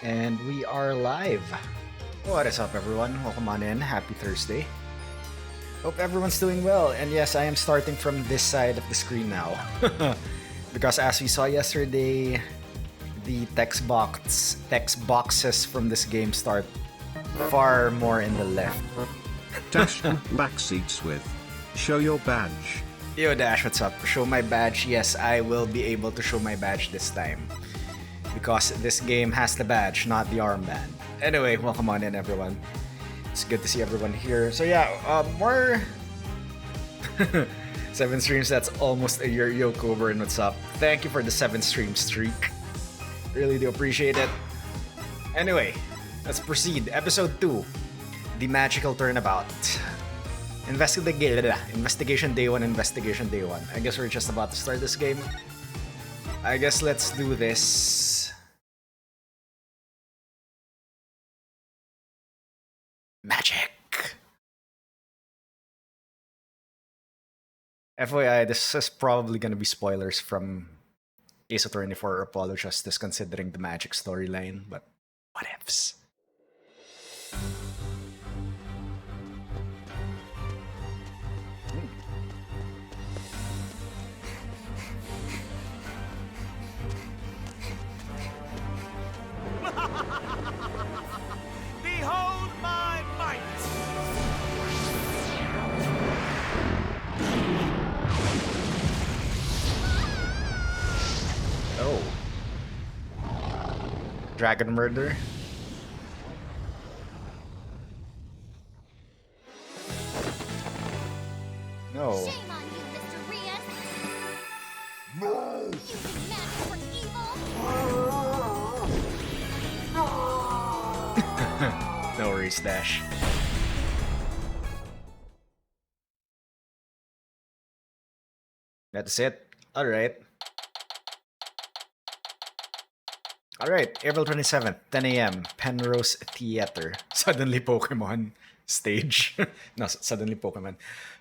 And we are live. What is up, everyone? Welcome on in. Happy Thursday. Hope everyone's doing well. And yes, I am starting from this side of the screen now. Because as we saw yesterday, the text boxes from this game start far more in the left. Dash back seats with show your badge. Yo Dash, what's up? Show my badge. Yes, I will be able to show my badge this time. Because this game has the badge, not the armband. Anyway, welcome on in, everyone. It's good to see everyone here. So yeah, more 7 streams. That's almost a year. Yo, Coburn, what's up? Thank you for the 7 stream streak. Really do appreciate it. Anyway, let's proceed. Episode 2, the Magical Turnabout. Investigation Day 1, Investigation Day 1. I guess we're just about to start this game. I guess let's do this. Magic. FYI, this is probably gonna be spoilers from Ace Attorney for Apollo Justice, considering the Magic storyline, but what ifs? Behold my might! Oh. Dragon Murder? No. Shame on you, Mr. Rias! No! Using magic for evil! No worries, Dash. That's it? Alright. Alright, April 27th, 10 a.m. Penrose Theater. Suddenly Pokemon stage. No, suddenly Pokemon.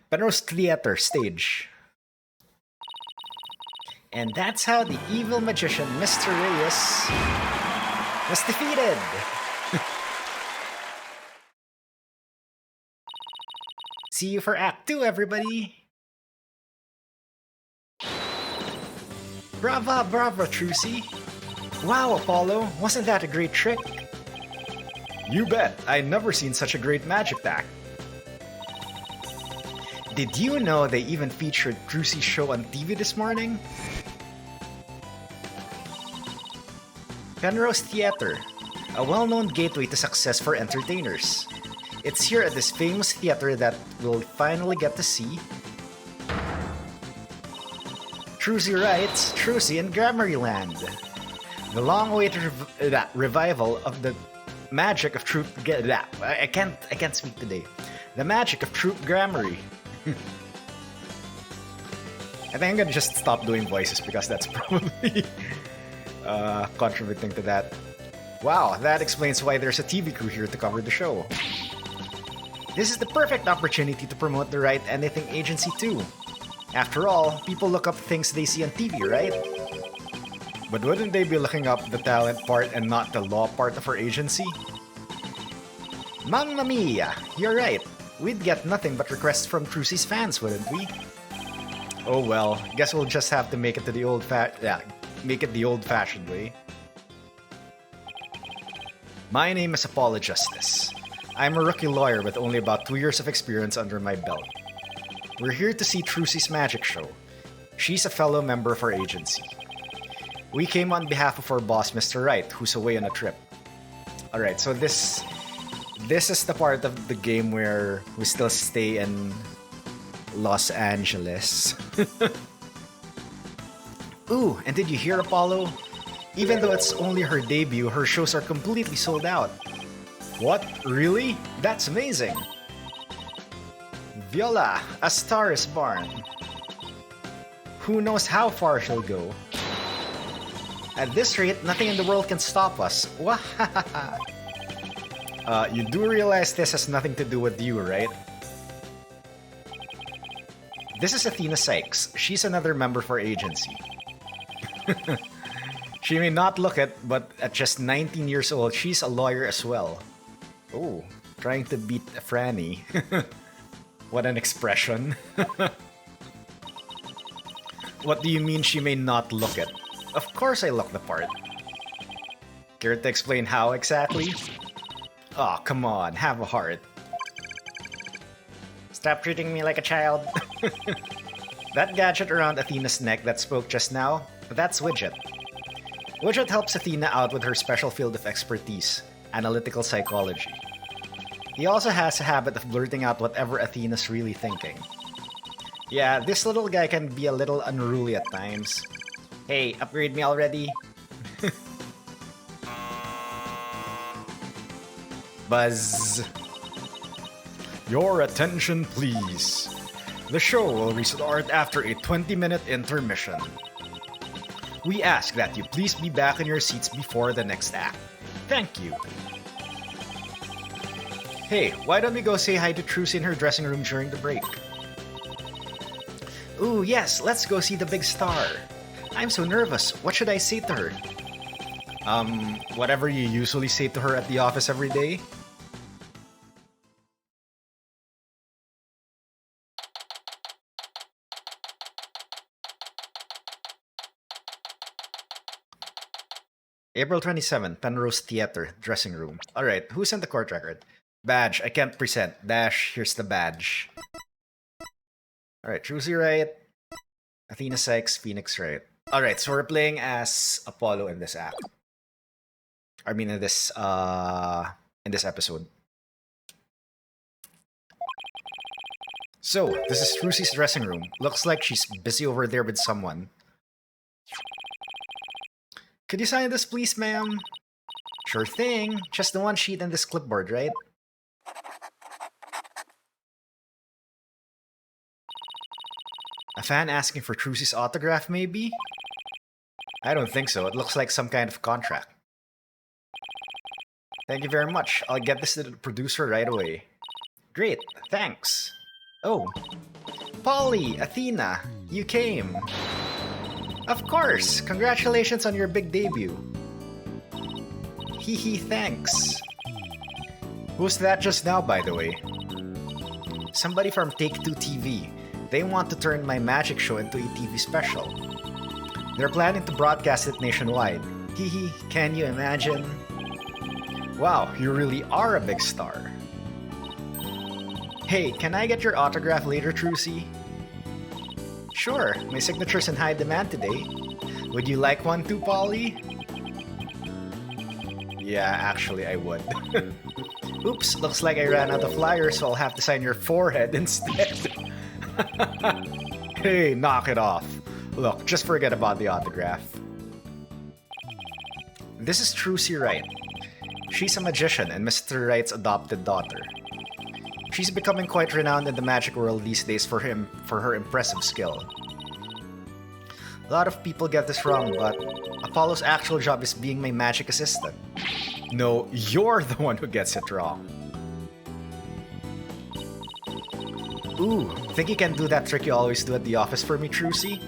Penrose Theater stage. And that's how the evil magician, Mr. Reyes, was defeated. See you for Act 2, everybody! Brava, brava, Trucy! Wow, Apollo, wasn't that a great trick? You bet, I'd never seen such a great magic act. Did you know they even featured Trucy's show on TV this morning? Penrose Theater, a well-known gateway to success for entertainers. It's here at this famous theater that we'll finally get to see Trucy Wright's Trucy in Grammaryland. The long-awaited revival of the magic of truth. I can't speak today. The magic of truth grammary. I think I'm gonna just stop doing voices because that's probably contributing to that. Wow, that explains why there's a TV crew here to cover the show. This is the perfect opportunity to promote the Wright Anything Agency too. After all, people look up things they see on TV, right? But wouldn't they be looking up the talent part and not the law part of our agency? Mamma mia! You're right. We'd get nothing but requests from Trucy's fans, wouldn't we? Oh well, guess we'll just have to make it the old-fashioned way. My name is Apollo Justice. I'm a rookie lawyer with only about 2 years of experience under my belt. We're here to see Trucy's magic show. She's a fellow member of our agency. We came on behalf of our boss, Mr. Wright, who's away on a trip. Alright, so this is the part of the game where we still stay in Los Angeles. Ooh, and did you hear, Apollo? Even though it's only her debut, her shows are completely sold out. What? Really? That's amazing! Viola, a star is born. Who knows how far she'll go? At this rate, nothing in the world can stop us. Wahahaha! You do realize this has nothing to do with you, right? This is Athena Sykes. She's another member for our agency. She may not look it, but at just 19 years old, she's a lawyer as well. Oh, trying to beat Franny. What an expression. What do you mean she may not look it? Of course I look the part. Care to explain how exactly? Aw, come on, have a heart. Stop treating me like a child. That gadget around Athena's neck that spoke just now, that's Widget. Widget helps Athena out with her special field of expertise, analytical psychology. He also has a habit of blurting out whatever Athena's really thinking. Yeah, this little guy can be a little unruly at times. Hey, upgrade me already? Buzz. Your attention, please. The show will restart after a 20-minute intermission. We ask that you please be back in your seats before the next act. Thank you. Hey, why don't we go say hi to Trucy in her dressing room during the break? Ooh, yes, let's go see the big star. I'm so nervous. What should I say to her? Whatever you usually say to her at the office every day? April 27, Penrose Theater, dressing room. Alright, who sent the court record? Badge, I can't present. Dash, here's the badge. Alright, Trucy Wright, Athena Sykes, Phoenix Wright. Alright, so we're playing as Apollo in this act. I mean in this episode. So, this is Trucy's dressing room. Looks like she's busy over there with someone. Could you sign this, please, ma'am? Sure thing. Just the one sheet and this clipboard, right? A fan asking for Trucy's autograph, maybe? I don't think so. It looks like some kind of contract. Thank you very much. I'll get this to the producer right away. Great. Thanks. Oh. Polly, Athena, you came. Of course! Congratulations on your big debut. Hee, thanks. Who's that just now, by the way? Somebody from Take-Two TV. They want to turn my magic show into a TV special. They're planning to broadcast it nationwide. Hee, can you imagine? Wow, you really are a big star. Hey, can I get your autograph later, Trucy? Sure, my signature's in high demand today. Would you like one too, Polly? Yeah, actually I would. Oops, looks like I ran out of flyers, so I'll have to sign your forehead instead. Hey, knock it off. Look, just forget about the autograph. This is Trucy Wright. She's a magician and Mr. Wright's adopted daughter. She's becoming quite renowned in the magic world these days for her impressive skill. A lot of people get this wrong, but Apollo's actual job is being my magic assistant. No, you're the one who gets it wrong. Ooh, think you can do that trick you always do at the office for me, Trucy?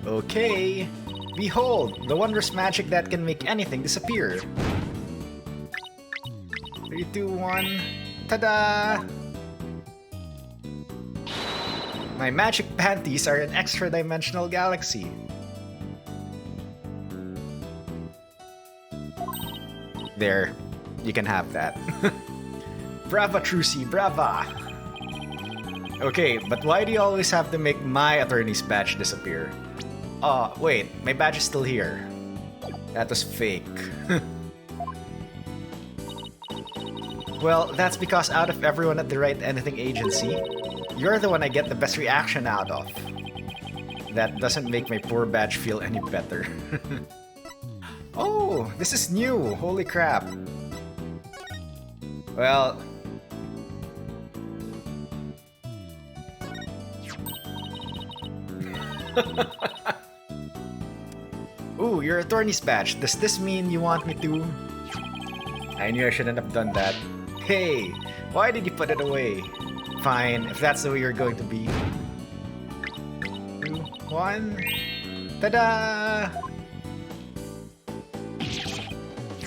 Okay. Behold, the wondrous magic that can make anything disappear. 3, 2, 1. Ta-da! My magic panties are an extra-dimensional galaxy. There, you can have that. Brava, Trucy, brava! Okay, but why do you always have to make my attorney's badge disappear? Oh, wait, my badge is still here. That was fake. Well, that's because out of everyone at the Wright Anything Agency, you're the one I get the best reaction out of. That doesn't make my poor badge feel any better. Oh, this is new! Holy crap. Well... Ooh, your attorney's badge. Does this mean you want me to... I knew I shouldn't have done that. Hey, why did you put it away? Fine, if that's the way you're going to be. 2, 1... Ta-da!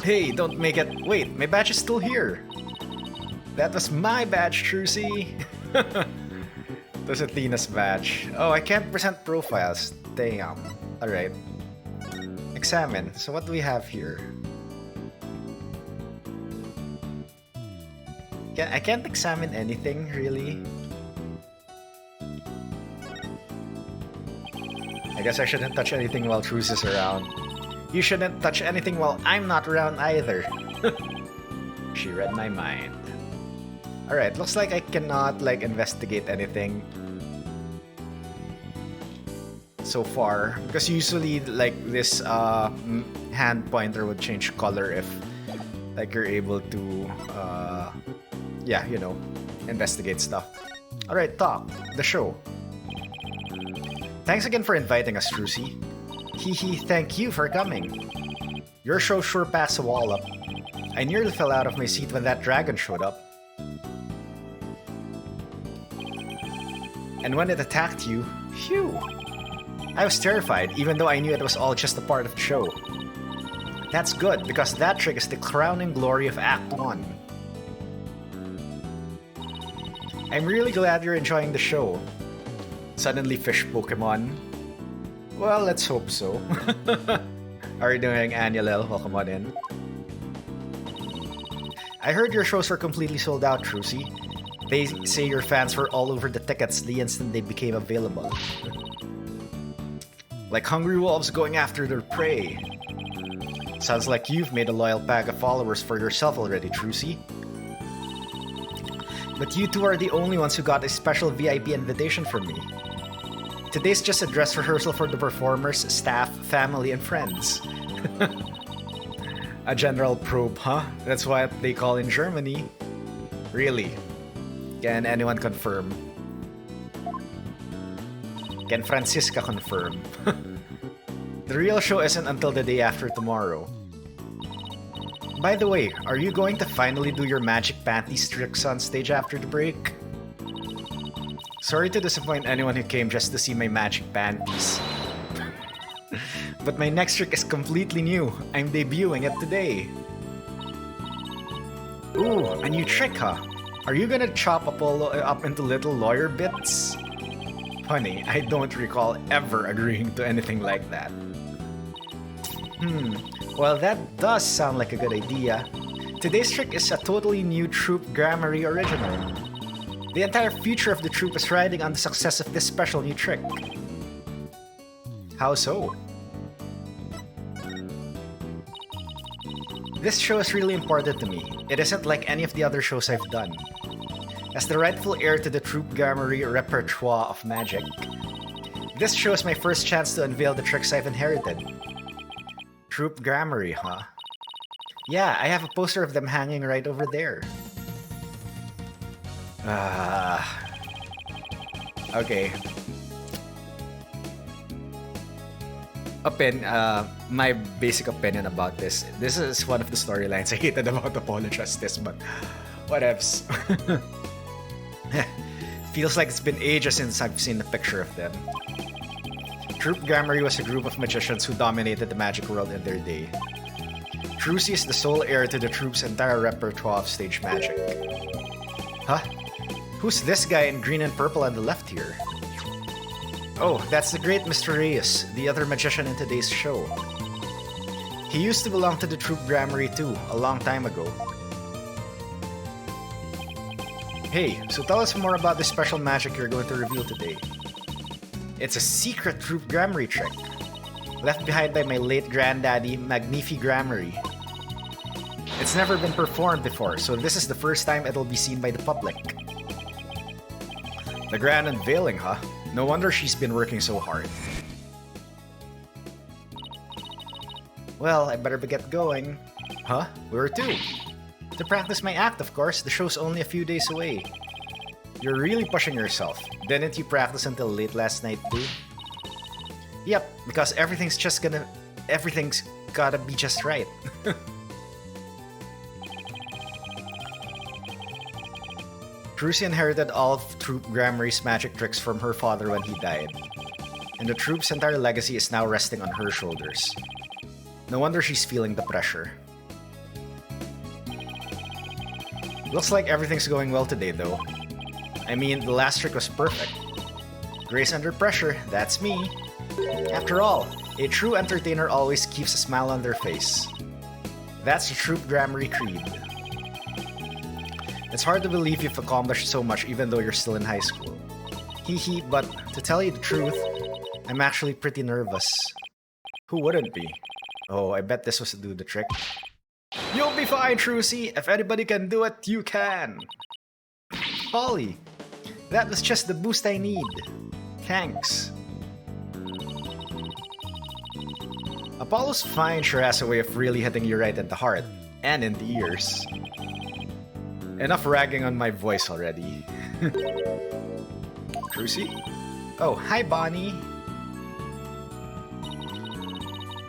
Hey, don't make it. Wait, my badge is still here. That was my badge, Trucy. That's Athena's badge. Oh, I can't present profiles. Damn. Alright. Examine. So what do we have here? I can't examine anything, really. I guess I shouldn't touch anything while Truce is around. You shouldn't touch anything while I'm not around either. She read my mind. Alright, looks like I cannot, like, investigate anything so far. Because usually, like, this hand pointer would change color if, like, you're able to, yeah, you know, investigate stuff. Alright, talk. The show. Thanks again for inviting us, Trucy. Hee, thank you for coming. Your show sure passed a wall up. I nearly fell out of my seat when that dragon showed up. And when it attacked you, phew! I was terrified, even though I knew it was all just a part of the show. That's good, because that trick is the crowning glory of Act 1. I'm really glad you're enjoying the show. Suddenly fish Pokemon. Well, let's hope so. How are you doing, Anulel? Welcome on in. I heard your shows were completely sold out, Trucy. They say your fans were all over the tickets the instant they became available. Like hungry wolves going after their prey. Sounds like you've made a loyal pack of followers for yourself already, Trucy. But you two are the only ones who got a special VIP invitation from me. Today's just a dress rehearsal for the performers, staff, family, and friends. A general probe, huh? That's what they call in Germany. Really? Can anyone confirm? Can Francisca confirm? The real show isn't until the day after tomorrow. By the way, are you going to finally do your magic panties tricks on stage after the break? Sorry to disappoint anyone who came just to see my magic panties. But my next trick is completely new. I'm debuting it today. Ooh, a new trick, huh? Are you gonna chop Apollo up into little lawyer bits? Honey, I don't recall ever agreeing to anything like that. Well, that does sound like a good idea. Today's trick is a totally new Troop Grammary original. The entire future of the troop is riding on the success of this special new trick. How so? This show is really important to me. It isn't like any of the other shows I've done. As the rightful heir to the Troop Grammary repertoire of magic, this show is my first chance to unveil the tricks I've inherited. Troop Grammary, huh? Yeah, I have a poster of them hanging right over there. Okay. My basic opinion about this. This is one of the storylines I hated about Apollo Justice, but whatevs. Feels like it's been ages since I've seen a picture of them. Troop Grammary was a group of magicians who dominated the magic world in their day. Trucy is the sole heir to the troop's entire repertoire of stage magic. Huh? Who's this guy in green and purple on the left here? Oh, that's the great Mr. Reyes, the other magician in today's show. He used to belong to the Troop Grammary too, a long time ago. Hey, so tell us more about this special magic you're going to reveal today. It's a secret Troop Grammary trick, left behind by my late granddaddy, Magnifi Grammary. It's never been performed before, so this is the first time it'll be seen by the public. The grand unveiling, huh? No wonder she's been working so hard. Well, I better get going. Huh? Where to? To practice my act, of course. The show's only a few days away. You're really pushing yourself. Didn't you practice until late last night too? Yep, because everything's gotta be just right. Trucy inherited all of Troop Grammary's magic tricks from her father when he died, and the troop's entire legacy is now resting on her shoulders. No wonder she's feeling the pressure. Looks like everything's going well today, though. I mean, the last trick was perfect. Grace under pressure, that's me. After all, a true entertainer always keeps a smile on their face. That's the true Grammary creed. It's hard to believe you've accomplished so much even though you're still in high school. Hee, but to tell you the truth, I'm actually pretty nervous. Who wouldn't be? Oh, I bet this was to do the trick. You'll be fine, Trucy! If anybody can do it, you can! Holly, that was just the boost I need. Thanks. Apollo's fine sure has a way of really hitting you right at the heart, and in the ears. Enough ragging on my voice already. Trucy? Oh, hi Bonnie!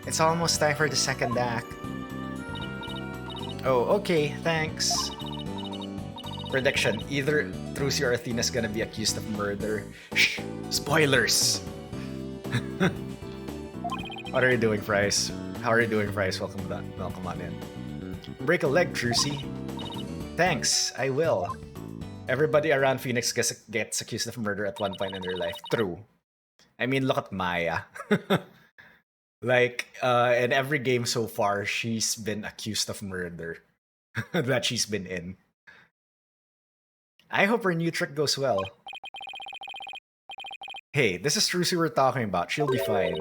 It's almost time for the second act. Oh, okay, thanks. Prediction, either Trucy or Athena's gonna be accused of murder. Shh! Spoilers! What are you doing, Fries? How are you doing, Fries? Welcome on in. Break a leg, Trucy. Thanks, I will. Everybody around Phoenix gets accused of murder at one point in their life. True. I mean, look at Maya. Like, in every game so far, she's been accused of murder that she's been in. I hope her new trick goes well. Hey, this is Trucy we're talking about. She'll be fine.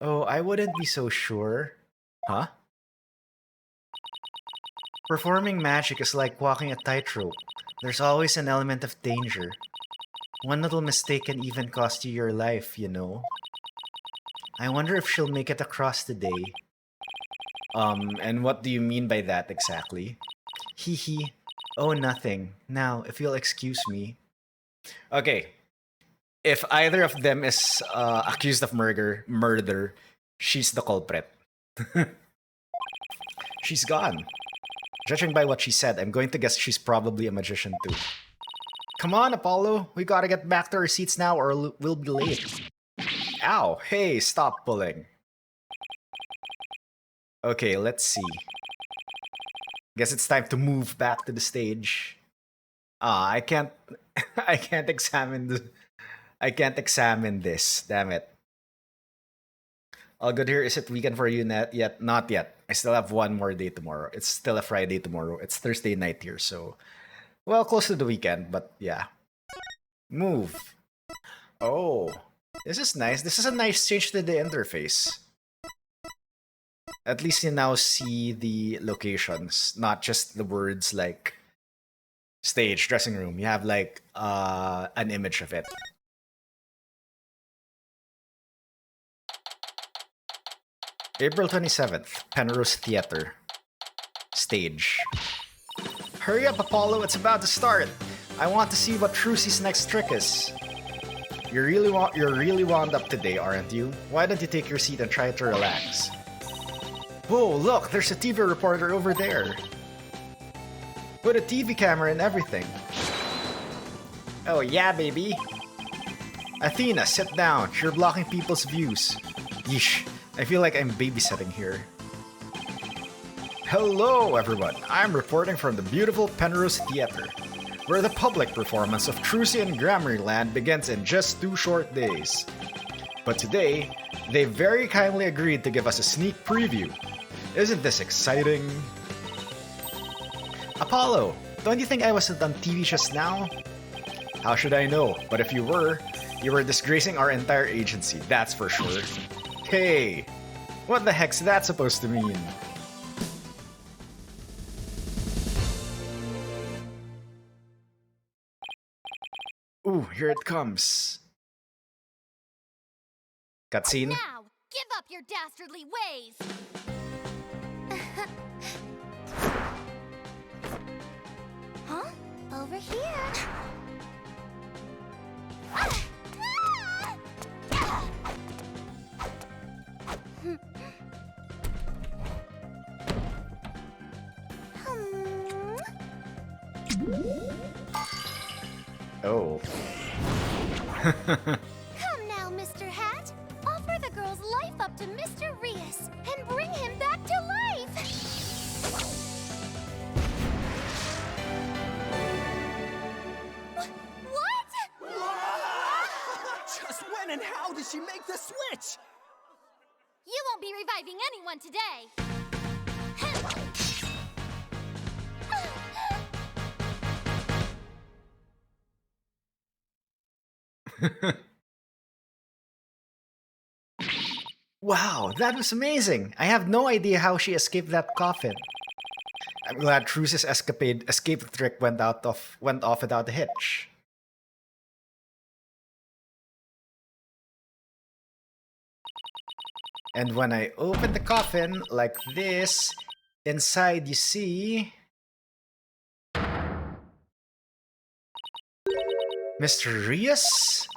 Oh, I wouldn't be so sure. Huh? Performing magic is like walking a tightrope. There's always an element of danger. One little mistake can even cost you your life, you know? I wonder if she'll make it across today. And what do you mean by that exactly? Hee. Oh, nothing. Now, if you'll excuse me. Okay. If either of them is accused of murder, she's the culprit. She's gone. Judging by what she said, I'm going to guess she's probably a magician too. Come on, Apollo. We gotta get back to our seats now or we'll be late. Ow! Hey, stop pulling. Okay, let's see. Guess it's time to move back to the stage. I can't examine this. Damn it. All good here. Is it weekend for you yet? Not yet. I still have one more day tomorrow. It's still a Friday tomorrow. It's Thursday night here, so well, close to the weekend, but yeah. Move. Oh, this is nice. This is a nice change to the interface. At least you now see the locations, not just the words like stage, dressing room. You have like an image of it. April 27th, Penrose Theater. Stage. Hurry up, Apollo, it's about to start. I want to see what Trucy's next trick is. You're really wound up today, aren't you? Why don't you take your seat and try to relax? Whoa, look, there's a TV reporter over there. Put a TV camera and everything. Oh yeah, baby. Athena, sit down. You're blocking people's views. Yeesh, I feel like I'm babysitting here. Hello, everyone. I'm reporting from the beautiful Penrose Theater, where the public performance of Trucy and Grammarlyland begins in just 2 short days. But today, they very kindly agreed to give us a sneak preview. Isn't this exciting? Apollo, don't you think I wasn't on TV just now? How should I know? But if you were disgracing our entire agency, that's for sure. Hey, what the heck's that supposed to mean? Ooh, here it comes. Cutscene. Now, give up your dastardly ways. Huh? Over here. Oh. Come now, Mr. Hat. Offer the girl's life up to Mr. Rias and bring him back to life. switch! You won't be reviving anyone today! Wow, that was amazing! I have no idea how she escaped that coffin. I'm glad Truce's escape trick went off without a hitch. And when I open the coffin like this, inside you see Mr. Rias?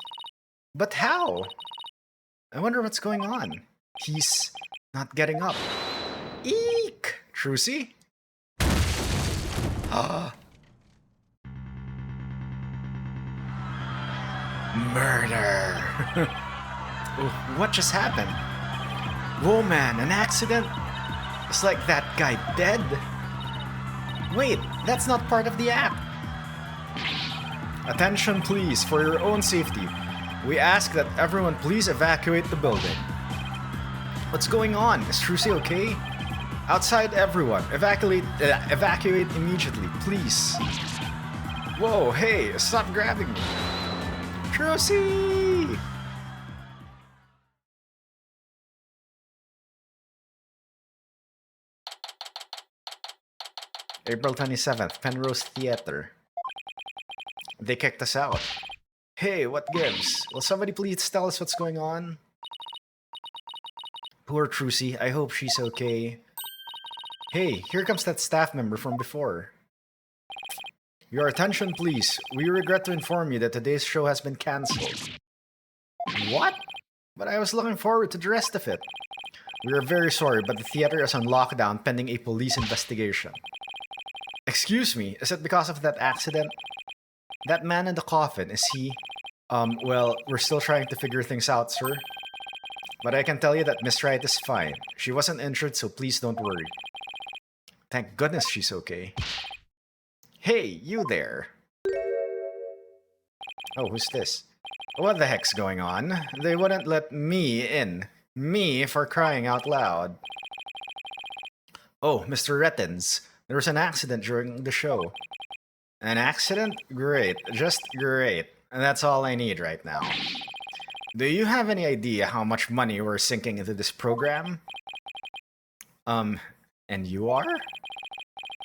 But how? I wonder what's going on. He's not getting up. Eek! Trucy? Ah. Murder! Oh, what just happened? Whoa, man, an accident? It's like that guy dead? Wait, that's not part of the act. Attention, please, for your own safety. We ask that everyone please evacuate the building. What's going on? Is Trucy okay? Outside, everyone, evacuate immediately, please. Whoa, hey, stop grabbing me. Trucy! April 27th, Penrose Theater. They kicked us out. Hey, what gives? Will somebody please tell us what's going on? Poor Trucy, I hope she's okay. Hey, here comes that staff member from before. Your attention, please. We regret to inform you that today's show has been cancelled. What? But I was looking forward to the rest of it. We are very sorry, but the theater is on lockdown pending a police investigation. Excuse me, is it because of that accident? That man in the coffin, is he... well, we're still trying to figure things out, sir. But I can tell you that Miss Wright is fine. She wasn't injured, so please don't worry. Thank goodness she's okay. Hey, you there. Oh, who's this? What the heck's going on? They wouldn't let me in. Me for crying out loud. Oh, Mr. Rettens. There was an accident during the show. An accident? Great. Just great. And that's all I need right now. Do you have any idea how much money we're sinking into this program? And you are?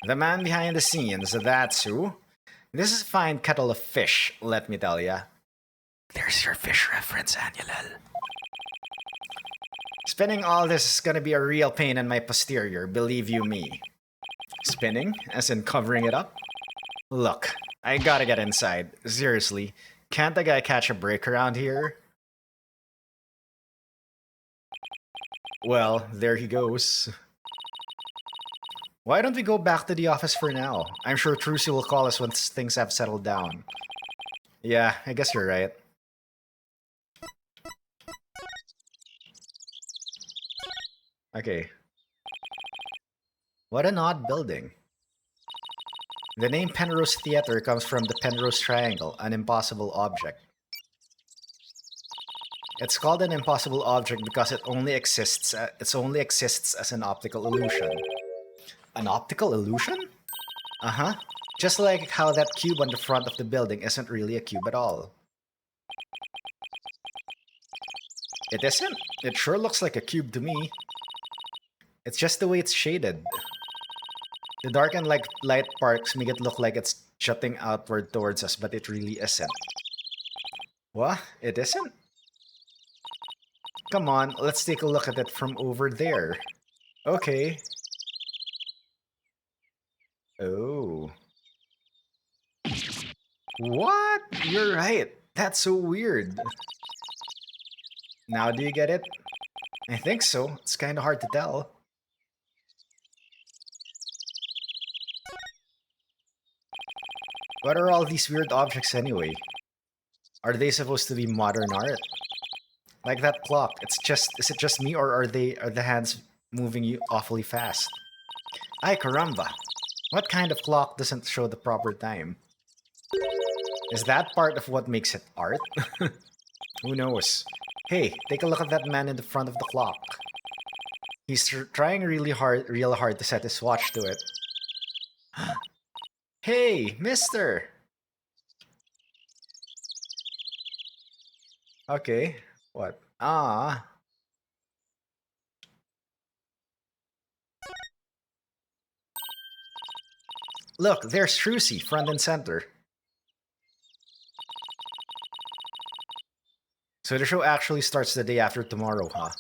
The man behind the scenes, that's who? This is a fine kettle of fish, let me tell ya. There's your fish reference, Anulel. Spinning all this is gonna be a real pain in my posterior, believe you me. Spinning? As in covering it up? Look, I gotta get inside. Seriously, can't the guy catch a break around here? Well, there he goes. Why don't we go back to the office for now? I'm sure Trucy will call us once things have settled down. Yeah, I guess you're right. Okay. What an odd building. The name Penrose Theater comes from the Penrose Triangle, an impossible object. It's called an impossible object because it only exists as an optical illusion. An optical illusion? Uh-huh. Just like how that cube on the front of the building isn't really a cube at all. It isn't? It sure looks like a cube to me. It's just the way it's shaded. The dark and light parts make it look like it's jutting outward towards us, but it really isn't. What? It isn't? Come on, let's take a look at it from over there. Okay. Oh. What? You're right. That's so weird. Now do you get it? I think so. It's kind of hard to tell. What are all these weird objects anyway? Are they supposed to be modern art? Like that clock, is it just me or are the hands moving you awfully fast? Ay caramba! What kind of clock doesn't show the proper time? Is that part of what makes it art? Who knows? Hey, take a look at that man in the front of the clock. He's trying real hard to set his watch to it. Hey, mister! Okay, what? Ah. Look, there's Trucy, front and center. So the show actually starts the day after tomorrow, huh?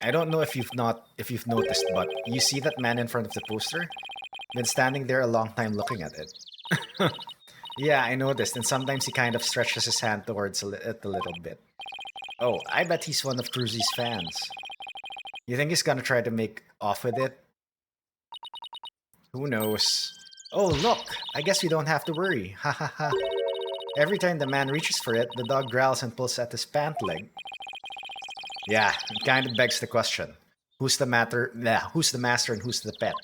I don't know if you've noticed, but you see that man in front of the poster? Been standing there a long time looking at it. Yeah, I noticed, and sometimes he kind of stretches his hand towards it a little bit. Oh, I bet he's one of Cruzy's fans. You think he's gonna try to make off with it? Who knows? Oh, look! I guess we don't have to worry. Ha ha ha. Every time the man reaches for it, the dog growls and pulls at his pant leg. Yeah, it kind of begs the question. Who's the master and who's the pet?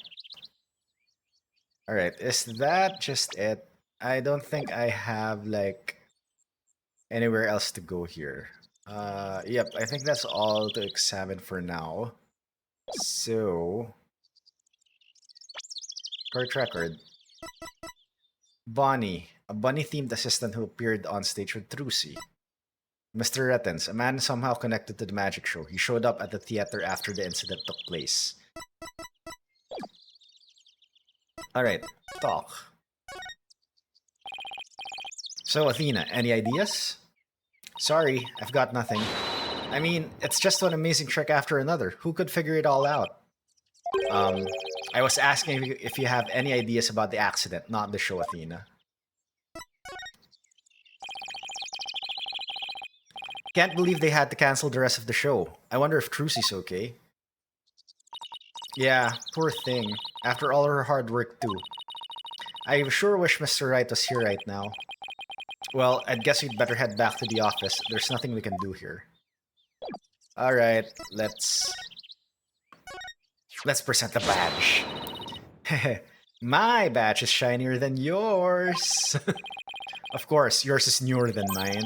Alright, is that just it? I don't think I have, like, anywhere else to go here. Yep, I think that's all to examine for now. So... Court record. Bonnie, a bunny-themed assistant who appeared on stage with Trucy. Mr. Rettens, a man somehow connected to the magic show. He showed up at the theater after the incident took place. Alright, talk. So, Athena, any ideas? Sorry, I've got nothing. I mean, it's just one amazing trick after another. Who could figure it all out? I was asking if you have any ideas about the accident, not the show, Athena. Can't believe they had to cancel the rest of the show. I wonder if Trucy's okay. Yeah, poor thing. After all her hard work too. I sure wish Mr. Wright was here right now. Well, I guess we'd better head back to the office. There's nothing we can do here. Alright, let's present the badge. My badge is shinier than yours. Of course, yours is newer than mine.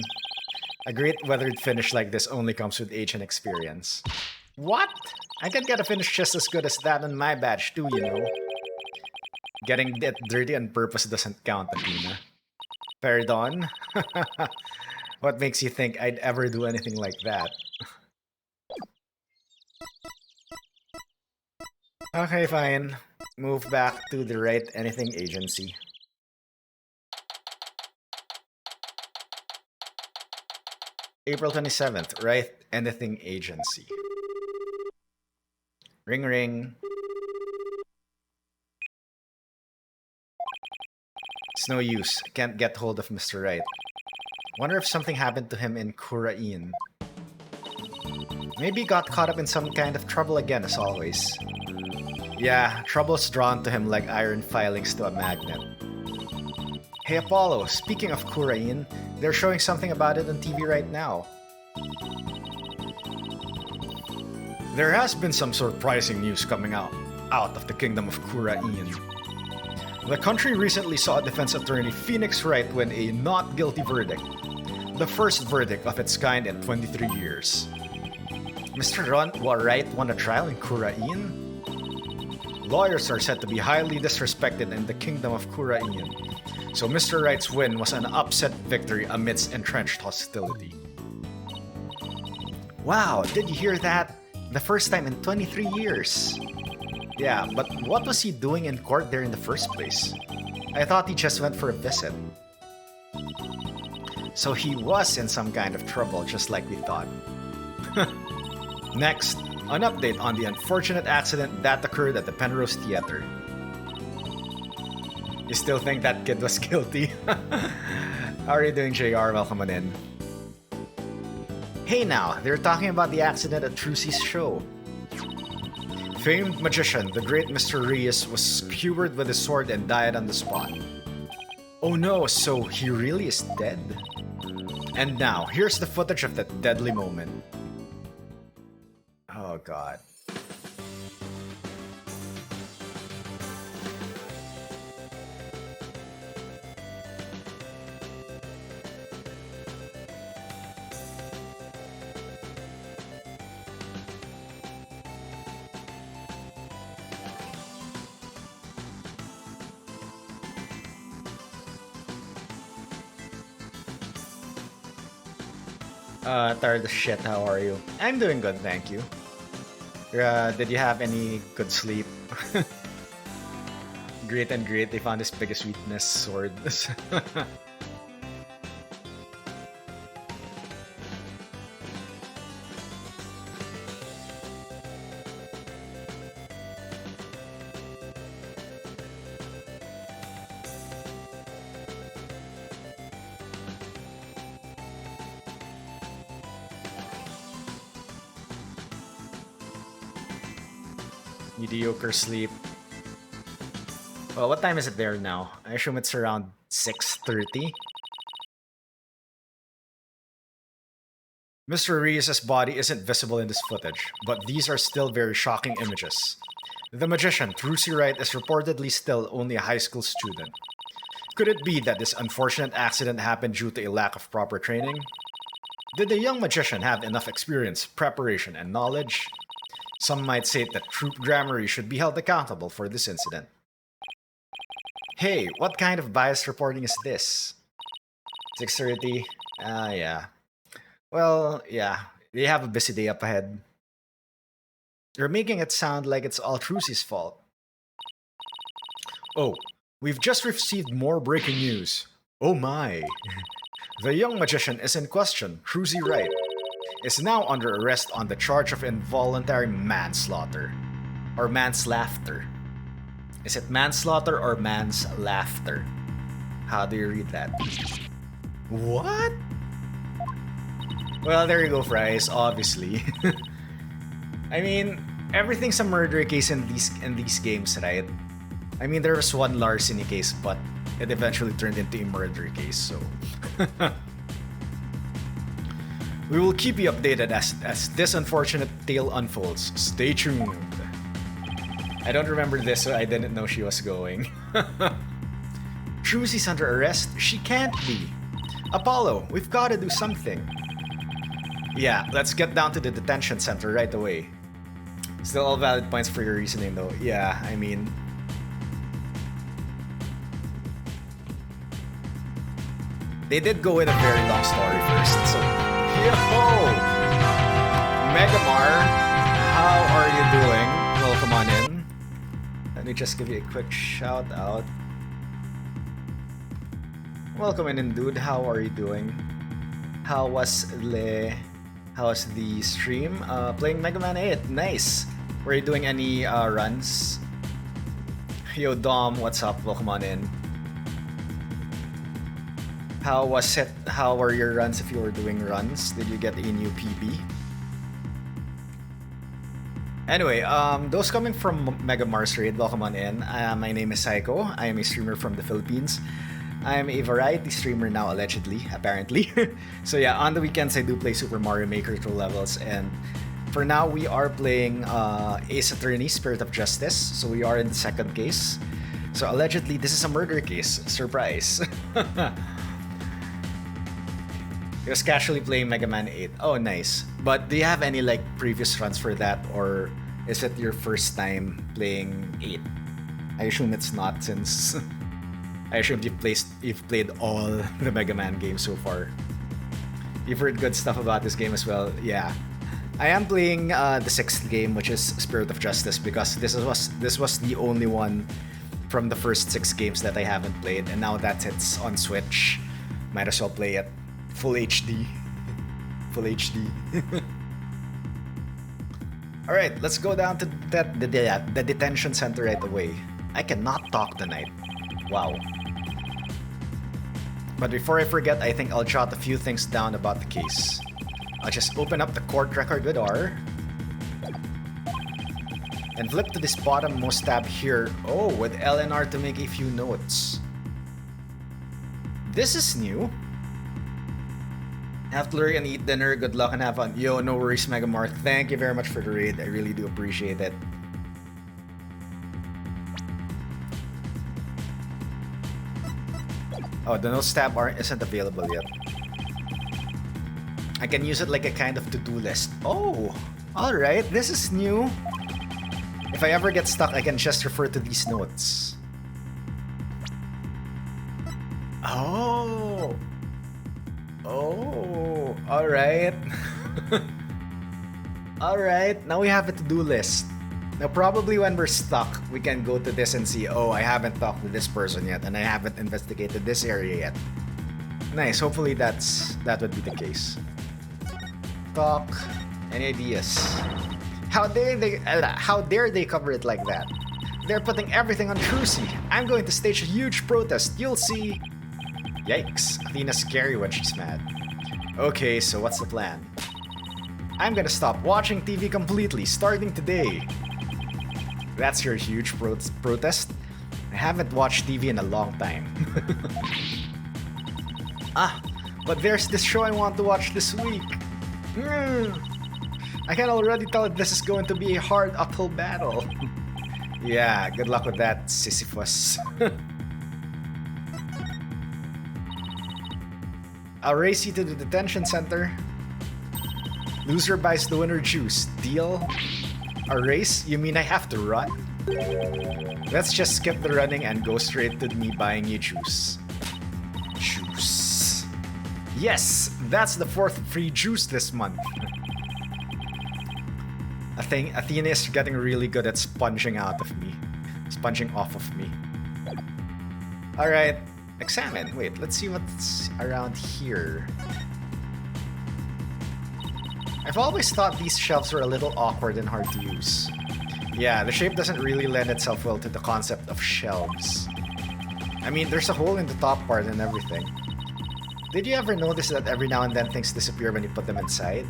A great weathered finish like this only comes with age and experience. What? I can get a finish just as good as that on my badge too, you know. Getting it dirty on purpose doesn't count, Athena. Pardon? What makes you think I'd ever do anything like that? Okay, fine. Move back to the Wright Anything Agency. April 27th, Wright Anything Agency. Ring ring. It's no use. I can't get hold of Mr. Wright. Wonder if something happened to him in Kurain. Maybe he got caught up in some kind of trouble again, as always. Yeah, trouble's drawn to him like iron filings to a magnet. Hey Apollo, speaking of Kurain, they're showing something about it on TV right now. There has been some surprising news coming out of the kingdom of Kurain. The country recently saw a defense attorney, Phoenix Wright, win a not guilty verdict. The first verdict of its kind in 23 years. Mr. Wright won a trial in Kurain? Lawyers are said to be highly disrespected in the kingdom of Kurain, so Mr. Wright's win was an upset victory amidst entrenched hostility. Wow, did you hear that? The first time in 23 years. Yeah, but what was he doing in court there in the first place? I thought he just went for a visit. So he was in some kind of trouble, just like we thought. Next, an update on the unfortunate accident that occurred at the Penrose Theater. You still think that kid was guilty? How are you doing, JR? Welcome on in. Hey now, they're talking about the accident at Trucy's show. Famed magician, the great Mr. Reyes, was skewered with a sword and died on the spot. Oh no, so he really is dead? And now, here's the footage of that deadly moment. Oh god. Tired as shit, how are you? I'm doing good, thank you. Did you have any good sleep? Great and great, they found his biggest weakness, sword. Mediocre sleep. Well, what time is it there now? I assume it's around 6:30. Mr. Reyes' body isn't visible in this footage, but these are still very shocking images. The magician, Trucy Wright, is reportedly still only a high school student. Could it be that this unfortunate accident happened due to a lack of proper training? Did the young magician have enough experience, preparation, and knowledge? Some might say that Troop Grammary should be held accountable for this incident. Hey, what kind of biased reporting is this? 6:30? Yeah. Well, yeah. They have a busy day up ahead. You're making it sound like it's all Trucy's fault. Oh, we've just received more breaking news. Oh my. The young magician is in question, Trucy Wright, is now under arrest on the charge of involuntary manslaughter. Or manslaughter. Is it manslaughter or manslaughter? How do you read that? What? Well, there you go, Fries, obviously. I mean, everything's a murder case in these games, right? I mean, there was one larceny case, but it eventually turned into a murder case, so... We will keep you updated as this unfortunate tale unfolds. Stay tuned. I don't remember this, so I didn't know she was going. Trucy's under arrest? She can't be. Apollo, we've got to do something. Yeah, let's get down to the detention center right away. Still all valid points for your reasoning though. Yeah, I mean... They did go with a very long story first, so... Yo! Megamar, how are you doing? Welcome on in. Let me just give you a quick shout out. Welcome in, dude. How are you doing? How was the stream? Playing Mega Man 8. Nice. Were you doing any runs? Yo, Dom, what's up? Welcome on in. How was it? How were your runs if you were doing runs? Did you get a new PB? Anyway, those coming from Mega Mars Raid, welcome on in. My name is Psycho. I am a streamer from the Philippines. I am a variety streamer now, allegedly, apparently. So yeah, on the weekends I do play Super Mario Maker 2 levels, and for now we are playing Ace Attorney, Spirit of Justice. So we are in the second case. So allegedly this is a murder case. Surprise. He was casually playing Mega Man 8. Oh, nice. But do you have any like previous runs for that, or is it your first time playing 8? I assume it's not, since I assume you've played all the Mega Man games so far. You've heard good stuff about this game as well. Yeah, I am playing the 6th game, which is Spirit of Justice, because this was the only one from the first 6 games that I haven't played, and now that it's on Switch, might as well play it. Full HD. Full HD. Alright, let's go down to the detention center right away. I cannot talk tonight. Wow. But before I forget, I think I'll jot a few things down about the case. I'll just open up the court record with R. And flip to this bottommost tab here. Oh, with L and R to make a few notes. This is new. Have to lurk and eat dinner. Good luck and have fun. Yo, no worries, Megamar. Thank you very much for the raid. I really do appreciate it. Oh, the notes tab isn't available yet. I can use it like a kind of to-do list. Oh, alright. This is new. If I ever get stuck, I can just refer to these notes. Oh. Oh, Alright. Alright, now we have a to-do list. Now probably when we're stuck, we can go to this and see, oh, I haven't talked to this person yet and I haven't investigated this area yet. Nice, hopefully that would be the case. Talk. Any ideas? How dare they cover it like that? They're putting everything on Trucy. I'm going to stage a huge protest, you'll see. Yikes, Athena's scary when she's mad. Okay, so what's the plan? I'm gonna stop watching TV completely, starting today. That's your huge protest? I haven't watched TV in a long time. But there's this show I want to watch this week. I can already tell this is going to be a hard uphill battle. Yeah, good luck with that, Sisyphus. I'll race you to the detention center. Loser buys the winner juice. Deal? A race? You mean I have to run? Let's just skip the running and go straight to me buying you juice. Juice. Yes! That's the 4th free juice this month. I think Athena is getting really good at sponging off of me. Alright, examine. Wait, let's see what's around here. I've always thought these shelves were a little awkward and hard to use. Yeah, the shape doesn't really lend itself well to the concept of shelves. I mean, there's a hole in the top part and everything. Did you ever notice that every now and then things disappear when you put them inside?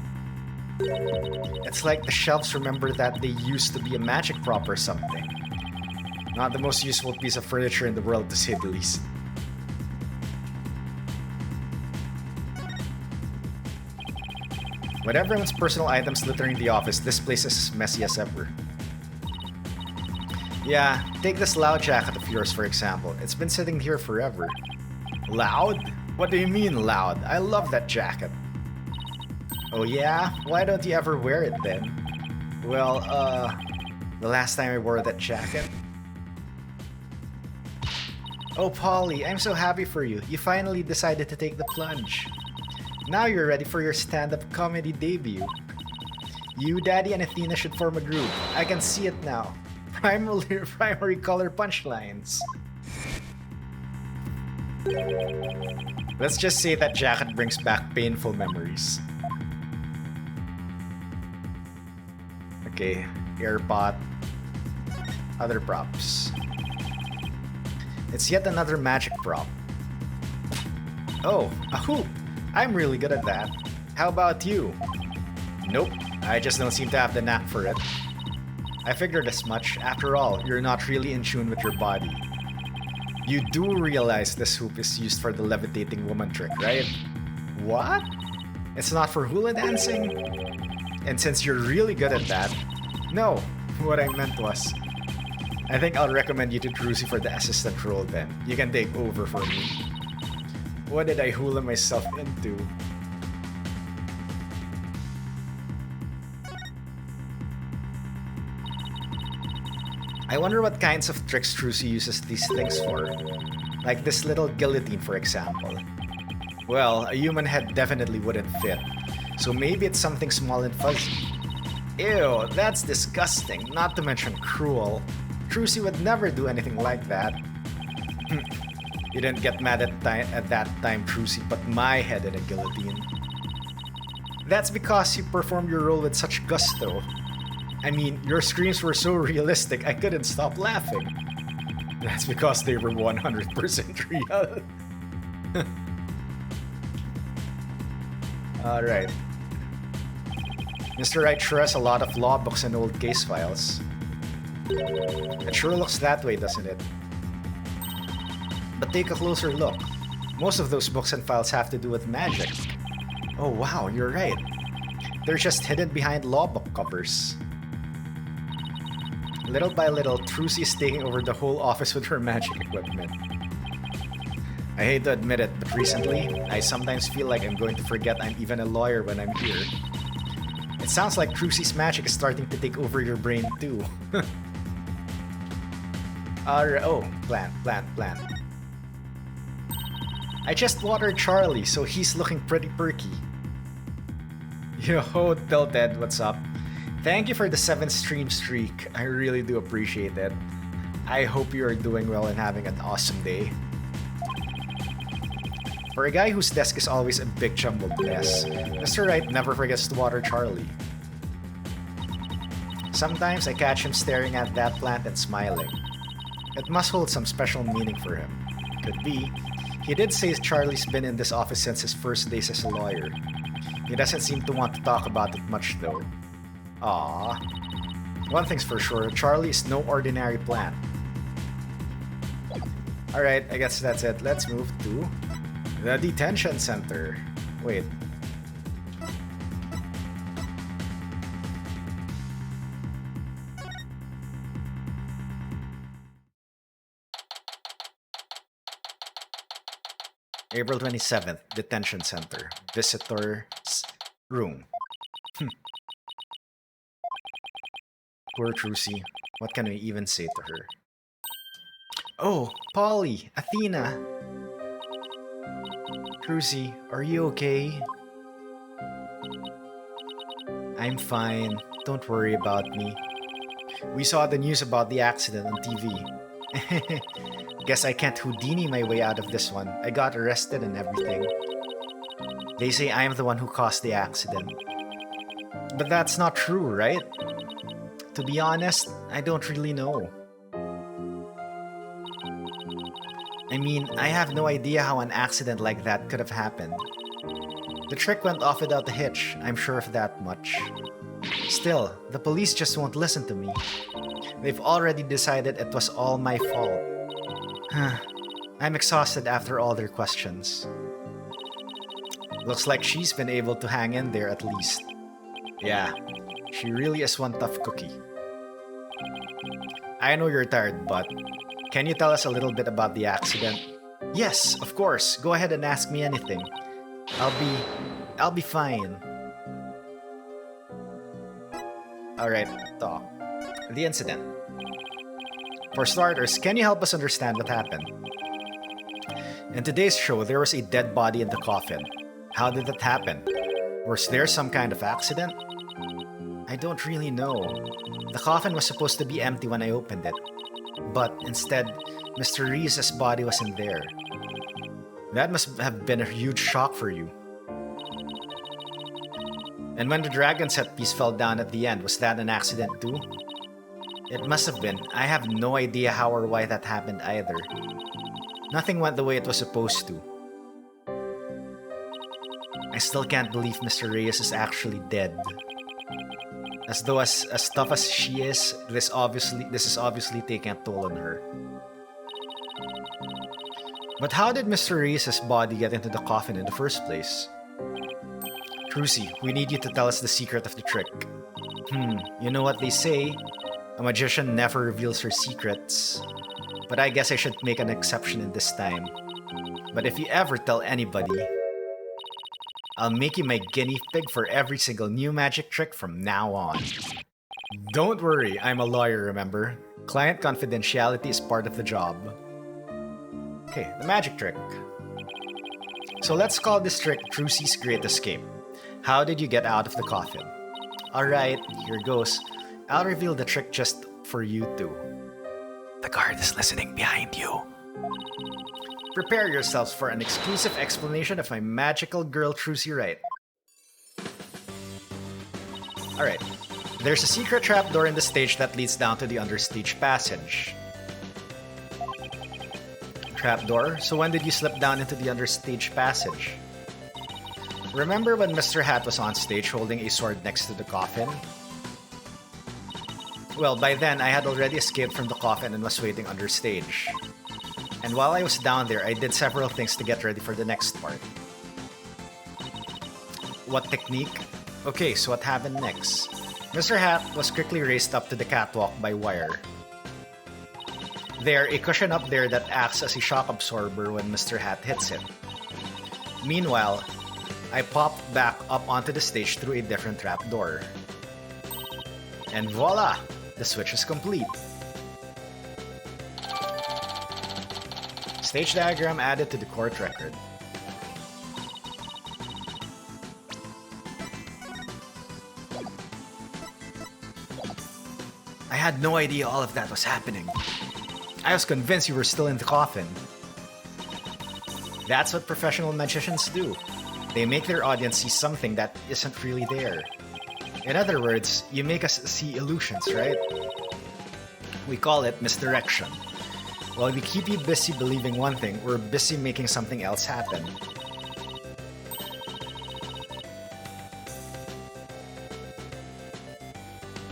It's like the shelves remember that they used to be a magic prop or something. Not the most useful piece of furniture in the world, to say the least. With everyone's personal items littering the office, this place is as messy as ever. Yeah, take this loud jacket of yours for example. It's been sitting here forever. Loud? What do you mean loud? I love that jacket. Oh yeah? Why don't you ever wear it then? Well, the last time I wore that jacket. Oh Polly, I'm so happy for you. You finally decided to take the plunge. Now you're ready for your stand-up comedy debut. You, Daddy, and Athena should form a group. I can see it now. Primary color punchlines. Let's just say that jacket brings back painful memories. Okay, airpot. Other props. It's yet another magic prop. Oh, a hoop! I'm really good at that. How about you? Nope, I just don't seem to have the knack for it. I figured as much. After all, you're not really in tune with your body. You do realize this hoop is used for the levitating woman trick, right? What? It's not for hula dancing? And since you're really good at that... No, what I meant was... I think I'll recommend you to Trucy for the assistant role then. You can take over for me. What did I hula myself into? I wonder what kinds of tricks Trucy uses these things for. Like this little guillotine, for example. Well, a human head definitely wouldn't fit. So maybe it's something small and fuzzy. Ew, that's disgusting, not to mention cruel. Trucy would never do anything like that. You didn't get mad at that time, Trucy, but my head in a guillotine. That's because you performed your role with such gusto. I mean, your screams were so realistic, I couldn't stop laughing. That's because they were 100% real. Alright. Mr. Wright sure has a lot of law books and old case files. It sure looks that way, doesn't it? But take a closer look. Most of those books and files have to do with magic. Oh wow, you're right. They're just hidden behind law book covers. Little by little, Trucy is taking over the whole office with her magic equipment. I hate to admit it, but recently, I sometimes feel like I'm going to forget I'm even a lawyer when I'm here. It sounds like Trucy's magic is starting to take over your brain too. Oh, plan. I just watered Charlie, so he's looking pretty perky. Yo, Tilted, what's up? Thank you for the 7th stream streak. I really do appreciate it. I hope you are doing well and having an awesome day. For a guy whose desk is always a big jumbled mess, Mr. Wright never forgets to water Charlie. Sometimes I catch him staring at that plant and smiling. It must hold some special meaning for him. Could be. He did say Charlie's been in this office since his first days as a lawyer. He doesn't seem to want to talk about it much though. Aww. One thing's for sure, Charlie is no ordinary plant. Alright, I guess that's it. Let's move to the detention center. Wait. April 27th, detention center. Visitor's room. Poor Trucy. What can we even say to her? Oh, Polly, Athena. Trucy, are you okay? I'm fine. Don't worry about me. We saw the news about the accident on TV. Guess I can't Houdini my way out of this one. I got arrested and everything. They say I'm the one who caused the accident. But that's not true, right? To be honest, I don't really know. I mean, I have no idea how an accident like that could have happened. The trick went off without a hitch, I'm sure of that much. Still, the police just won't listen to me. They've already decided it was all my fault. I'm exhausted after all their questions. Looks like she's been able to hang in there at least. Yeah, she really is one tough cookie. I know you're tired, but can you tell us a little bit about the accident? Yes, of course. Go ahead and ask me anything. I'll be fine. Alright, talk. The incident. For starters, can you help us understand what happened? In today's show, there was a dead body in the coffin. How did that happen? Was there some kind of accident? I don't really know. The coffin was supposed to be empty when I opened it. But instead, Mr. Reese's body was in there. That must have been a huge shock for you. And when the dragon set piece fell down at the end, was that an accident too? It must have been. I have no idea how or why that happened either. Nothing went the way it was supposed to. I still can't believe Mr. Reyes is actually dead. As though as tough as she is, this is obviously taking a toll on her. But how did Mr. Reyes' body get into the coffin in the first place? Trucy, we need you to tell us the secret of the trick. You know what they say? A magician never reveals her secrets. But I guess I should make an exception in this time. But if you ever tell anybody, I'll make you my guinea pig for every single new magic trick from now on. Don't worry, I'm a lawyer, remember? Client confidentiality is part of the job. Okay, the magic trick. So let's call this trick Trucy's Great Escape. How did you get out of the coffin? Alright, here goes. I'll reveal the trick just for you two. The guard is listening behind you. Prepare yourselves for an exclusive explanation of my magical girl Trucy Wright. Alright, there's a secret trapdoor in the stage that leads down to the understage passage. Trapdoor? So when did you slip down into the understage passage? Remember when Mr. Hat was on stage holding a sword next to the coffin? Well, by then, I had already escaped from the coffin and was waiting understage. And while I was down there, I did several things to get ready for the next part. What technique? Okay, so what happened next? Mr. Hat was quickly raised up to the catwalk by wire. There, a cushion up there that acts as a shock absorber when Mr. Hat hits it. Meanwhile, I popped back up onto the stage through a different trapdoor. And voila! The switch is complete. Stage diagram added to the court record. I had no idea all of that was happening. I was convinced you were still in the coffin. That's what professional magicians do. They make their audience see something that isn't really there. In other words, you make us see illusions, right? We call it misdirection. While we keep you busy believing one thing, we're busy making something else happen.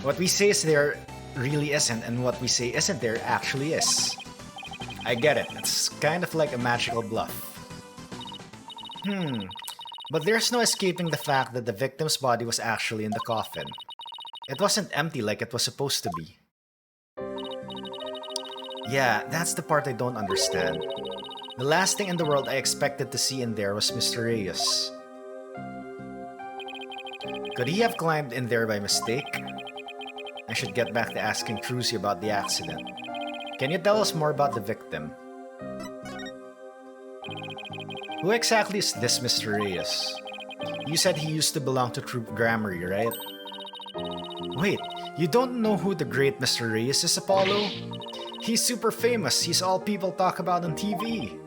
What we say is there really isn't, and what we say isn't there actually is. I get it, it's kind of like a magical bluff. But there's no escaping the fact that the victim's body was actually in the coffin. It wasn't empty like it was supposed to be. Yeah, that's the part I don't understand. The last thing in the world I expected to see in there was Mr. Reyes. Could he have climbed in there by mistake? I should get back to asking Trucy about the accident. Can you tell us more about the victim? Who exactly is this Mr. Reyes? You said he used to belong to Troop Grammary, right? Wait, you don't know who the great Mr. Reyes is, Apollo? He's super famous, he's all people talk about on TV.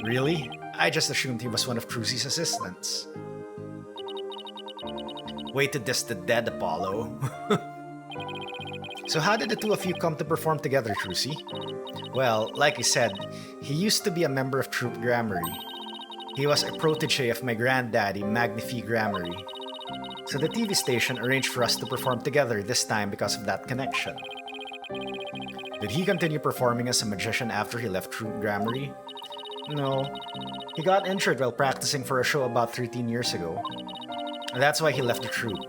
Really? I just assumed he was one of Trucy's assistants. Way to diss the dead, Apollo. So how did the two of you come to perform together, Trucy? Well, like I said, he used to be a member of Troop Grammary. He was a protege of my granddaddy, Magnifique Grammary. So the TV station arranged for us to perform together this time because of that connection. Did he continue performing as a magician after he left Troop Grammary? No. He got injured while practicing for a show about 13 years ago. That's why he left the troupe.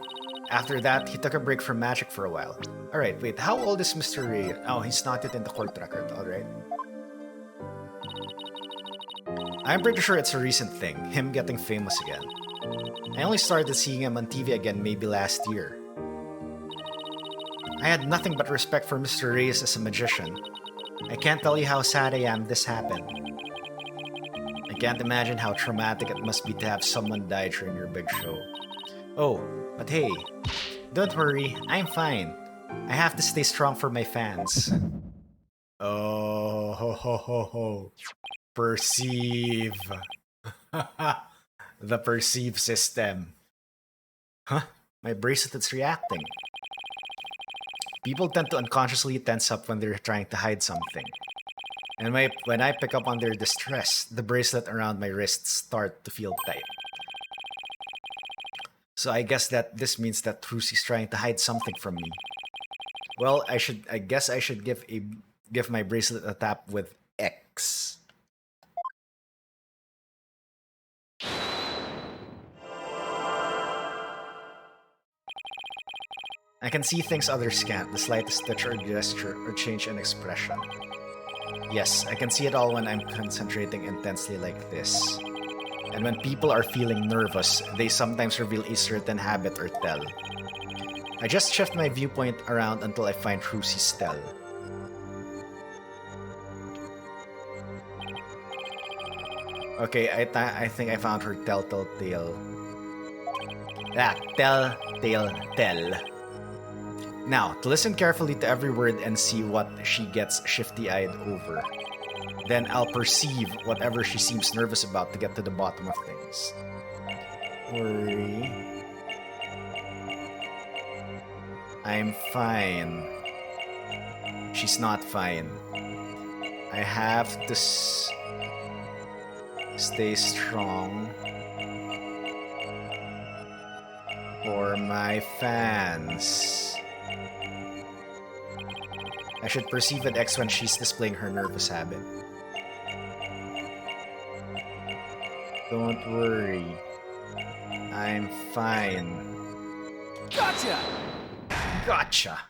After that, he took a break from magic for a while. Alright, wait, how old is Mr. Ray? Oh, he's not yet in the court record, alright. I'm pretty sure it's a recent thing, him getting famous again. I only started seeing him on TV again maybe last year. I had nothing but respect for Mr. Reyes as a magician. I can't tell you how sad I am this happened. I can't imagine how traumatic it must be to have someone die during your big show. Oh, but hey, don't worry, I'm fine. I have to stay strong for my fans. Oh, ho ho ho ho. Perceive. The perceive system. Huh? My bracelet's reacting. People tend to unconsciously tense up when they're trying to hide something. And when I pick up on their distress, the bracelet around my wrists start to feel tight. So I guess that this means that Trucy's trying to hide something from me. Well, I guess I should give my bracelet a tap with X. I can see things others can't, the slightest touch or gesture or change in expression. Yes, I can see it all when I'm concentrating intensely like this. And when people are feeling nervous, they sometimes reveal a certain habit or tell. I just shift my viewpoint around until I find Trucy's tell. Okay, I think I found her telltale tale. Telltale tell. Now, to listen carefully to every word and see what she gets shifty-eyed over. Then I'll perceive whatever she seems nervous about to get to the bottom of things. Worry. I'm fine. She's not fine. I have to stay strong for my fans. I should perceive an X when she's displaying her nervous habit. Don't worry. I'm fine. Gotcha! Gotcha!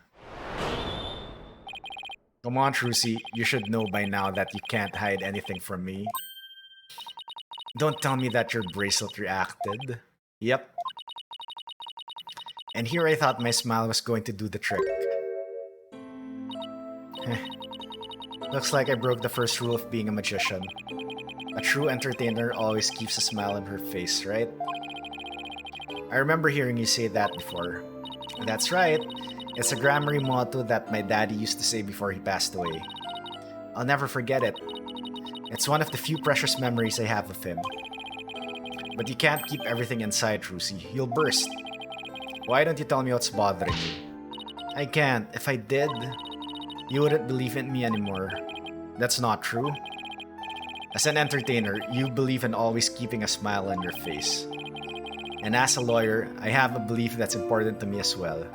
Come on, Trucy. You should know by now that you can't hide anything from me. Don't tell me that your bracelet reacted. Yep. And here I thought my smile was going to do the trick. Looks like I broke the first rule of being a magician. A true entertainer always keeps a smile on her face, right? I remember hearing you say that before. That's right. It's a grammar motto that my daddy used to say before he passed away. I'll never forget it. It's one of the few precious memories I have of him. But you can't keep everything inside, Trucy. You'll burst. Why don't you tell me what's bothering you? I can't. If I did, you wouldn't believe in me anymore. That's not true. As an entertainer, you believe in always keeping a smile on your face. And as a lawyer, I have a belief that's important to me as well.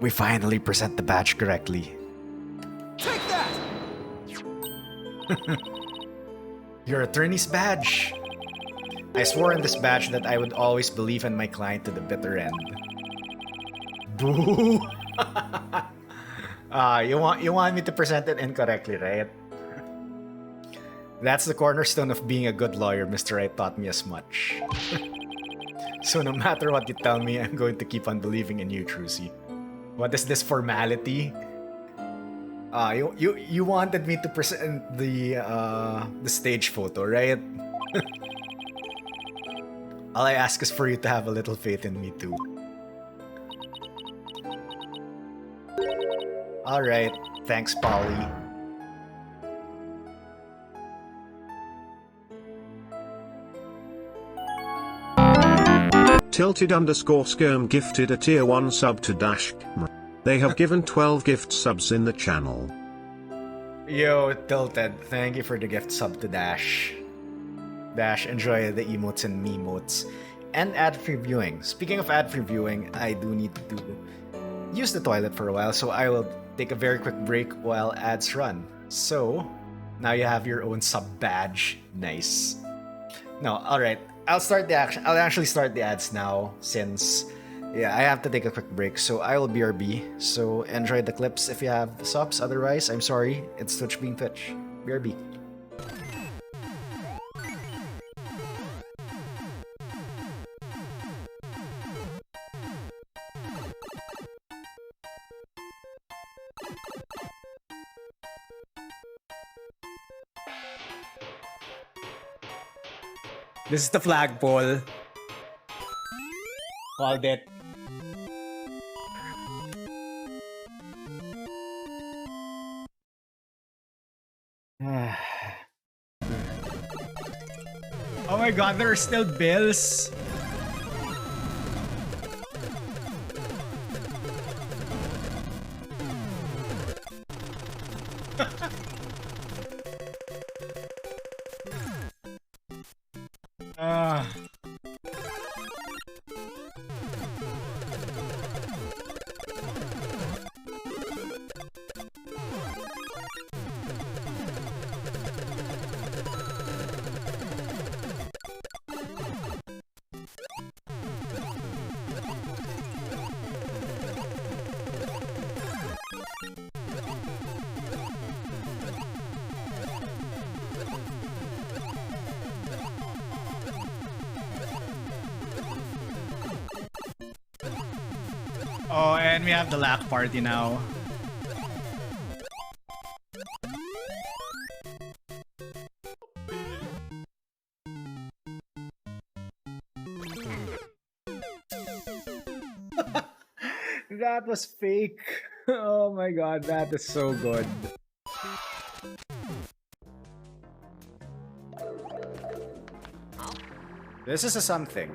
We finally present the badge correctly. Take that! Your attorney's badge. I swore on this badge that I would always believe in my client to the bitter end. Boo! You want me to present it incorrectly, right? That's the cornerstone of being a good lawyer. Mr. Wright taught me as much. So no matter what you tell me, I'm going to keep on believing in you, Trucy. What is this formality? You wanted me to present the stage photo, right? All I ask is for you to have a little faith in me too. Alright, thanks, Polly. Tilted_Skirm gifted a tier 1 sub to Dash. They have given 12 gift subs in the channel. Yo, Tilted, thank you for the gift sub to Dash. Dash, enjoy the emotes and memotes. And ad-free viewing. Speaking of ad-free viewing, I do need to use the toilet for a while, so I will take a very quick break while ads run. So, now you have your own sub badge. Nice. No, alright. I'll actually start the ads now, since I have to take a quick break, so I will BRB. So enjoy the clips if you have subs, otherwise, I'm sorry, it's Twitch being Twitch. BRB. This is the flagpole. Called it. Oh my god, there are still bills. Oh, and we have the lack party now. That was fake. Oh my god, that is so good. This is a something.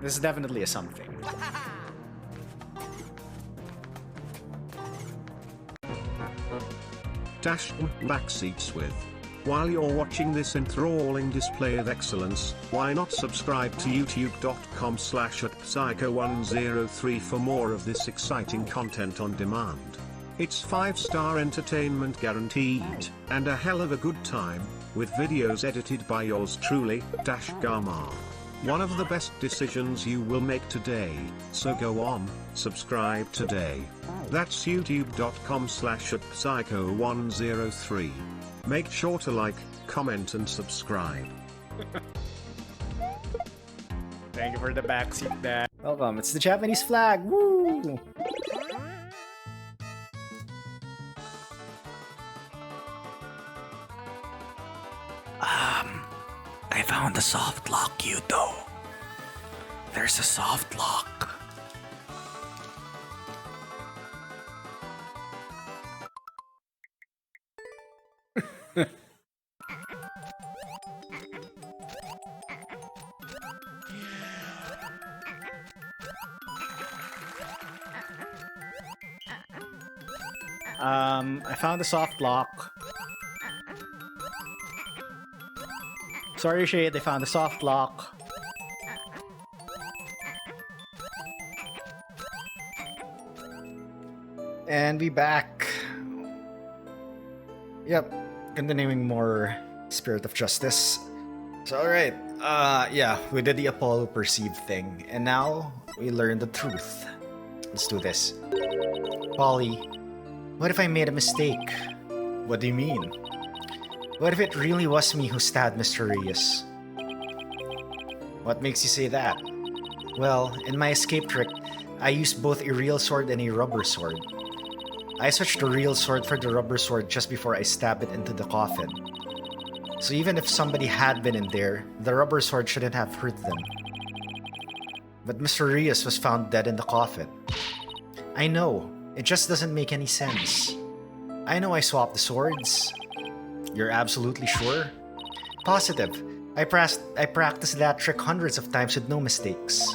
This is definitely a something. Dash backseats with. While you're watching this enthralling display of excellence, why not subscribe to youtube.com/@psycho103 for more of this exciting content on demand. It's 5-star entertainment guaranteed, and a hell of a good time, with videos edited by yours truly, Dash Garmar. One of the best decisions you will make today, so go on, subscribe today. That's youtube.com/@psycho103. Make sure to like, comment and subscribe. Thank you for the backseat, Dad. Welcome, it's the Japanese flag. Woo! I found a soft lock, Yuto. There's a soft lock. I found a soft lock. Sorry, Shade, I found a soft lock. And we back. Yep, continuing more Spirit of Justice. So alright, yeah, we did the Apollo perceived thing, and now we learn the truth. Let's do this. Polly, what if I made a mistake? What do you mean? What if it really was me who stabbed Mr. Reyes? What makes you say that? Well, in my escape trick, I used both a real sword and a rubber sword. I switched the real sword for the rubber sword just before I stabbed it into the coffin. So even if somebody had been in there, the rubber sword shouldn't have hurt them. But Mr. Reyes was found dead in the coffin. I know, it just doesn't make any sense. I know I swapped the swords. You're absolutely sure? Positive. I practiced that trick hundreds of times with no mistakes.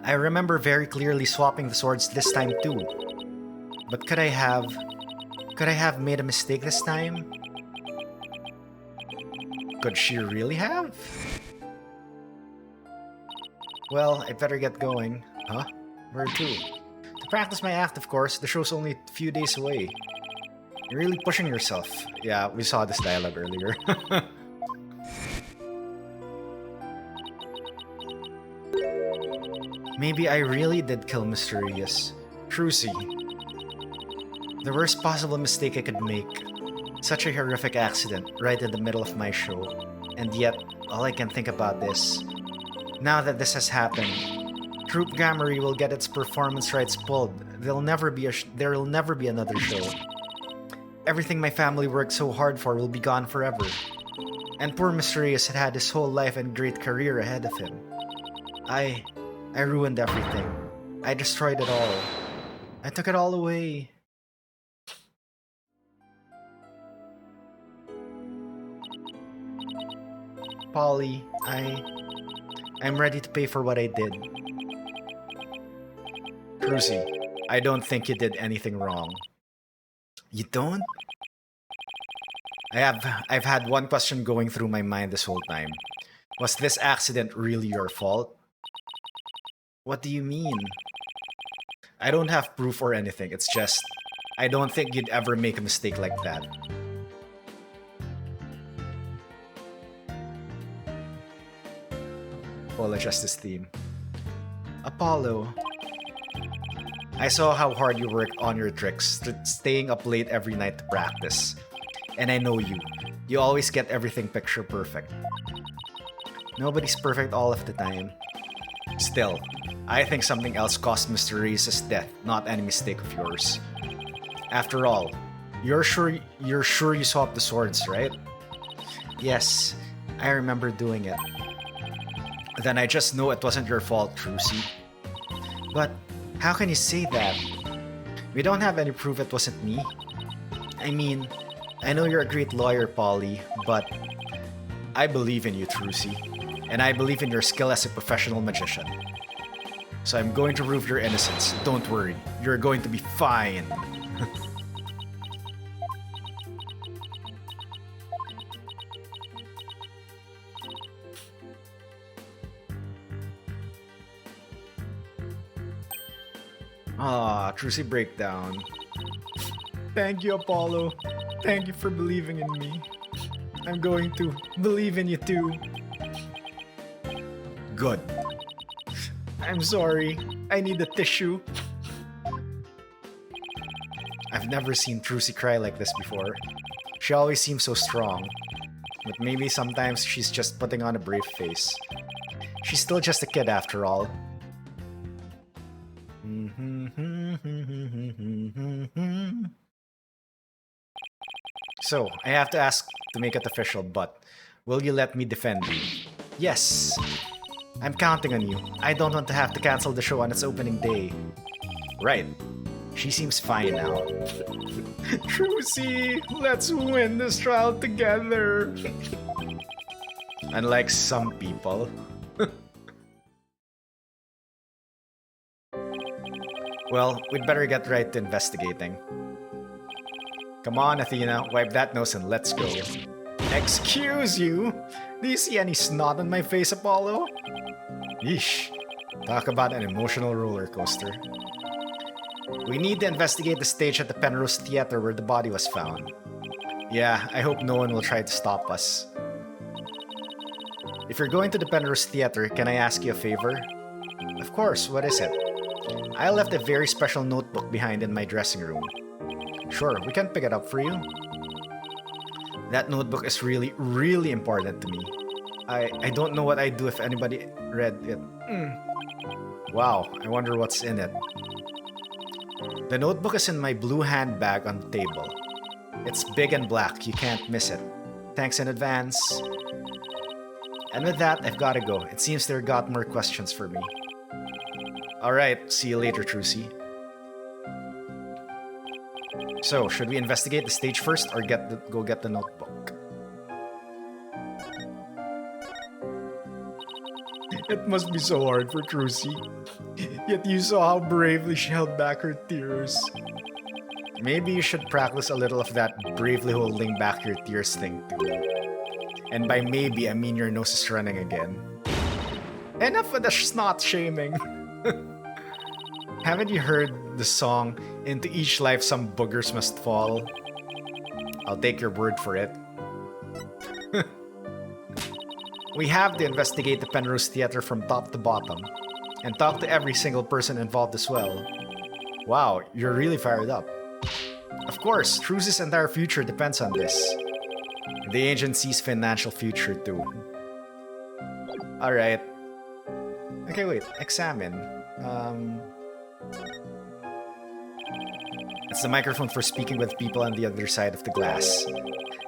I remember very clearly swapping the swords this time too. But could I have made a mistake this time? Could she really have? Well, I better get going. Huh? Where to? To practice my act, of course. The show's only a few days away. You're really pushing yourself. Yeah, we saw this dialogue earlier. Maybe I really did kill Mr. Reyes. Trucy. The worst possible mistake I could make. Such a horrific accident right in the middle of my show. And yet, all I can think about is, now that this has happened, Troop Gamery will get its performance rights pulled. There'll never be another show. Everything my family worked so hard for will be gone forever. And poor Mr. Reyes had had his whole life and great career ahead of him. I ruined everything. I destroyed it all. I took it all away. Polly, I'm ready to pay for what I did. Cruzy, I don't think you did anything wrong. You don't? I've had one question going through my mind this whole time. Was this accident really your fault? What do you mean? I don't have proof or anything. It's just, I don't think you'd ever make a mistake like that. Apollo Justice theme. Apollo. I saw how hard you worked on your tricks, staying up late every night to practice. And I know you. You always get everything picture perfect. Nobody's perfect all of the time. Still, I think something else caused Mr. Reyes' death, not any mistake of yours. After all, you're sure you swapped the swords, right? Yes, I remember doing it. Then I just know it wasn't your fault, Trucy. But how can you say that? We don't have any proof it wasn't me. I mean, I know you're a great lawyer, Polly, but I believe in you, Trucy. And I believe in your skill as a professional magician. So I'm going to prove your innocence. Don't worry, you're going to be fine. Ah, Trucy breakdown. Thank you, Apollo. Thank you for believing in me. I'm going to believe in you too. Good. I'm sorry. I need a tissue. I've never seen Trucy cry like this before. She always seems so strong. But maybe sometimes she's just putting on a brave face. She's still just a kid after all. So, I have to ask to make it official, but will you let me defend you? Yes! I'm counting on you. I don't want to have to cancel the show on its opening day. Right. She seems fine now. Trucy, let's win this trial together. Unlike some people. Well, we'd better get right to investigating. Come on, Athena, wipe that nose and let's go. Excuse you? Do you see any snot on my face, Apollo? Yeesh. Talk about an emotional roller coaster. We need to investigate the stage at the Penrose Theater where the body was found. Yeah, I hope no one will try to stop us. If you're going to the Penrose Theater, can I ask you a favor? Of course, what is it? I left a very special notebook behind in my dressing room. Sure, we can pick it up for you. That notebook is really, really important to me. I don't know what I'd do if anybody read it. Wow, I wonder what's in it. The notebook is in my blue handbag on the table. It's big and black, you can't miss it. Thanks in advance. And with that, I've gotta go. It seems they've got more questions for me. Alright, see you later, Trucy. So, should we investigate the stage first or go get the notebook? It must be so hard for Trucy. Yet you saw how bravely she held back her tears. Maybe you should practice a little of that bravely holding back your tears thing too. And by maybe, I mean your nose is running again. Enough with the snot shaming. Haven't you heard the song, "Into each life some boogers must fall"? I'll take your word for it. We have to investigate the Penrose Theater from top to bottom, and talk to every single person involved as well. Wow, you're really fired up. Of course, Truce's entire future depends on this. The agency's financial future too. Alright. Okay, wait, examine. It's the microphone for speaking with people on the other side of the glass.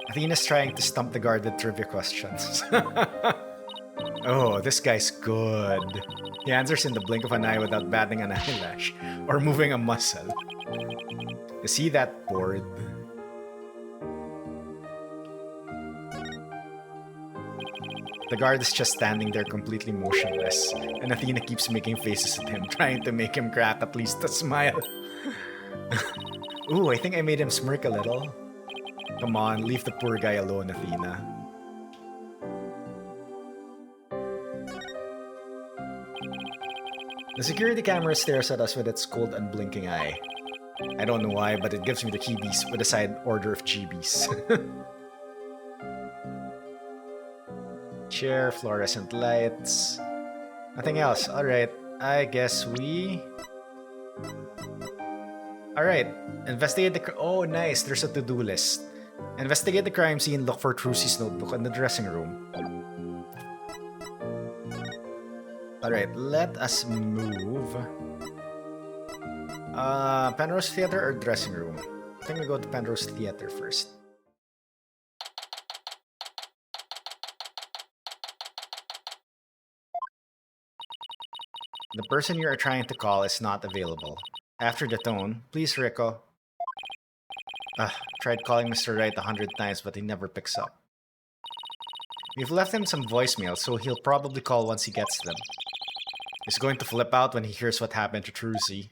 Athena's trying to stump the guard with trivia questions. Oh, this guy's good. He answers in the blink of an eye without batting an eyelash or moving a muscle. Is he that bored? The guard is just standing there completely motionless, and Athena keeps making faces at him, trying to make him crack at least a smile. Ooh, I think I made him smirk a little. Come on, leave the poor guy alone, Athena. The security camera stares at us with its cold, unblinking eye. I don't know why, but it gives me the heebies with a side order of GBs. Chair, fluorescent lights. Nothing else. Alright, I guess we... Alright, investigate the... Oh, nice, there's a to-do list. Investigate the crime scene, look for Trucy's notebook in the dressing room. Alright, let us move. Penrose Theater or dressing room? I think we go to Penrose Theater first. The person you are trying to call is not available. After the tone, please, Rico. Tried calling Mr. Wright 100 times, but he never picks up. We've left him some voicemails, so he'll probably call once he gets them. He's going to flip out when he hears what happened to Trucy.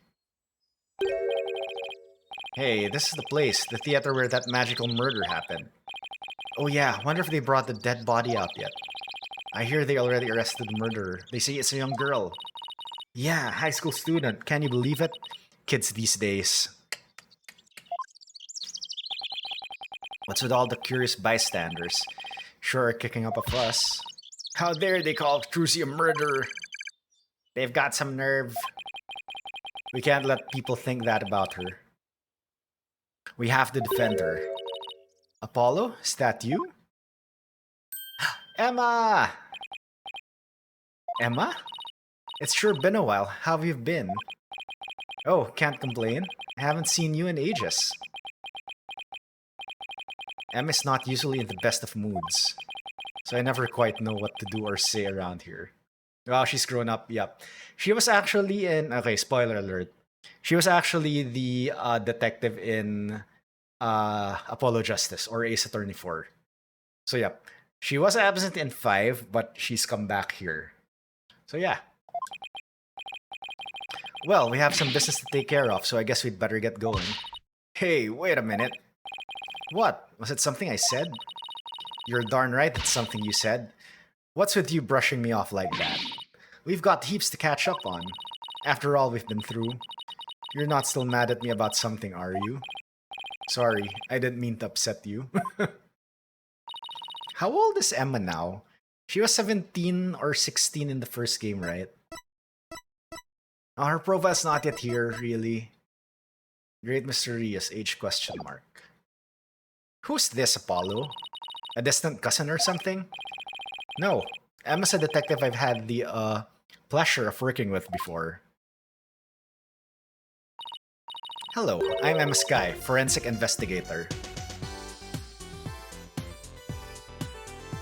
Hey, this is the place, the theater where that magical murder happened. Oh yeah, wonder if they brought the dead body out yet. I hear they already arrested the murderer. They say it's a young girl. Yeah, high school student. Can you believe it? Kids these days. What's with all the curious bystanders? Sure are kicking up a fuss. How dare they call Trucy a murderer? They've got some nerve. We can't let people think that about her. We have to defend her. Apollo, is that you? Emma! Emma? It's sure been a while. How have you been? Oh, can't complain. I haven't seen you in ages. Emma's not usually in the best of moods, so I never quite know what to do or say around here. Well, she's grown up. Yep. She was actually in. Okay, spoiler alert. She was actually the detective in Apollo Justice or Ace Attorney 4. So, yep. She was absent in 5, but she's come back here. So, yeah. Well, we have some business to take care of, so I guess we'd better get going. Hey, wait a minute. What? Was it something I said? You're darn right it's something you said. What's with you brushing me off like that? We've got heaps to catch up on. After all we've been through. You're not still mad at me about something, are you? Sorry, I didn't mean to upset you. How old is Emma now? She was 17 or 16 in the first game, right? Oh, her profile's not yet here, really. Great mysterious age question mark. Who's this, Apollo? A distant cousin or something? No, Emma's a detective I've had the pleasure of working with before. Hello, I'm Emma Sky, forensic investigator.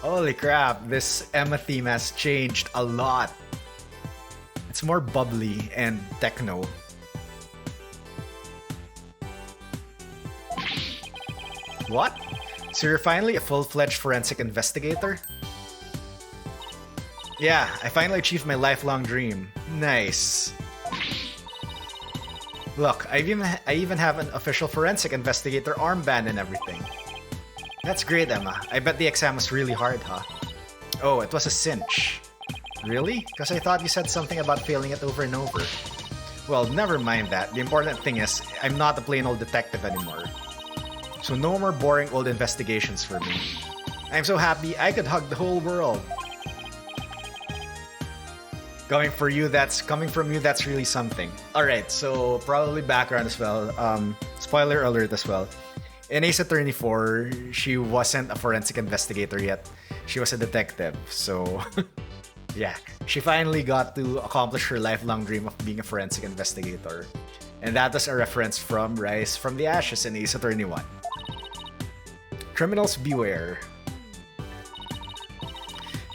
Holy crap, this Emma theme has changed a lot. It's more bubbly and techno. What? So you're finally a full-fledged forensic investigator? Yeah, I finally achieved my lifelong dream. Nice. Look, I even have an official forensic investigator armband and everything. That's great, Emma. I bet the exam was really hard, huh? Oh, it was a cinch. Really? Because I thought you said something about failing it over and over. Well, never mind that. The important thing is, I'm not a plain old detective anymore. So no more boring old investigations for me. I'm so happy I could hug the whole world. Coming from you, that's really something. Alright, so probably background as well. Spoiler alert as well. In Ace Attorney 4, she wasn't a forensic investigator yet. She was a detective, so... yeah, she finally got to accomplish her lifelong dream of being a forensic investigator. And that was a reference from Rise from the Ashes in Ace Attorney 1. Criminals beware.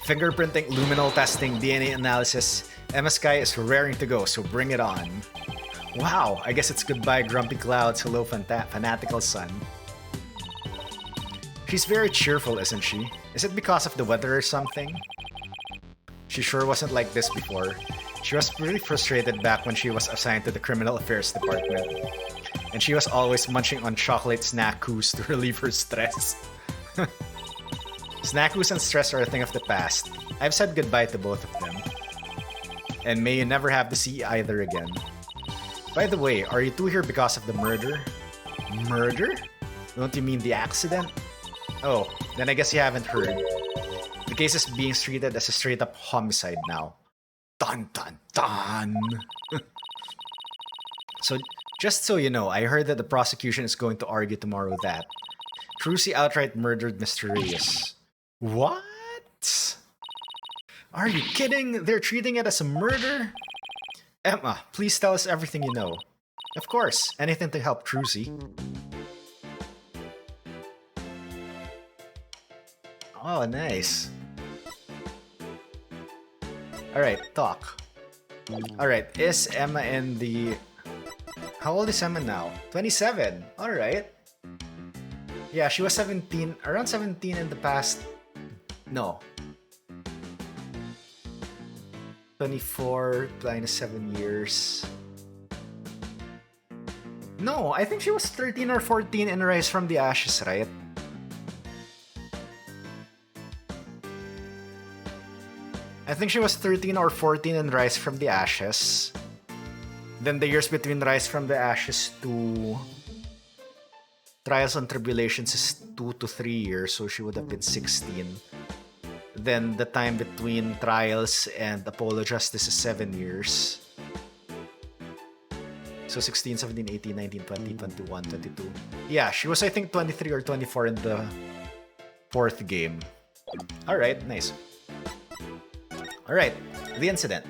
Fingerprinting, luminol testing, DNA analysis. Emma Sky is raring to go, so bring it on. Wow, I guess it's goodbye grumpy clouds, hello fanatical sun. She's very cheerful, isn't she? Is it because of the weather or something? She sure wasn't like this before. She was pretty frustrated back when she was assigned to the Criminal Affairs Department. And she was always munching on chocolate snackoos to relieve her stress. Snackoos and stress are a thing of the past. I've said goodbye to both of them. And may you never have to see either again. By the way, are you two here because of the murder? Murder? Don't you mean the accident? Oh, then I guess you haven't heard. The case is being treated as a straight-up homicide now. Dun dun dun! So, just so you know, I heard that the prosecution is going to argue tomorrow that Trucy outright murdered Mr. Reyes. What? Are you kidding? They're treating it as a murder? Emma, please tell us everything you know. Of course, anything to help Trucy. Oh, nice. Alright, talk. Alright, is Emma in the... How old is Emma now? 27. Alright. Yeah, she was 17, around 17 in the past. No. 24 minus 7 years. No, I think she was 13 or 14 in Rise from the Ashes, right? I think she was 13 or 14 in Rise from the Ashes. Then the years between Rise from the Ashes to Trials and Tribulations is 2 to 3 years, so she would have been 16. Then the time between Trials and Apollo Justice is 7 years. So 16, 17, 18, 19, 20, 21, 22. Yeah, she was I think 23 or 24 in the 4th game. Alright, nice. Alright, the incident.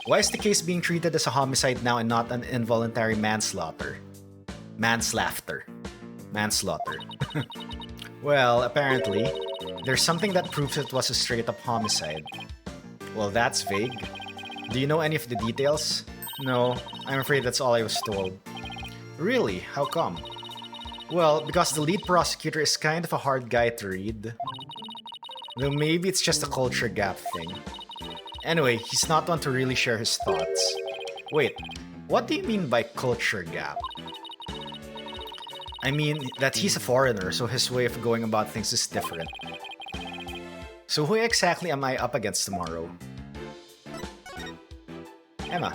Why is the case being treated as a homicide now and not an involuntary manslaughter? Manslaughter. Well, apparently, There's something that proves it was a straight-up homicide. Well, that's vague. Do you know any of the details? No, I'm afraid that's all I was told. Really? How come? Well, because the lead prosecutor is kind of a hard guy to read. Though maybe it's just a culture gap thing. Anyway, he's not one to really share his thoughts. Wait, what do you mean by culture gap? I mean that he's a foreigner, so his way of going about things is different. So who exactly am I up against tomorrow? Emma,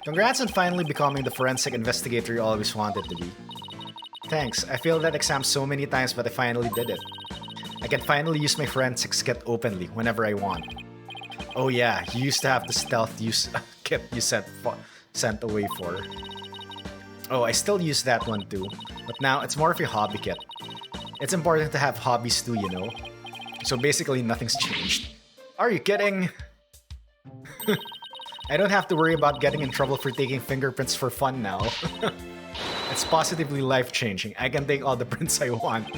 congrats on finally becoming the forensic investigator you always wanted to be. Thanks, I failed that exam so many times but I finally did it. I can finally use my forensics kit openly whenever I want. Oh yeah, you used to have the stealth kit you sent away for. Oh, I still use that one too, but now it's more of a hobby kit. It's important to have hobbies too, you know? So basically nothing's changed. Are you kidding? I don't have to worry about getting in trouble for taking fingerprints for fun now. It's positively life-changing. I can take all the prints I want.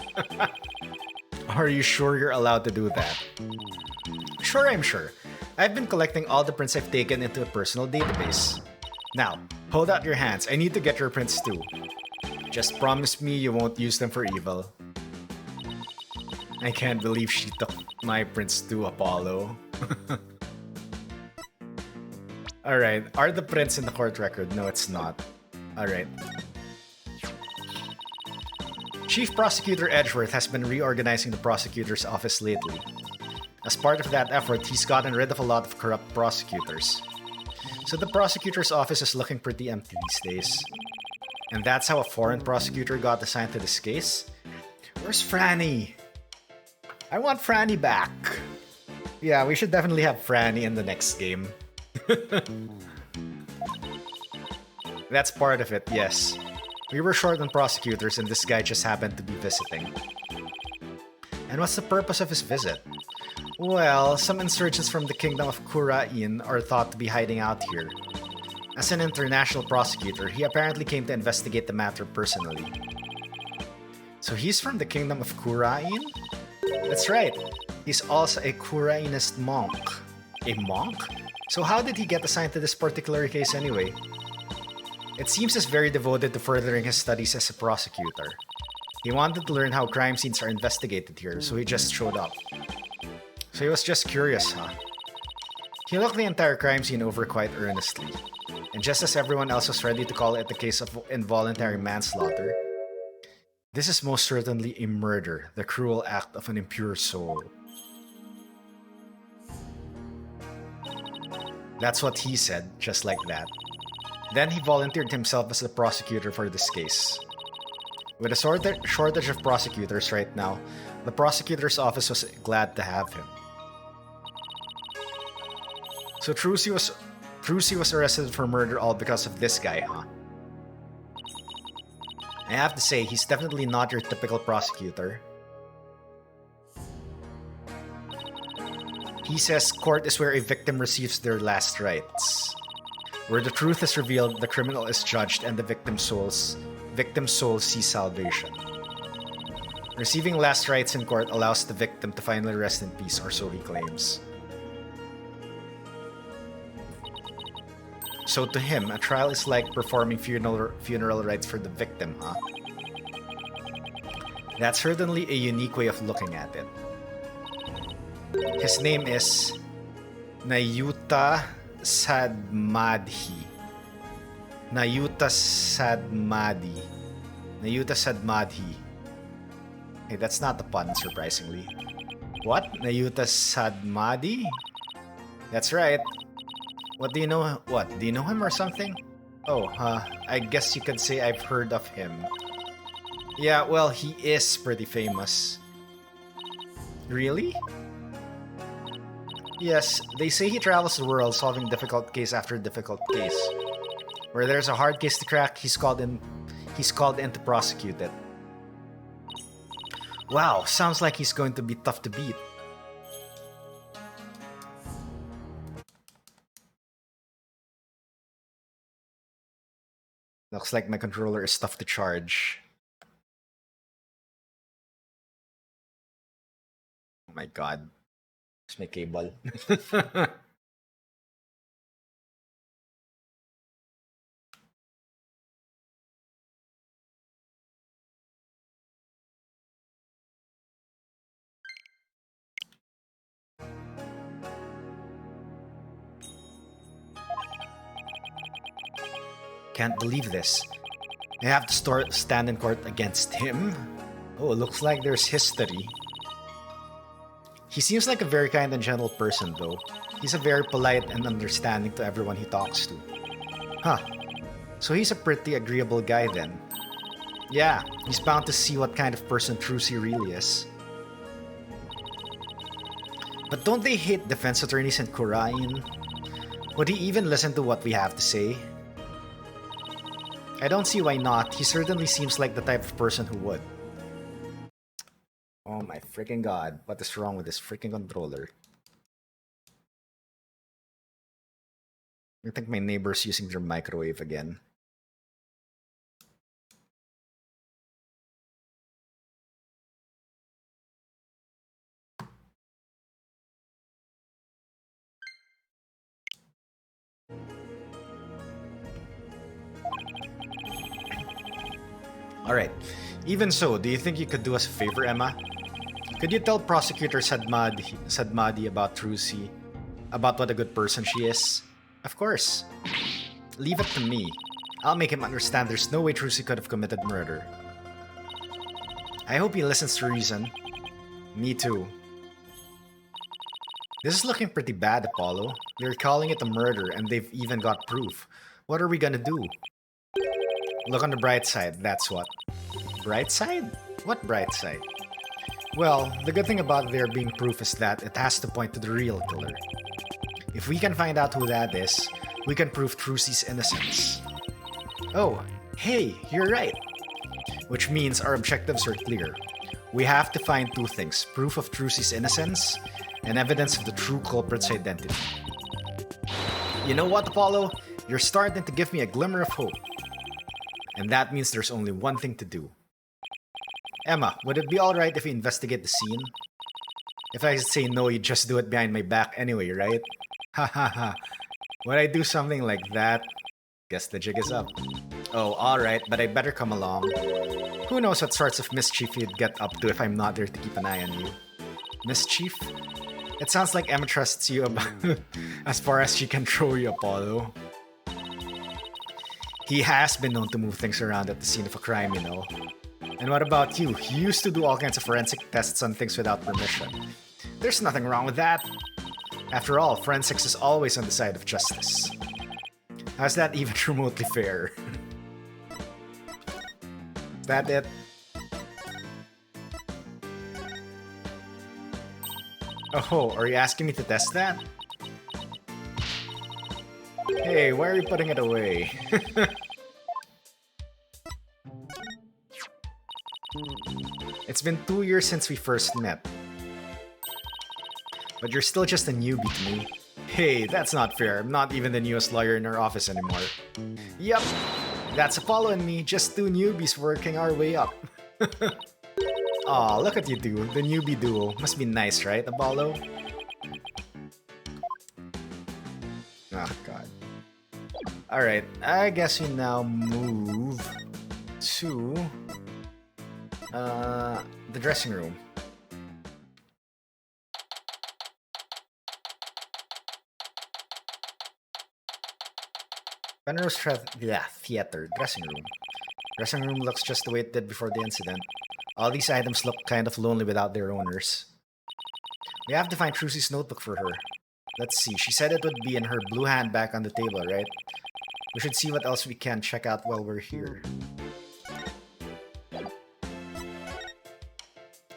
Are you sure you're allowed to do that? Sure, I'm sure. I've been collecting all the prints I've taken into a personal database. Now, hold out your hands. I need to get your prints too. Just promise me you won't use them for evil. I can't believe she took my prints to Apollo. Alright, are the prints in the court record? No, it's not. Alright. Chief Prosecutor Edgeworth has been reorganizing the prosecutor's office lately. As part of that effort, he's gotten rid of a lot of corrupt prosecutors. So the prosecutor's office is looking pretty empty these days. And that's how a foreign prosecutor got assigned to this case? Where's Franny? I want Franny back. Yeah, we should definitely have Franny in the next game. That's part of it, yes. We were short on prosecutors and this guy just happened to be visiting. And what's the purpose of his visit? Well, some insurgents from the kingdom of Kurain are thought to be hiding out here. As an international prosecutor, he apparently came to investigate the matter personally. So he's from the kingdom of Kurain? That's right. He's also a Kurainist monk. A monk? So how did he get assigned to this particular case anyway? It seems he's very devoted to furthering his studies as a prosecutor. He wanted to learn how crime scenes are investigated here, so he just showed up. So he was just curious, huh? He looked the entire crime scene over quite earnestly. And just as everyone else was ready to call it a case of involuntary manslaughter, this is most certainly a murder, the cruel act of an impure soul. That's what he said, just like that. Then he volunteered himself as the prosecutor for this case. With a shortage of prosecutors right now, the prosecutor's office was glad to have him. So Trucy was arrested for murder all because of this guy, huh? I have to say, he's definitely not your typical prosecutor. He says court is where a victim receives their last rites. Where the truth is revealed, the criminal is judged, and the victim's soul sees salvation. Receiving last rites in court allows the victim to finally rest in peace, or so he claims. So to him, a trial is like performing funeral rites for the victim, huh? That's certainly a unique way of looking at it. His name is Nayuta Sadmadhi. Nayuta Sadmadhi. Nayuta Sadmadhi. Hey, that's not the pun, surprisingly. What? Nayuta Sadmadhi? That's right. What do you know? What? Do you know him or something? Oh, I guess you could say I've heard of him. Yeah, well, he is pretty famous. Really? Yes, they say he travels the world solving difficult case after difficult case. Where there's a hard case to crack, he's called in to prosecute it. Wow, sounds like he's going to be tough to beat. Looks like my controller is tough to charge. my god. Where's my cable? Can't believe this. I have to stand in court against him? Oh, it looks like there's history. He seems like a very kind and gentle person, though. He's a very polite and understanding to everyone he talks to. Huh. So he's a pretty agreeable guy then. Yeah, he's bound to see what kind of person Trucy really is. But don't they hate defense attorneys in Kurain? Would he even listen to what we have to say? I don't see why not. He certainly seems like the type of person who would. Oh my freaking god. What is wrong with this freaking controller? I think my neighbor's using their microwave again. Alright. Even so, do you think you could do us a favor, Emma? Could you tell Prosecutor Sadmadi about Trucy? About what a good person she is? Of course. Leave it to me. I'll make him understand there's no way Trucy could have committed murder. I hope he listens to reason. Me too. This is looking pretty bad, Apollo. They're calling it a murder and they've even got proof. What are we gonna do? Look on the bright side, that's what. Bright side? What bright side? Well, the good thing about there being proof is that it has to point to the real killer. If we can find out who that is, we can prove Trucy's innocence. Oh, hey, you're right. Which means our objectives are clear. We have to find two things: proof of Trucy's innocence and evidence of the true culprit's identity. You know what, Apollo? You're starting to give me a glimmer of hope. And that means there's only one thing to do. Emma, would it be alright if we investigate the scene? If I say no, you just do it behind my back anyway, right? Ha ha ha. When I do something like that, guess the jig is up. Oh, alright, but I better come along. Who knows what sorts of mischief you'd get up to if I'm not there to keep an eye on you. Mischief? It sounds like Emma trusts you about as far as she can throw you, Apollo. He has been known to move things around at the scene of a crime, you know. And what about you? You used to do all kinds of forensic tests on things without permission. There's nothing wrong with that. After all, forensics is always on the side of justice. How's that even remotely fair? Is that it? Oh, are you asking me to test that? Hey, why are you putting it away? It's been 2 years since we first met. But you're still just a newbie to me. Hey, that's not fair. I'm not even the newest lawyer in our office anymore. Yep, that's Apollo and me, just two newbies working our way up. Aw, look at you two, the newbie duo. Must be nice, right, Apollo? Oh, God. Alright, I guess we now move to the dressing room. Penrose Theater, dressing room. Dressing room looks just the way it did before the incident. All these items look kind of lonely without their owners. We have to find Trucy's notebook for her. Let's see, she said it would be in her blue handbag on the table, right? We should see what else we can check out while we're here.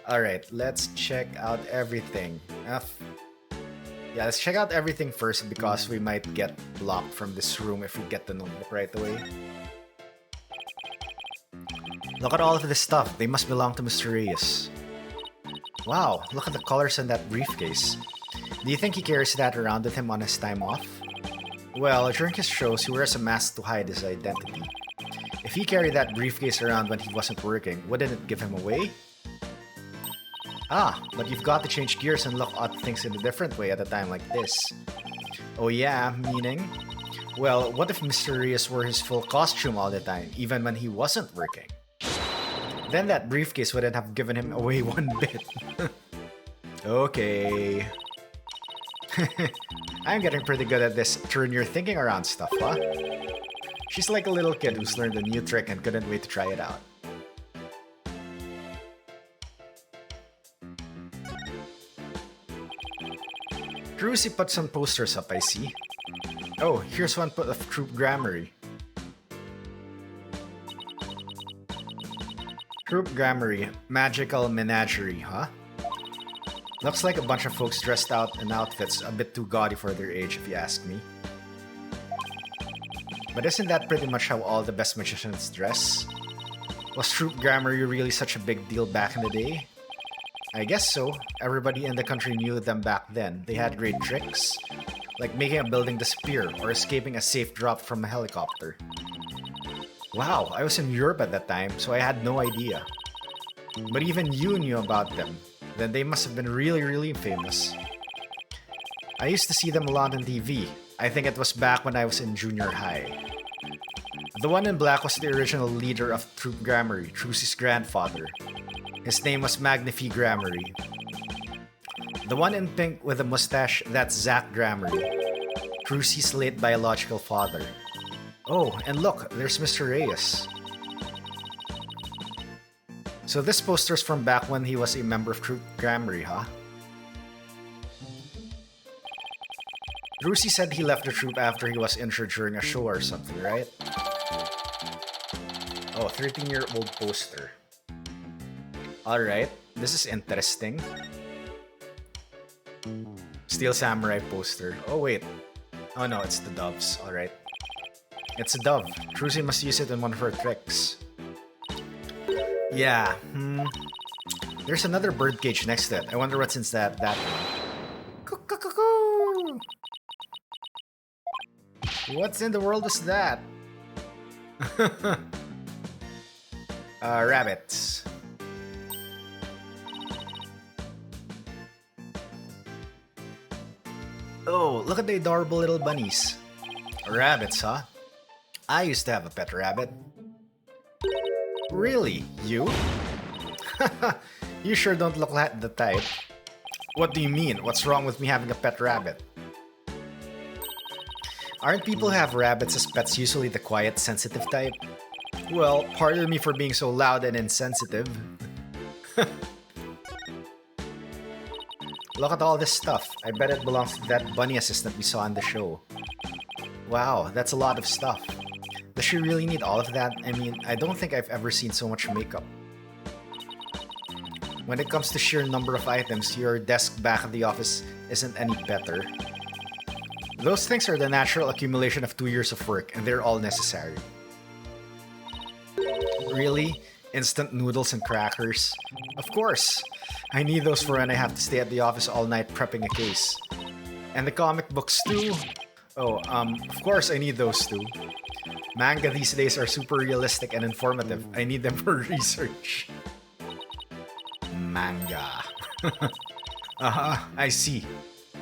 Alright, let's check out everything. Yeah, let's check out everything first because we might get blocked from this room if we get the notebook right away. Look at all of this stuff. They must belong to Mr. Reyes. Wow, look at the colors in that briefcase. Do you think he carries that around with him on his time off? Well, during his shows, he wears a mask to hide his identity. If he carried that briefcase around when he wasn't working, wouldn't it give him away? Ah, but you've got to change gears and look at things in a different way at a time like this. Oh yeah, meaning? Well, what if Mr. Reyes wore his full costume all the time, even when he wasn't working? Then that briefcase wouldn't have given him away one bit. Okay. I'm getting pretty good at this turn your thinking around stuff, huh? She's like a little kid who's learned a new trick and couldn't wait to try it out. Druzy put some posters up, I see. Oh, here's one put of Troop Grammary. Troop Grammary, Magical Menagerie, huh? Looks like a bunch of folks dressed out in outfits a bit too gaudy for their age, if you ask me. But isn't that pretty much how all the best magicians dress? Was Troop Grammary really such a big deal back in the day? I guess so. Everybody in the country knew them back then. They had great tricks, like making a building disappear or escaping a safe drop from a helicopter. Wow, I was in Europe at that time, so I had no idea. But even you knew about them. Then they must have been really, really famous. I used to see them a lot on TV. I think it was back when I was in junior high. The one in black was the original leader of Troop Grammary, Druzy's grandfather. His name was Magnifi Grammary. The one in pink with a mustache, that's Zach Grammary, Druzy's late biological father. Oh, and look, there's Mr. Reyes. So this poster's from back when he was a member of Troop Grammary, huh? Druzy said he left the troop after he was injured during a show or something, right? Oh, 13-year-old poster. Alright, this is interesting. Steel Samurai poster. Oh wait. Oh no, it's the doves. Alright. It's a dove. Druzy must use it in one of her tricks. Yeah, There's another birdcage next to it. I wonder what's inside that one. Cuckoo! What's in the world is that? Rabbits. Oh, look at the adorable little bunnies. Rabbits, huh? I used to have a pet rabbit. Really? You? You sure don't look like the type. What do you mean? What's wrong with me having a pet rabbit? Aren't people who have rabbits as pets usually the quiet, sensitive type? Well, pardon me for being so loud and insensitive. Look at all this stuff. I bet it belongs to that bunny assistant we saw in the show. Wow, that's a lot of stuff. Does she really need all of that? I mean, I don't think I've ever seen so much makeup. When it comes to sheer number of items, your desk back at the office isn't any better. Those things are the natural accumulation of 2 years of work, and they're all necessary. Really? Instant noodles and crackers? Of course! I need those for when I have to stay at the office all night prepping a case. And the comic books too? Oh, of course I need those too. Manga these days are super realistic and informative. I need them for research. Manga. I see.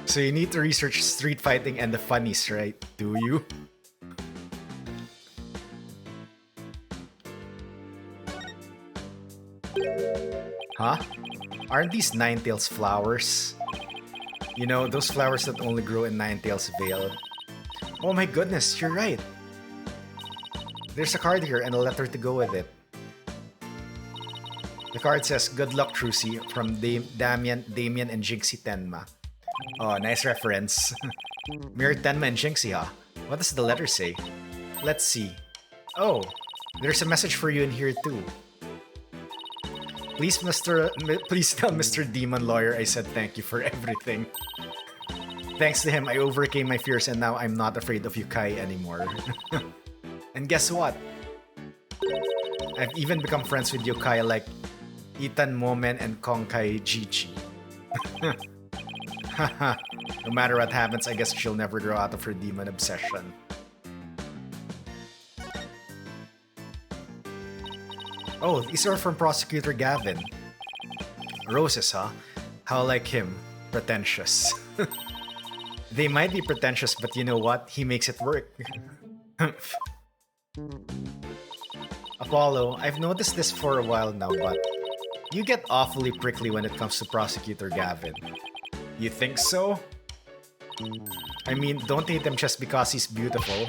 So you need to research street fighting and the funnies, right? Do you? Huh? Aren't these Ninetales flowers? You know, those flowers that only grow in Ninetales Vale. Oh my goodness, you're right. There's a card here and a letter to go with it. The card says, "Good luck, Druzy," from Damien, and Jinxie Tenma. Oh, nice reference. Mirror Tenma and Jinxie, huh? What does the letter say? Let's see. Oh, there's a message for you in here too. Please tell Mr. Demon Lawyer I said thank you for everything. Thanks to him, I overcame my fears and now I'm not afraid of Yukai anymore. And guess what? I've even become friends with yokai like Itan Momen and Konkai Jichi. No matter what happens, I guess she'll never grow out of her demon obsession. Oh, these are from Prosecutor Gavin. Roses, huh? How like him. Pretentious. They might be pretentious, but you know what? He makes it work. Apollo, I've noticed this for a while now, but you get awfully prickly when it comes to Prosecutor Gavin. You think so? I mean, don't hate him just because he's beautiful.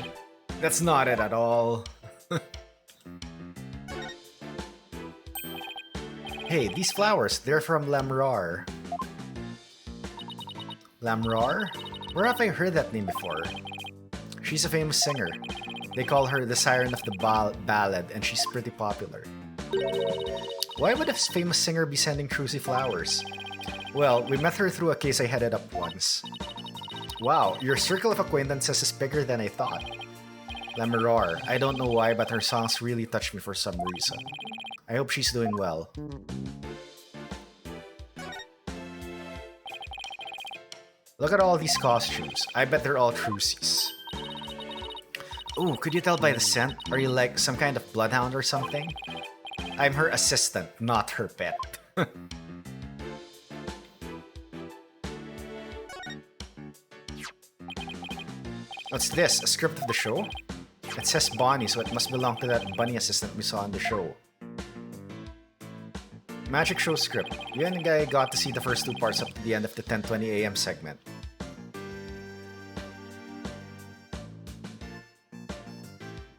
That's not it at all. Hey, these flowers, they're from Lamrar. Lamrar? Where have I heard that name before? She's a famous singer. They call her the Siren of the Ballad, and she's pretty popular. Why would a famous singer be sending Trucy flowers? Well, we met her through a case I headed up once. Wow, your circle of acquaintances is bigger than I thought. Lamrar, I don't know why, but her songs really touch me for some reason. I hope she's doing well. Look at all these costumes. I bet they're all Trucy's. Ooh, could you tell by the scent? Are you like some kind of bloodhound or something? I'm her assistant, not her pet. What's this? A script of the show? It says Bonnie, so it must belong to that bunny assistant we saw on the show. Magic show script. You and the guy got to see the first two parts up to the end of the 10:20 AM segment.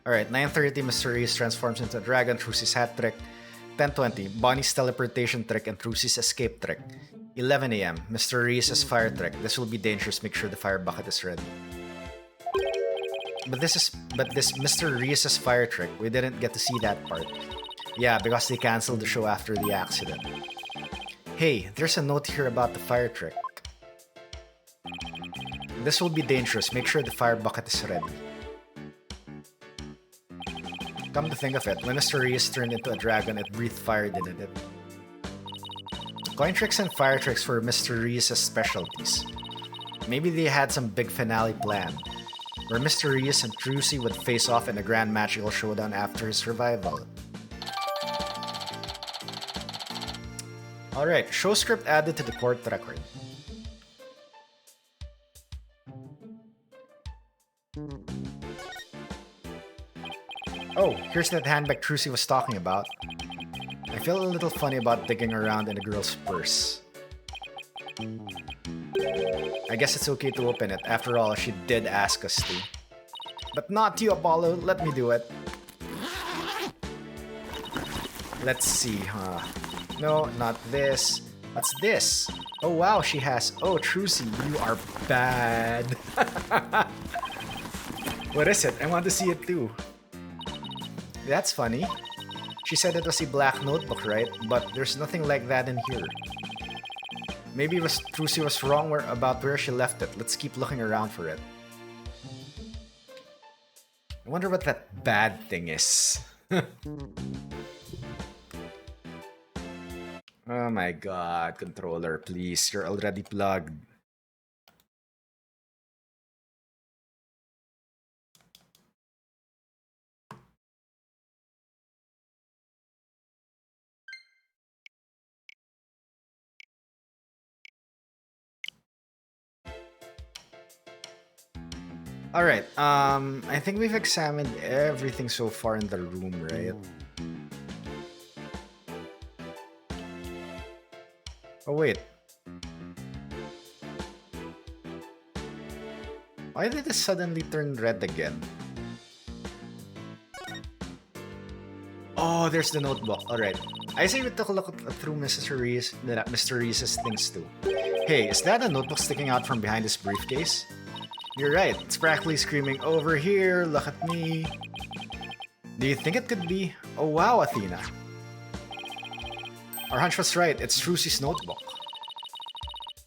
Alright, 9:30 Mysterious transforms into a dragon, Trucy's hat trick. 10:20 Bonnie's teleportation trick and Trucy's escape trick. 11 AM Mysterious' fire trick. This will be dangerous, make sure the fire bucket is ready. But this Mysterious' fire trick, we didn't get to see that part. Yeah, because they canceled the show after the accident. Hey, there's a note here about the fire trick. This will be dangerous, make sure the fire bucket is ready. Come to think of it, when Mysterious turned into a dragon, it breathed fire, didn't it? Coin tricks and fire tricks were Mysterious' specialties. Maybe they had some big finale planned, where Mysterious and Trucy would face off in a grand magical showdown after his revival. Alright, show script added to the court record. Oh, here's that handbag Trucy was talking about. I feel a little funny about digging around in a girl's purse. I guess it's okay to open it. After all, she did ask us to. But not you, Apollo. Let me do it. Let's see, huh? No, not this. What's this? Oh wow, she has... Oh, Trucy, you are bad. What is it? I want to see it too. That's funny. She said it was a black notebook, right? But there's nothing like that in here. Maybe Trucy was wrong about where she left it. Let's keep looking around for it. I wonder what that bad thing is. Oh my god, controller, please. You're already plugged. Alright, I think we've examined everything so far in the room, right? Oh wait. Why did it suddenly turn red again? Oh, there's the notebook. Alright. I say we took a look through Mysterious' things too. Hey, is that a notebook sticking out from behind this briefcase? You're right, it's practically screaming, over here, look at me. Do you think it could be? Oh wow, Athena. Our hunch was right, it's Trucy's notebook.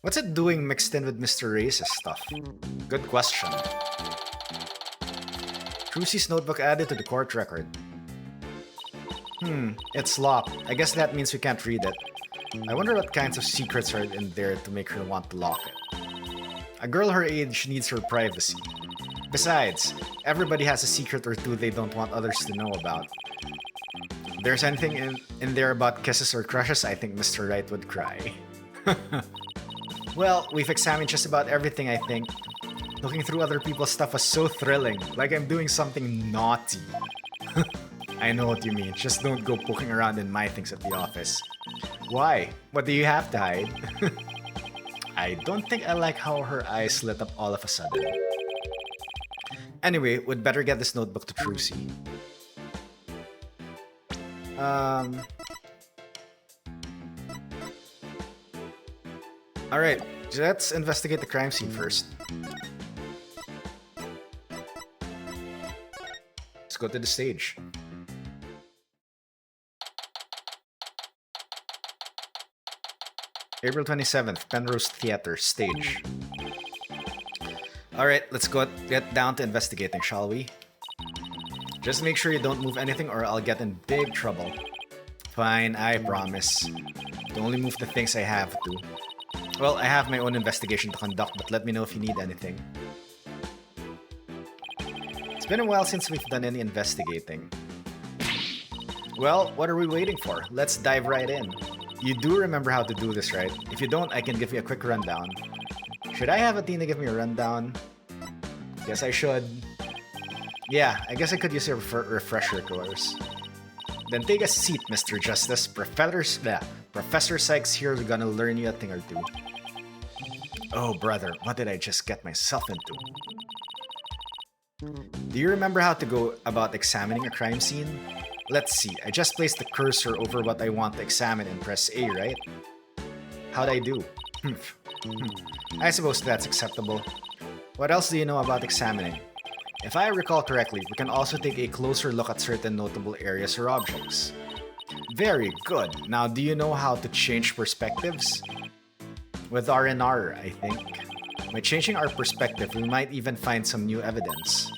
What's it doing mixed in with Mysterious' stuff? Good question. Trucy's notebook added to the court record. It's locked. I guess that means we can't read it. I wonder what kinds of secrets are in there to make her want to lock it. A girl her age needs her privacy. Besides, everybody has a secret or two they don't want others to know about. there's anything in there about kisses or crushes, I think Mr. Wright would cry. Well, we've examined just about everything, I think. Looking through other people's stuff was so thrilling, like I'm doing something naughty. I know what you mean, just don't go poking around in my things at the office. Why? What do you have to hide? I don't think I like how her eyes lit up all of a sudden. Anyway, we'd better get this notebook to Trucy. Alright, let's investigate the crime scene first. Let's go to the stage. April 27th, Penrose Theater, stage. Alright, let's get down to investigating, shall we? Just make sure you don't move anything or I'll get in big trouble. Fine, I promise. To only move the things I have to. Well, I have my own investigation to conduct, but let me know if you need anything. It's been a while since we've done any investigating. Well, what are we waiting for? Let's dive right in. You do remember how to do this, right? If you don't, I can give you a quick rundown. Should I have Athena give me a rundown? Guess I should. Yeah, I guess I could use a refresher course. Then take a seat, Mr. Justice. Professor Sykes here is gonna learn you a thing or two. Oh, brother, what did I just get myself into? Do you remember how to go about examining a crime scene? Let's see, I just placed the cursor over what I want to examine and press A, right? How'd I do? I suppose that's acceptable. What else do you know about examining? If I recall correctly, we can also take a closer look at certain notable areas or objects. Very good. Now, do you know how to change perspectives? With R&R, I think. By changing our perspective, we might even find some new evidence.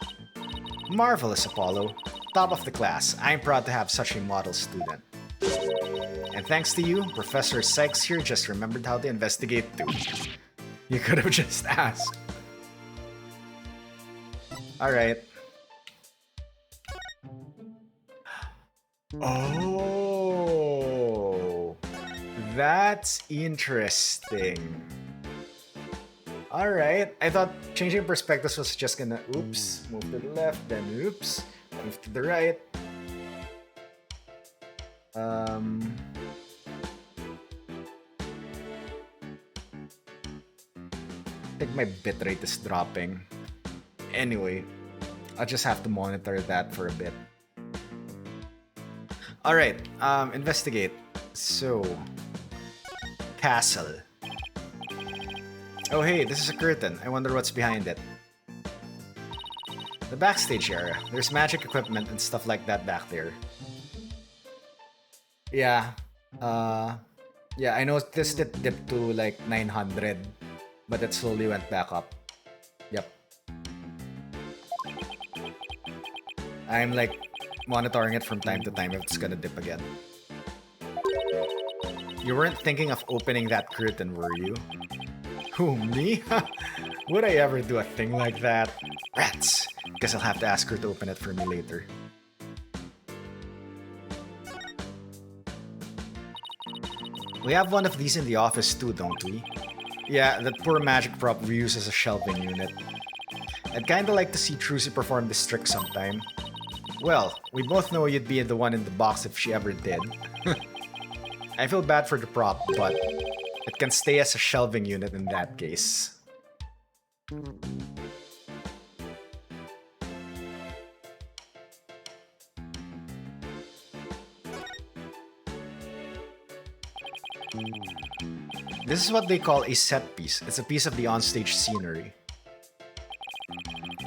Marvelous, Apollo. Top of the class. I'm proud to have such a model student. And thanks to you, Professor Sykes here just remembered how to investigate too. You could have just asked. Alright. Oh, that's interesting. Alright, I thought changing perspectives was just gonna oops, move to the left, then oops, move to the right. I think my bitrate is dropping. Anyway, I'll just have to monitor that for a bit. Alright, investigate. So, castle. Oh hey, this is a curtain. I wonder what's behind it. The backstage area. There's magic equipment and stuff like that back there. Yeah. Yeah, I noticed it dipped to like 900, but it slowly went back up. Yep. I'm like monitoring it from time to time if it's gonna dip again. You weren't thinking of opening that curtain, were you? Who, me? Would I ever do a thing like that? Rats! Guess I'll have to ask her to open it for me later. We have one of these in the office too, don't we? Yeah, that poor magic prop we use as a shelving unit. I'd kinda like to see Trucy perform this trick sometime. Well, we both know you'd be the one in the box if she ever did. I feel bad for the prop, but it can stay as a shelving unit in that case. This is what they call a set piece. It's a piece of the onstage scenery.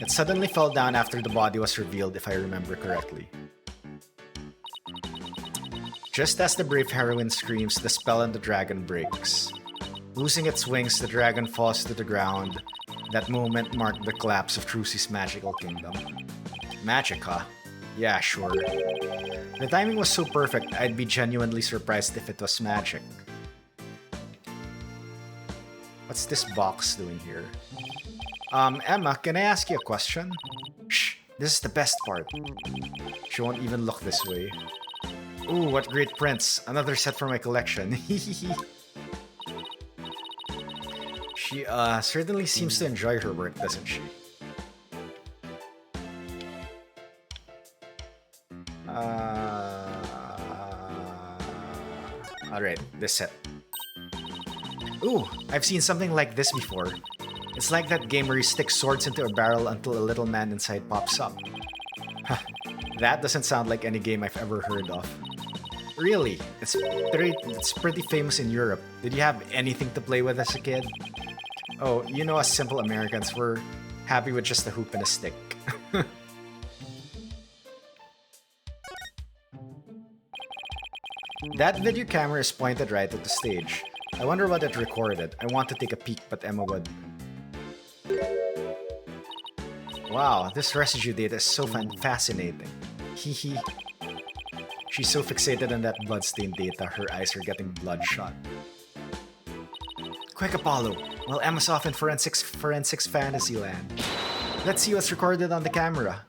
It suddenly fell down after the body was revealed, if I remember correctly. Just as the brave heroine screams, the spell on the dragon breaks. Losing its wings, the dragon falls to the ground. That moment marked the collapse of Trucy's magical kingdom. Magic, huh? Yeah, sure. The timing was so perfect, I'd be genuinely surprised if it was magic. What's this box doing here? Emma, can I ask you a question? Shh, this is the best part. She won't even look this way. Ooh, what great prints. Another set for my collection. She certainly seems to enjoy her work, doesn't she? Alright, this set. Ooh, I've seen something like this before. It's like that game where you stick swords into a barrel until a little man inside pops up. That doesn't sound like any game I've ever heard of. Really, it's pretty famous in Europe. Did you have anything to play with as a kid? Oh, you know us simple Americans, we're happy with just a hoop and a stick. That video camera is pointed right at the stage. I wonder what it recorded. I want to take a peek, but Emma would. Wow, this residue data is so fascinating. Hehe. She's so fixated on that bloodstained data, her eyes are getting bloodshot. Quick, Apollo! While Emma's off in forensics fantasy land. Let's see what's recorded on the camera.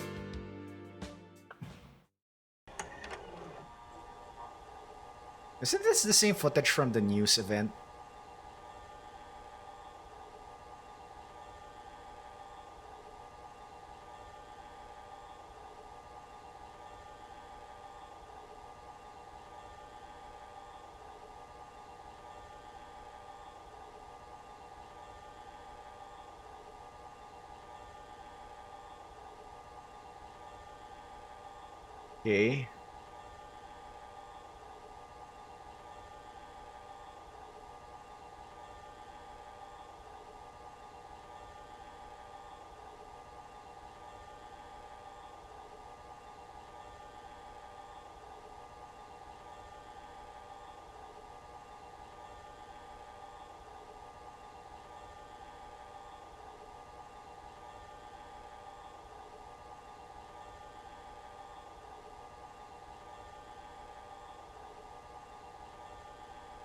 Isn't this the same footage from the news event? Okay.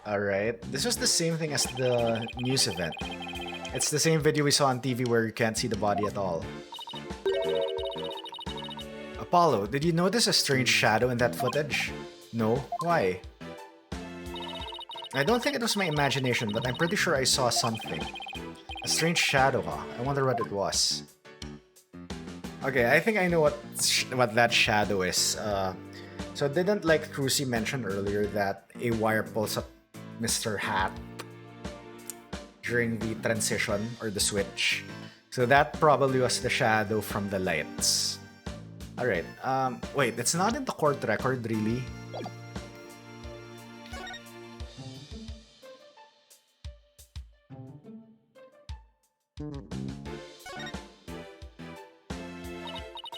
Alright, this was the same thing as the news event. It's the same video we saw on TV where you can't see the body at all. Apollo, did you notice a strange shadow in that footage? No? Why? I don't think it was my imagination, but I'm pretty sure I saw something. A strange shadow, huh? I wonder what it was. Okay, I think I know what that shadow is. So didn't like Cruzy mention earlier that a wire pulls up Mr. Hat during the transition or the switch? So that probably was the shadow from the lights. Alright, wait, it's not in the court record, really?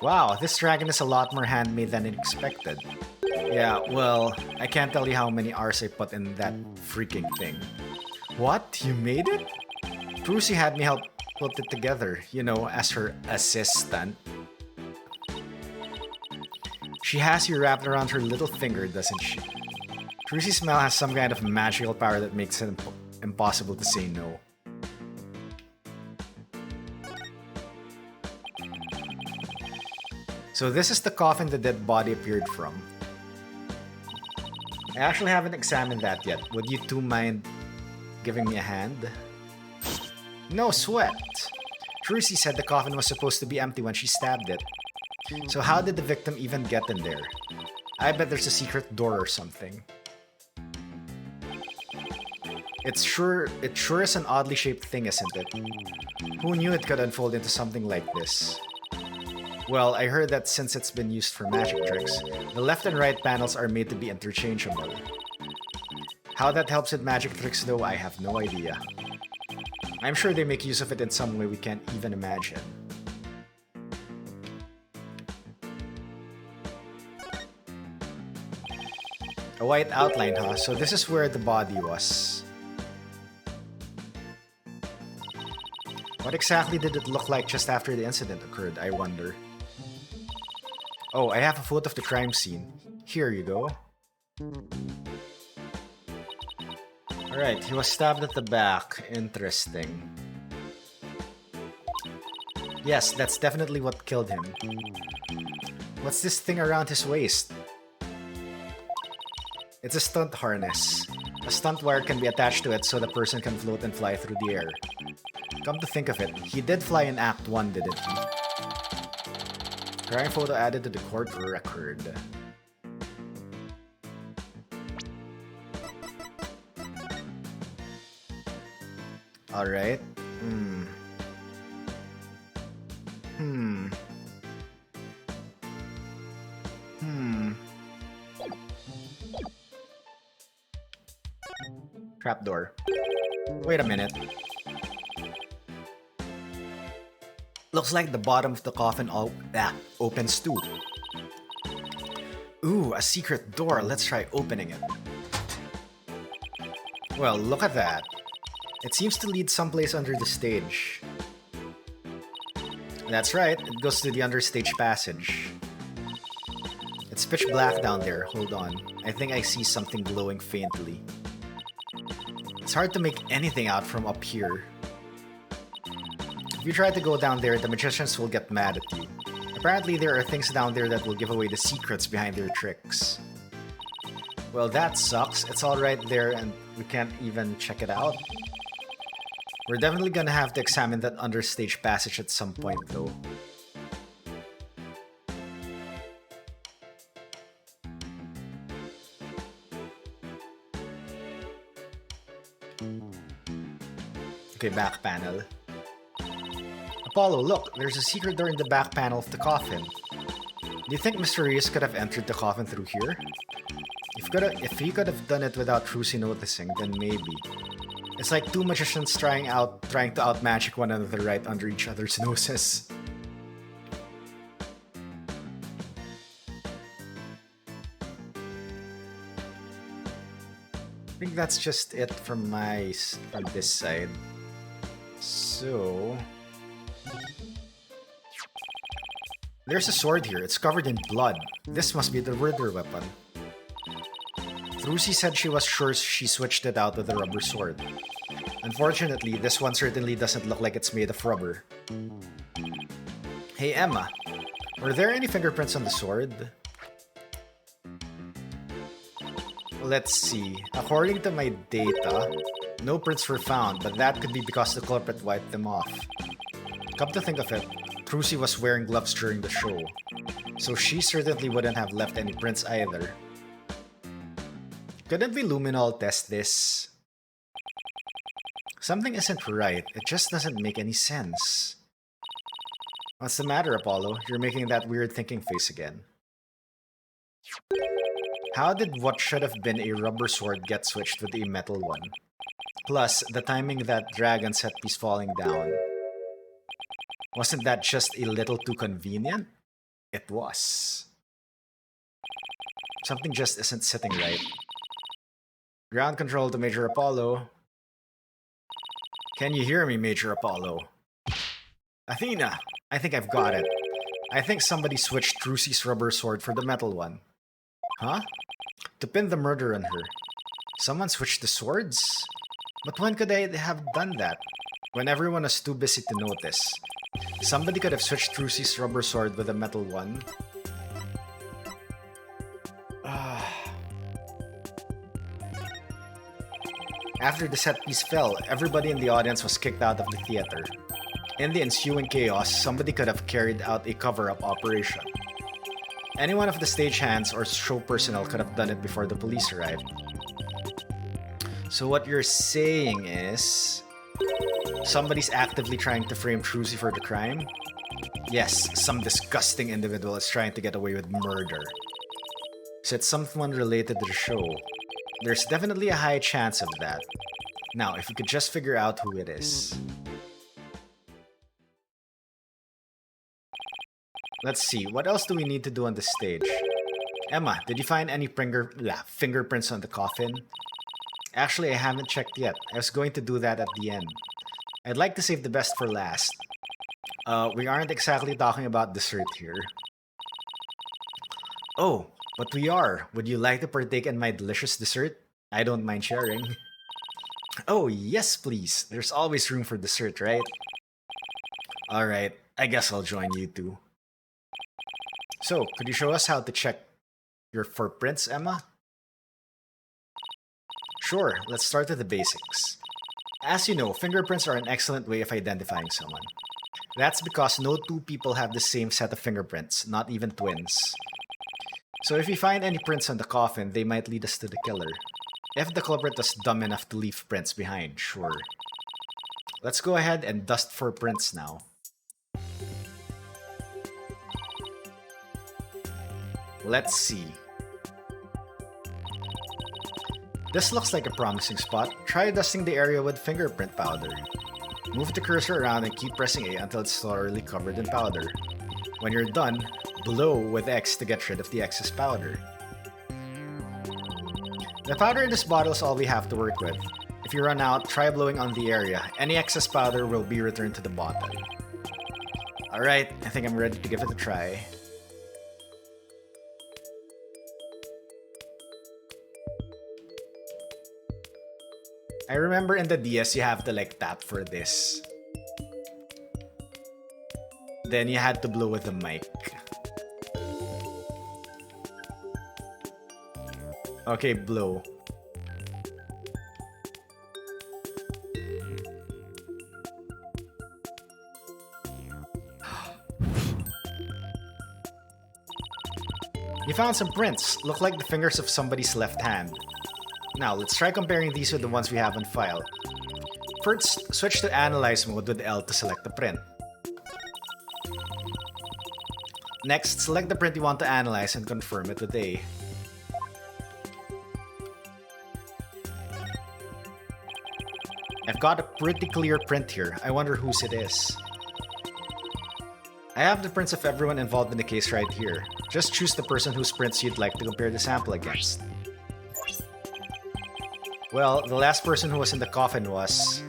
Wow, this dragon is a lot more handmade than expected. Yeah, well, I can't tell you how many hours I put in that freaking thing. What? You made it? Cruzy had me help put it together, you know, as her assistant. She has you wrapped around her little finger, doesn't she? Cruzy's smell has some kind of magical power that makes it impossible to say no. So this is the coffin the dead body appeared from. I actually haven't examined that yet. Would you two mind giving me a hand? No sweat! Cruzy said the coffin was supposed to be empty when she stabbed it. So how did the victim even get in there? I bet there's a secret door or something. It sure is an oddly shaped thing, isn't it? Who knew it could unfold into something like this? Well, I heard that since it's been used for magic tricks, the left and right panels are made to be interchangeable. How that helps with magic tricks though, I have no idea. I'm sure they make use of it in some way we can't even imagine. A white outline, huh? So this is where the body was. What exactly did it look like just after the incident occurred, I wonder? Oh, I have a photo of the crime scene. Here you go. Alright, he was stabbed at the back. Interesting. Yes, that's definitely what killed him. What's this thing around his waist? It's a stunt harness. A stunt wire can be attached to it so the person can float and fly through the air. Come to think of it, he did fly in Act 1, didn't he? Crime photo added to the court record. Alright. Trapdoor. Wait a minute. Looks like the bottom of the coffin opens too. Ooh, a secret door. Let's try opening it. Well, look at that. It seems to lead someplace under the stage. That's right, it goes to the understage passage. It's pitch black down there. Hold on. I think I see something glowing faintly. It's hard to make anything out from up here. If you try to go down there, the magicians will get mad at you. Apparently, there are things down there that will give away the secrets behind their tricks. Well, that sucks. It's all right there and we can't even check it out. We're definitely gonna have to examine that understage passage at some point, though. Okay, back panel. Apollo, look! There's a secret door in the back panel of the coffin. Do you think Mr. Reyes could have entered the coffin through here? If he could have done it without Trucy noticing, then maybe. It's like two magicians trying to outmagic one another right under each other's noses. I think that's just it from this side. So there's a sword here. It's covered in blood. This must be the murder weapon. Trucy said she was sure she switched it out with a rubber sword. Unfortunately, this one certainly doesn't look like it's made of rubber. Hey Emma, were there any fingerprints on the sword? Let's see. According to my data, no prints were found, but that could be because the culprit wiped them off. Come to think of it, Trucy was wearing gloves during the show, so she certainly wouldn't have left any prints either. Couldn't we luminol test this? Something isn't right. It just doesn't make any sense. What's the matter, Apollo? You're making that weird thinking face again. How did what should have been a rubber sword get switched with a metal one? Plus, the timing of that dragon set piece falling down. Wasn't that just a little too convenient? It was. Something just isn't sitting right. Ground control to Major Apollo. Can you hear me, Major Apollo? Athena, I think I've got it. I think somebody switched Trucy's rubber sword for the metal one. Huh? To pin the murder on her. Someone switched the swords? But when could they have done that? When everyone was too busy to notice. Somebody could have switched Trucy's rubber sword with a metal one. After the set piece fell, everybody in the audience was kicked out of the theater. In the ensuing chaos, somebody could have carried out a cover-up operation. Any one of the stagehands or show personnel could have done it before the police arrived. So what you're saying is... somebody's actively trying to frame Trucy for the crime? Yes, some disgusting individual is trying to get away with murder. So it's someone related to the show. There's definitely a high chance of that. Now, if we could just figure out who it is. Let's see, what else do we need to do on the stage? Emma, did you find any fingerprints on the coffin? Actually, I haven't checked yet. I was going to do that at the end. I'd like to save the best for last. We aren't exactly talking about dessert here. Oh, but we are. Would you like to partake in my delicious dessert? I don't mind sharing. Oh, yes, please. There's always room for dessert, right? Alright, I guess I'll join you too. So, could you show us how to check your footprints, Emma? Sure, let's start with the basics. As you know, fingerprints are an excellent way of identifying someone. That's because no two people have the same set of fingerprints, not even twins. So if we find any prints on the coffin, they might lead us to the killer. If the culprit was dumb enough to leave prints behind, sure. Let's go ahead and dust for prints now. Let's see. This looks like a promising spot. Try dusting the area with fingerprint powder. Move the cursor around and keep pressing A until it's thoroughly covered in powder. When you're done, blow with X to get rid of the excess powder. The powder in this bottle is all we have to work with. If you run out, try blowing on the area. Any excess powder will be returned to the bottle. Alright, I think I'm ready to give it a try. I remember in the DS you have to like tap for this. Then you had to blow with the mic. Okay, blow. You found some prints. Look like the fingers of somebody's left hand. Now, let's try comparing these with the ones we have on file. First, switch to Analyze mode with L to select the print. Next, select the print you want to analyze and confirm it with A. I've got a pretty clear print here. I wonder whose it is. I have the prints of everyone involved in the case right here. Just choose the person whose prints you'd like to compare the sample against. Well, the last person who was in the coffin was...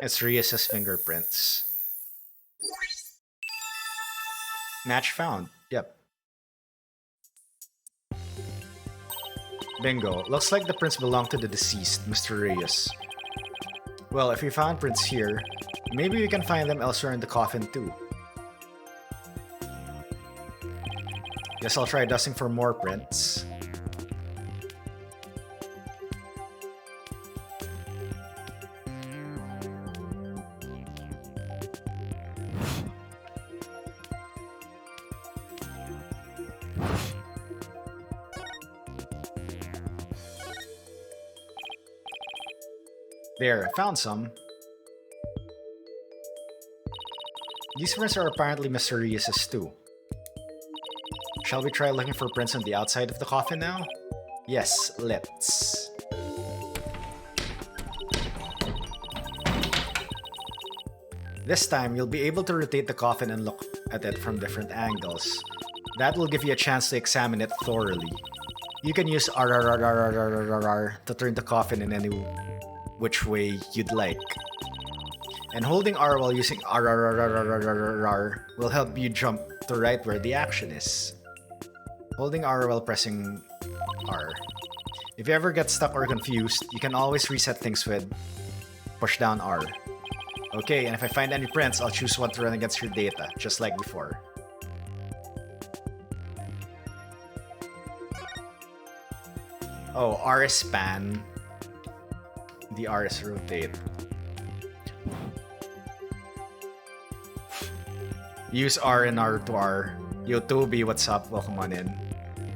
It's Rias' fingerprints. Match found. Yep. Bingo. Looks like the prints belong to the deceased, Mr. Reyes. Well, if we found prints here, maybe we can find them elsewhere in the coffin too. Guess I'll try dusting for more prints. There, found some. These prints are apparently Mr. Reyes' too. Shall we try looking for prints on the outside of the coffin now? Yes, let's. This time, you'll be able to rotate the coffin and look at it from different angles. That will give you a chance to examine it thoroughly. You can use RRRRRRR to turn the coffin in any which way you'd like. And holding R while using RRRRRRR will help you jump to right where the action is. Holding R while pressing R. If you ever get stuck or confused, you can always reset things with push down R. Okay, and if I find any prints, I'll choose one to run against your data, just like before. Oh, R is span. The R is rotate. Use R and R to R. Yo, Toby, what's up? Welcome on in.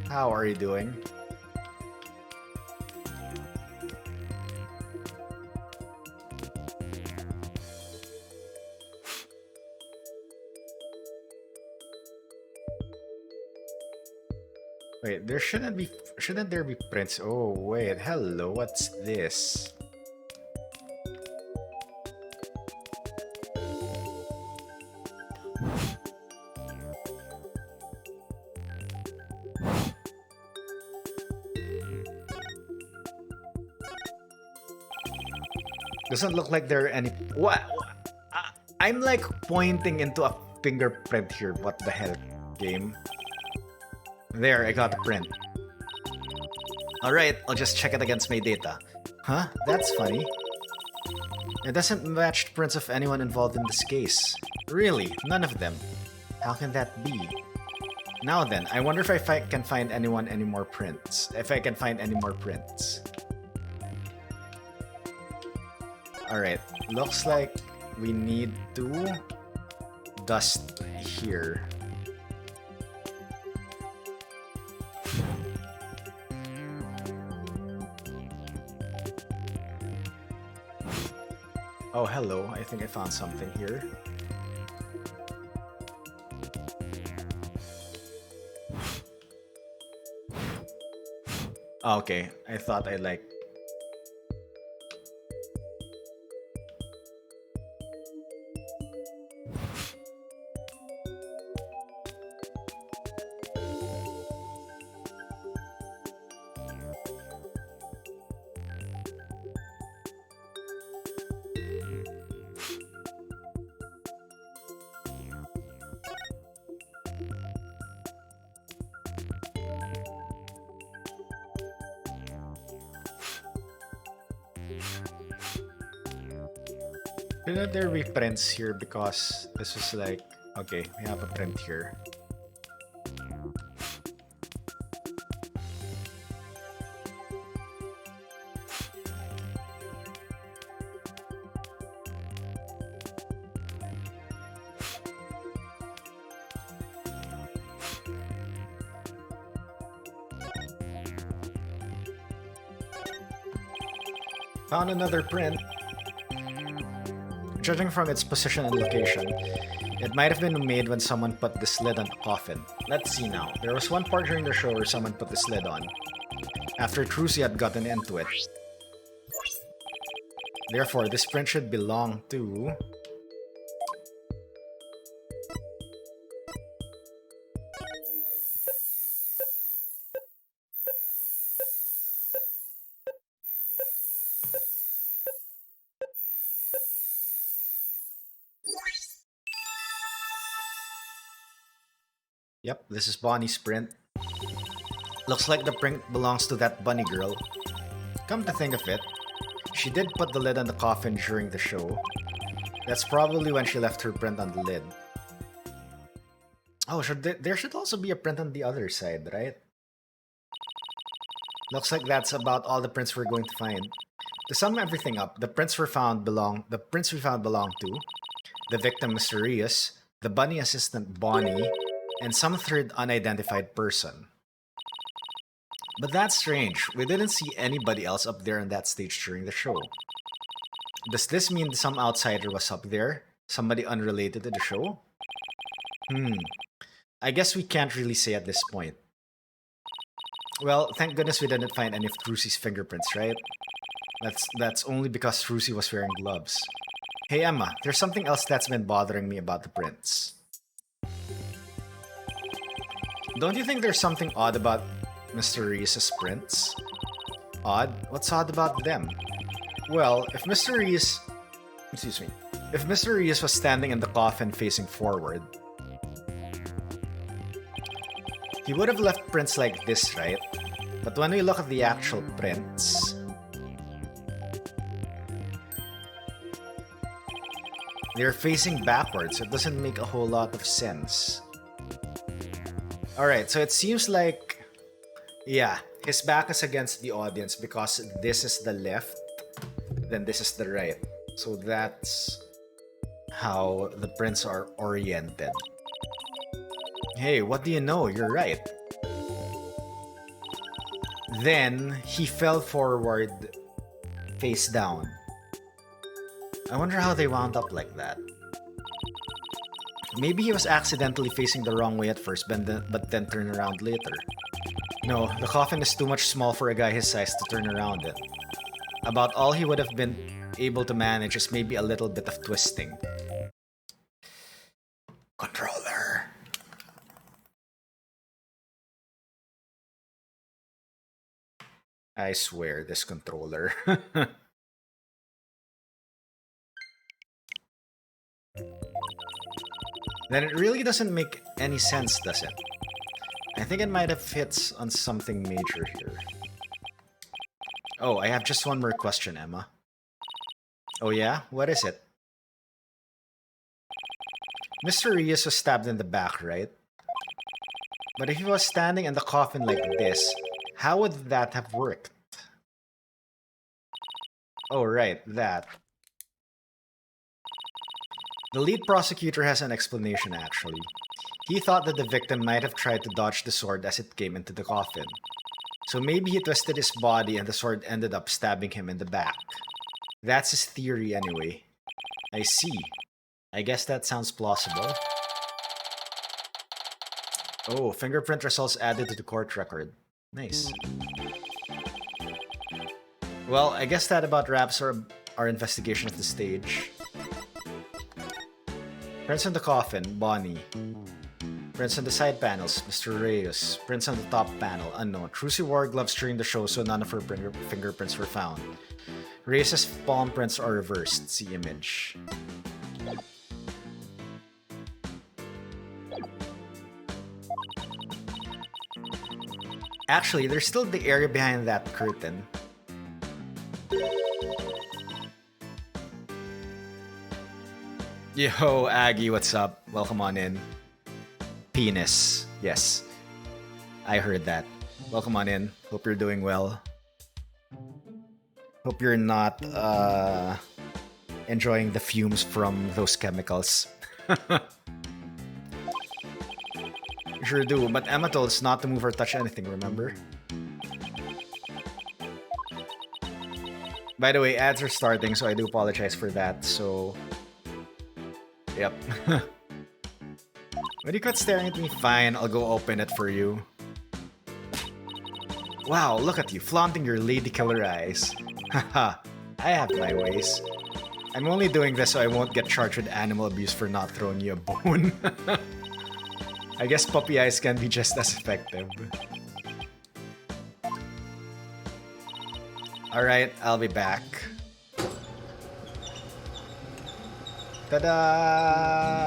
How are you doing? Wait, shouldn't there be prints? Oh, wait, hello, what's this? Doesn't look like there are any... What? I'm like pointing into a fingerprint here. What the hell, game? There, I got a print. Alright, I'll just check it against my data. Huh? That's funny. It doesn't match the prints of anyone involved in this case. Really, none of them. How can that be? Now then, I wonder if I can find any more prints. If I can find any more prints. Alright, looks like we need to dust here. Oh, hello. I think I found something here. Oh, okay. I thought I like... Shouldn't there be prints here because this was like... Okay, we have a print here. Found another print. Judging from its position and location, it might have been made when someone put this lid on the coffin. Let's see now. There was one part during the show where someone put this lid on, after Trucy had gotten into it. Therefore, this print should belong to... Yep, this is Bonnie's print. Looks like the print belongs to that bunny girl. Come to think of it, she did put the lid on the coffin during the show. That's probably when she left her print on the lid. Oh, there should also be a print on the other side, right? Looks like that's about all the prints we're going to find. To sum everything up, the prints we found belong to the victim Mysterious, the bunny assistant Bonnie, and some third unidentified person. But that's strange. We didn't see anybody else up there on that stage during the show. Does this mean some outsider was up there? Somebody unrelated to the show? I guess we can't really say at this point. Well, thank goodness we didn't find any of Trucy's fingerprints, right? That's only because Trucy was wearing gloves. Hey Emma, there's something else that's been bothering me about the prints. Don't you think there's something odd about Mysterious's prints? Odd? What's odd about them? Well, if Mysterious was standing in the coffin facing forward, he would have left prints like this, right? But when we look at the actual prints, they're facing backwards. It doesn't make a whole lot of sense. Alright, so it seems like, yeah, his back is against the audience because this is the left, then this is the right. So that's how the prints are oriented. Hey, what do you know? You're right. Then he fell forward, face down. I wonder how they wound up like that. Maybe he was accidentally facing the wrong way at first, but then turned around later. No, the coffin is too much small for a guy his size to turn around it. About all he would have been able to manage is maybe a little bit of twisting. Controller. I swear, this controller. Then it really doesn't make any sense, does it? I think it might have hit on something major here. Oh, I have just one more question, Emma. Oh yeah? What is it? Mr. Rios was stabbed in the back, right? But if he was standing in the coffin like this, how would that have worked? Oh right, that. The lead prosecutor has an explanation actually. He thought that the victim might have tried to dodge the sword as it came into the coffin. So maybe he twisted his body and the sword ended up stabbing him in the back. That's his theory anyway. I see. I guess that sounds plausible. Oh, fingerprint results added to the court record. Nice. Well, I guess that about wraps our investigation of the stage. Prints on the coffin, Bonnie. Prints on the side panels, Mr. Reyes. Prints on the top panel, unknown. Trucy wore gloves during the show, so none of her fingerprints were found. Reyes' palm prints are reversed. See image. Actually, there's still the area behind that curtain. Yo, Aggie, what's up? Welcome on in. Penis. Yes. I heard that. Welcome on in. Hope you're doing well. Hope you're not enjoying the fumes from those chemicals. Sure do, but Emma told us not to move or touch anything, remember? By the way, ads are starting, so I do apologize for that, so... Yep. When you quit staring at me, fine, I'll go open it for you. Wow, look at you, flaunting your lady killer eyes. Haha, I have my ways. I'm only doing this so I won't get charged with animal abuse for not throwing you a bone. I guess puppy eyes can be just as effective. Alright, I'll be back. Ta-da!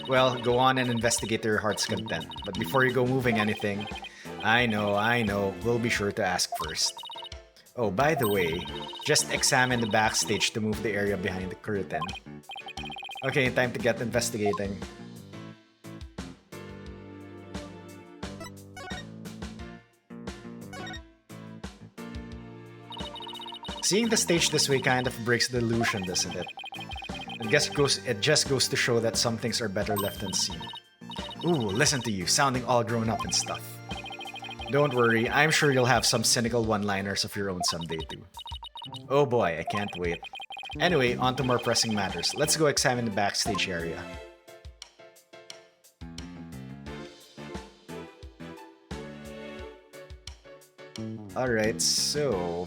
Well, go on and investigate to your heart's content. But before you go moving anything, I know, we'll be sure to ask first. Oh, by the way, just examine the backstage to move the area behind the curtain. Okay, time to get investigating. Seeing the stage this way kind of breaks the illusion, doesn't it? It just goes to show that some things are better left unseen. Ooh, listen to you, sounding all grown up and stuff. Don't worry, I'm sure you'll have some cynical one-liners of your own someday too. Oh boy, I can't wait. Anyway, on to more pressing matters. Let's go examine the backstage area. Alright, so...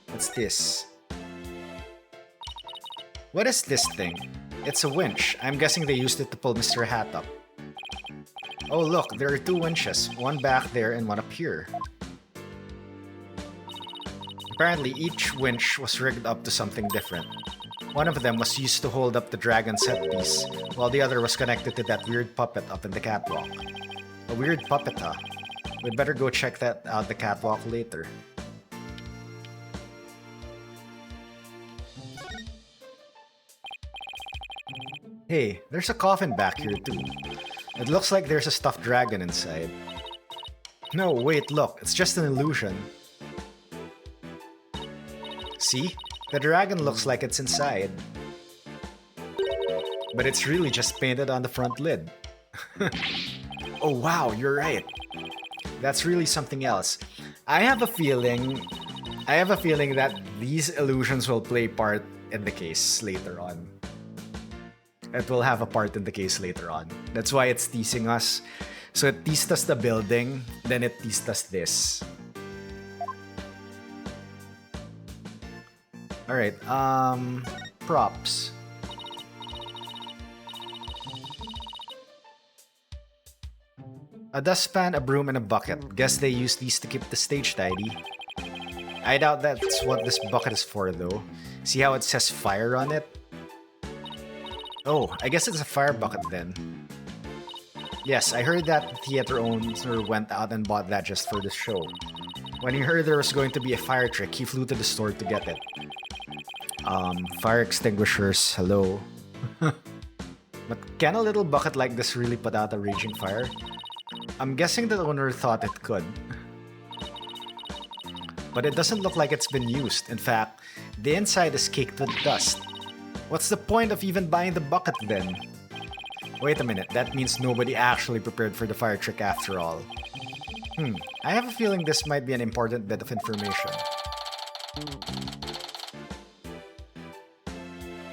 what's this? What is this thing? It's a winch. I'm guessing they used it to pull Mr. Hat up. Oh look, there are two winches. One back there and one up here. Apparently, each winch was rigged up to something different. One of them was used to hold up the dragon's headpiece, while the other was connected to that weird puppet up in the catwalk. A weird puppet, huh? We'd better go check that out the catwalk later. Hey, there's a coffin back here too. It looks like there's a stuffed dragon inside. No, wait, look, it's just an illusion. See? The dragon looks like it's inside. But it's really just painted on the front lid. Oh wow, you're right. That's really something else. I have a feeling that these illusions will play part in the case later on. It will have a part in the case later on. That's why it's teasing us. So it teased us the building, then it teased us this. Alright, props. A dustpan, a broom, and a bucket. Guess they use these to keep the stage tidy. I doubt that's what this bucket is for though. See how it says fire on it? Oh, I guess it's a fire bucket then. Yes, I heard that the theater owner went out and bought that just for the show. When he heard there was going to be a fire trick, he flew to the store to get it. Fire extinguishers, hello. But can a little bucket like this really put out a raging fire? I'm guessing the owner thought it could. But it doesn't look like it's been used. In fact, the inside is caked with dust. What's the point of even buying the bucket then? Wait a minute, that means nobody actually prepared for the fire trick after all. I have a feeling this might be an important bit of information.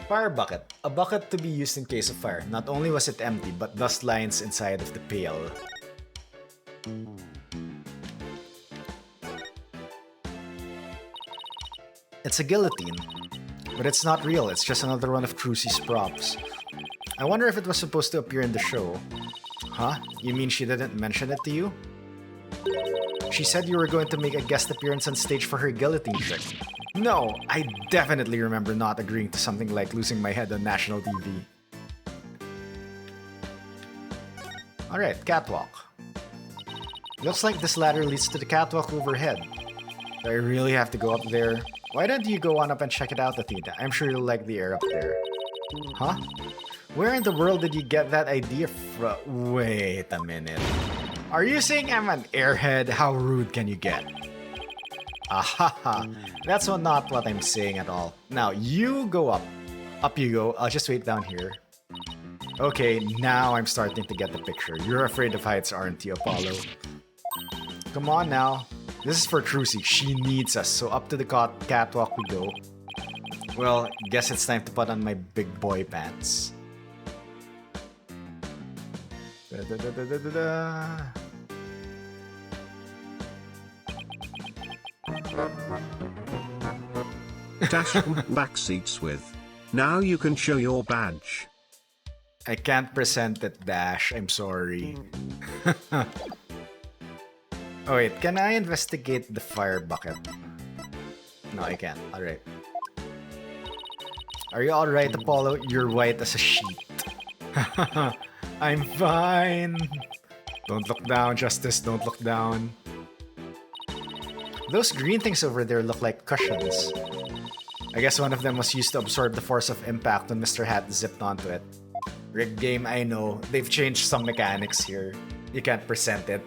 Fire bucket. A bucket to be used in case of fire. Not only was it empty, but dust lines inside of the pail. It's a guillotine. But it's not real, it's just another one of Trucy's props. I wonder if it was supposed to appear in the show. Huh? You mean she didn't mention it to you? She said you were going to make a guest appearance on stage for her guillotine trick. No, I definitely remember not agreeing to something like losing my head on national TV. Alright, catwalk. Looks like this ladder leads to the catwalk overhead. Do I really have to go up there? Why don't you go on up and check it out, Athena? I'm sure you'll like the air up there. Huh? Where in the world did you get that idea from? Wait a minute. Are you saying I'm an airhead? How rude can you get? Ahaha. That's not what I'm saying at all. Now, you go up. Up you go. I'll just wait down here. Okay, now I'm starting to get the picture. You're afraid of heights, aren't you, Apollo? Come on now. This is for Trucy. She needs us, so up to the catwalk we go. Well, guess it's time to put on my big boy pants. Dash back seats with. Now you can show your badge. I can't present it, Dash. I'm sorry. Oh wait, can I investigate the fire bucket? No, I can't. Alright. Are you alright, Apollo? You're white as a sheet. I'm fine. Don't look down, Justice. Don't look down. Those green things over there look like cushions. I guess one of them was used to absorb the force of impact when Mr. Hat zipped onto it. Rigged game, I know. They've changed some mechanics here. You can't present it.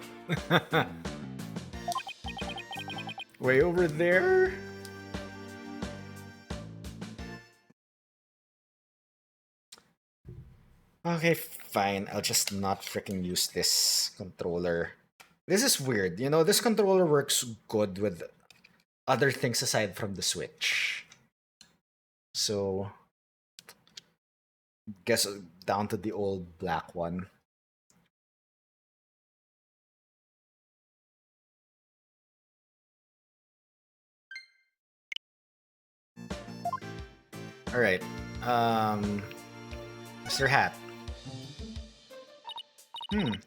Way over there? Okay, fine. I'll just not freaking use this controller. This is weird. You know, this controller works good with other things aside from the Switch. So, guess down to the old black one. Alright. Mr. Hat.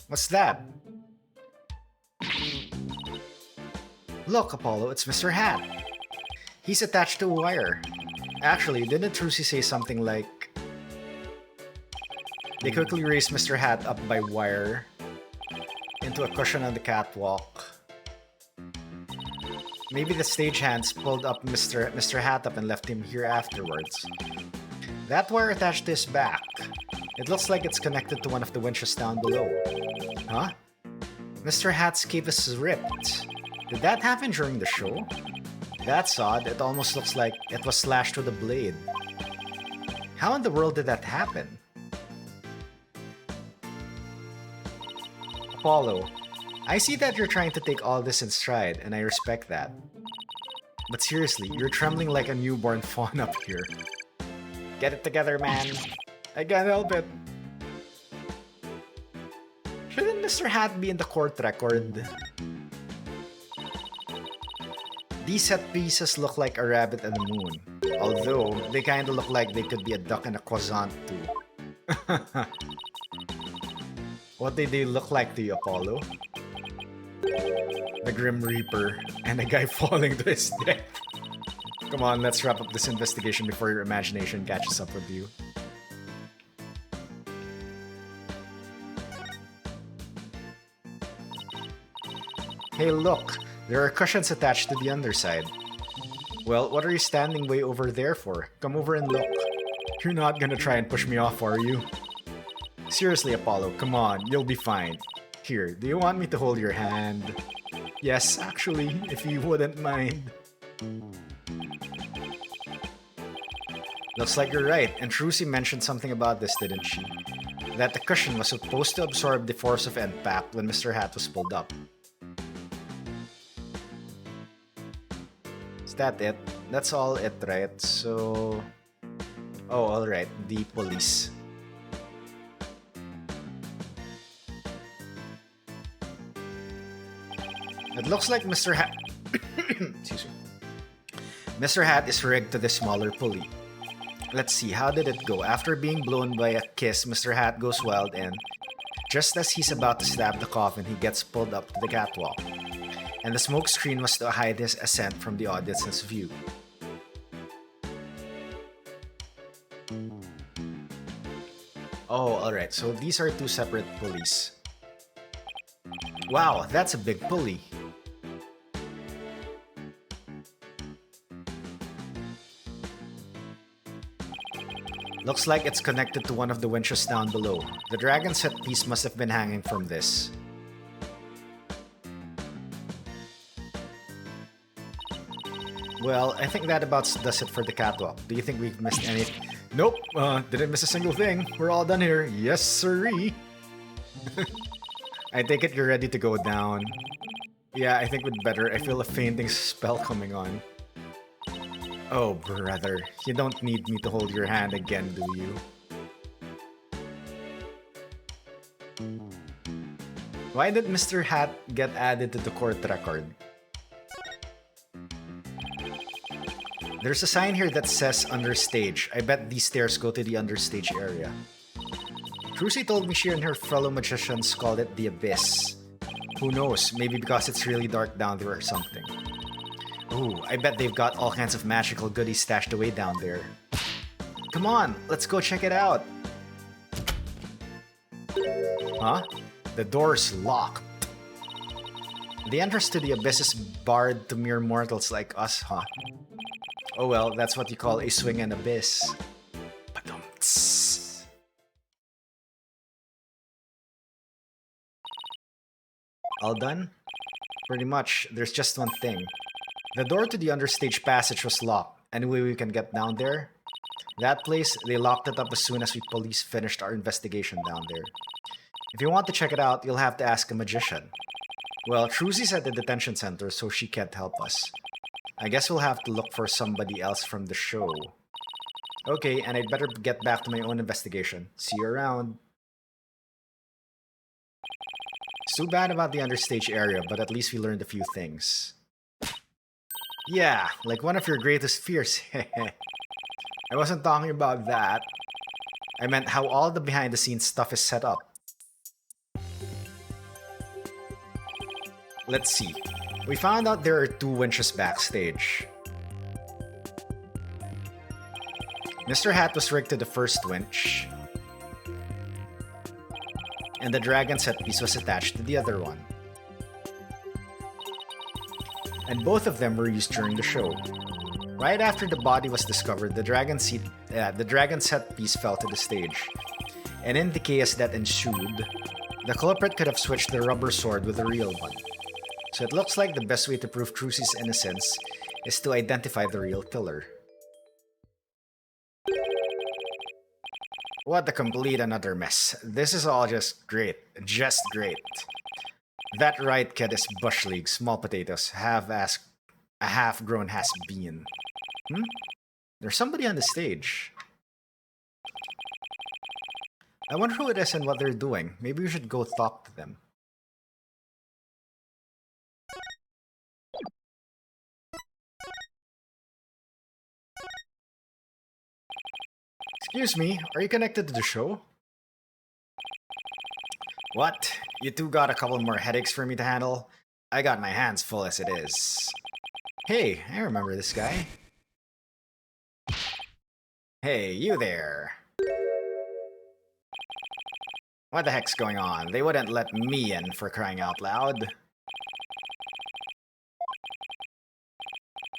What's that? Look, Apollo, it's Mr. Hat. He's attached to a wire. Actually, didn't Trucy say something like... They quickly raised Mr. Hat up by wire into a cushion on the catwalk. Maybe the stagehands pulled up Mr. Hat up and left him here afterwards. That wire attached to his back. It looks like it's connected to one of the winches down below. Huh? Mr. Hat's cape is ripped. Did that happen during the show? That's odd. It almost looks like it was slashed with a blade. How in the world did that happen? Apollo, I see that you're trying to take all this in stride, and I respect that. But seriously, you're trembling like a newborn fawn up here. Get it together, man. I can't help it. Shouldn't Mr. Hat be in the court record? These set pieces look like a rabbit and a moon. Although, they kinda look like they could be a duck and a croissant too. What did they look like to you, Apollo? The Grim Reaper and a guy falling to his death. Come on, let's wrap up this investigation before your imagination catches up with you. Hey look, there are cushions attached to the underside. Well, what are you standing way over there for? Come over and look. You're not gonna try and push me off, are you? Seriously, Apollo, come on, you'll be fine. Here, do you want me to hold your hand? Yes, actually, if you wouldn't mind. Looks like you're right, and Trucy mentioned something about this, didn't she? That the cushion was supposed to absorb the force of impact when Mr. Hat was pulled up. Is that it? That's all it, right? So... Oh, alright, the police. It looks like Mr. Hat... Excuse me. Mr. Hat is rigged to the smaller pulley. Let's see, how did it go? After being blown by a kiss, Mr. Hat goes wild and, just as he's about to stab the coffin, he gets pulled up to the catwalk. And the smoke screen was to hide his ascent from the audience's view. Oh, alright, so these are two separate pulleys. Wow, that's a big pulley. Looks like it's connected to one of the winches down below. The dragon's headpiece must have been hanging from this. Well, I think that about does it for the catwalk. Do you think we've missed anything? Nope, didn't miss a single thing. We're all done here. Yes, sirree. I take it you're ready to go down. Yeah, I think we'd better. I feel a fainting spell coming on. Oh, brother. You don't need me to hold your hand again, do you? Why did Mr. Hat get added to the court record? There's a sign here that says understage. I bet these stairs go to the understage area. Trucy told me she and her fellow magicians called it the Abyss. Who knows, maybe because it's really dark down there or something. Ooh, I bet they've got all kinds of magical goodies stashed away down there. Come on, let's go check it out. Huh? The door's locked. The entrance to the Abyss is barred to mere mortals like us, huh? Oh well, that's what you call a swing and abyss. Ba-dum-ts. All done? Pretty much, there's just one thing. The door to the understage passage was locked. Any way we can get down there? That place, they locked it up as soon as we police finished our investigation down there. If you want to check it out, you'll have to ask a magician. Well, Trucy's at the detention center, so she can't help us. I guess we'll have to look for somebody else from the show. Okay, and I'd better get back to my own investigation. See you around. It's too bad about the understage area, but at least we learned a few things. Yeah, like one of your greatest fears. I wasn't talking about that. I meant how all the behind-the-scenes stuff is set up. Let's see. We found out there are two winches backstage. Mr. Hat was rigged to the first winch, and the dragon's headpiece was attached to the other one. And both of them were used during the show. Right after the body was discovered, the dragon's headpiece fell to the stage. And in the chaos that ensued, the culprit could have switched the rubber sword with a real one. So it looks like the best way to prove Trucy's innocence is to identify the real killer. What a complete another mess. This is all just great. Just great. That Wright kid is bush league, small potatoes, a half-grown has-been. There's somebody on the stage. I wonder who it is and what they're doing. Maybe we should go talk to them. Excuse me, are you connected to the show? What? You two got a couple more headaches for me to handle? I got my hands full as it is. Hey, I remember this guy. Hey, you there. What the heck's going on? They wouldn't let me in for crying out loud.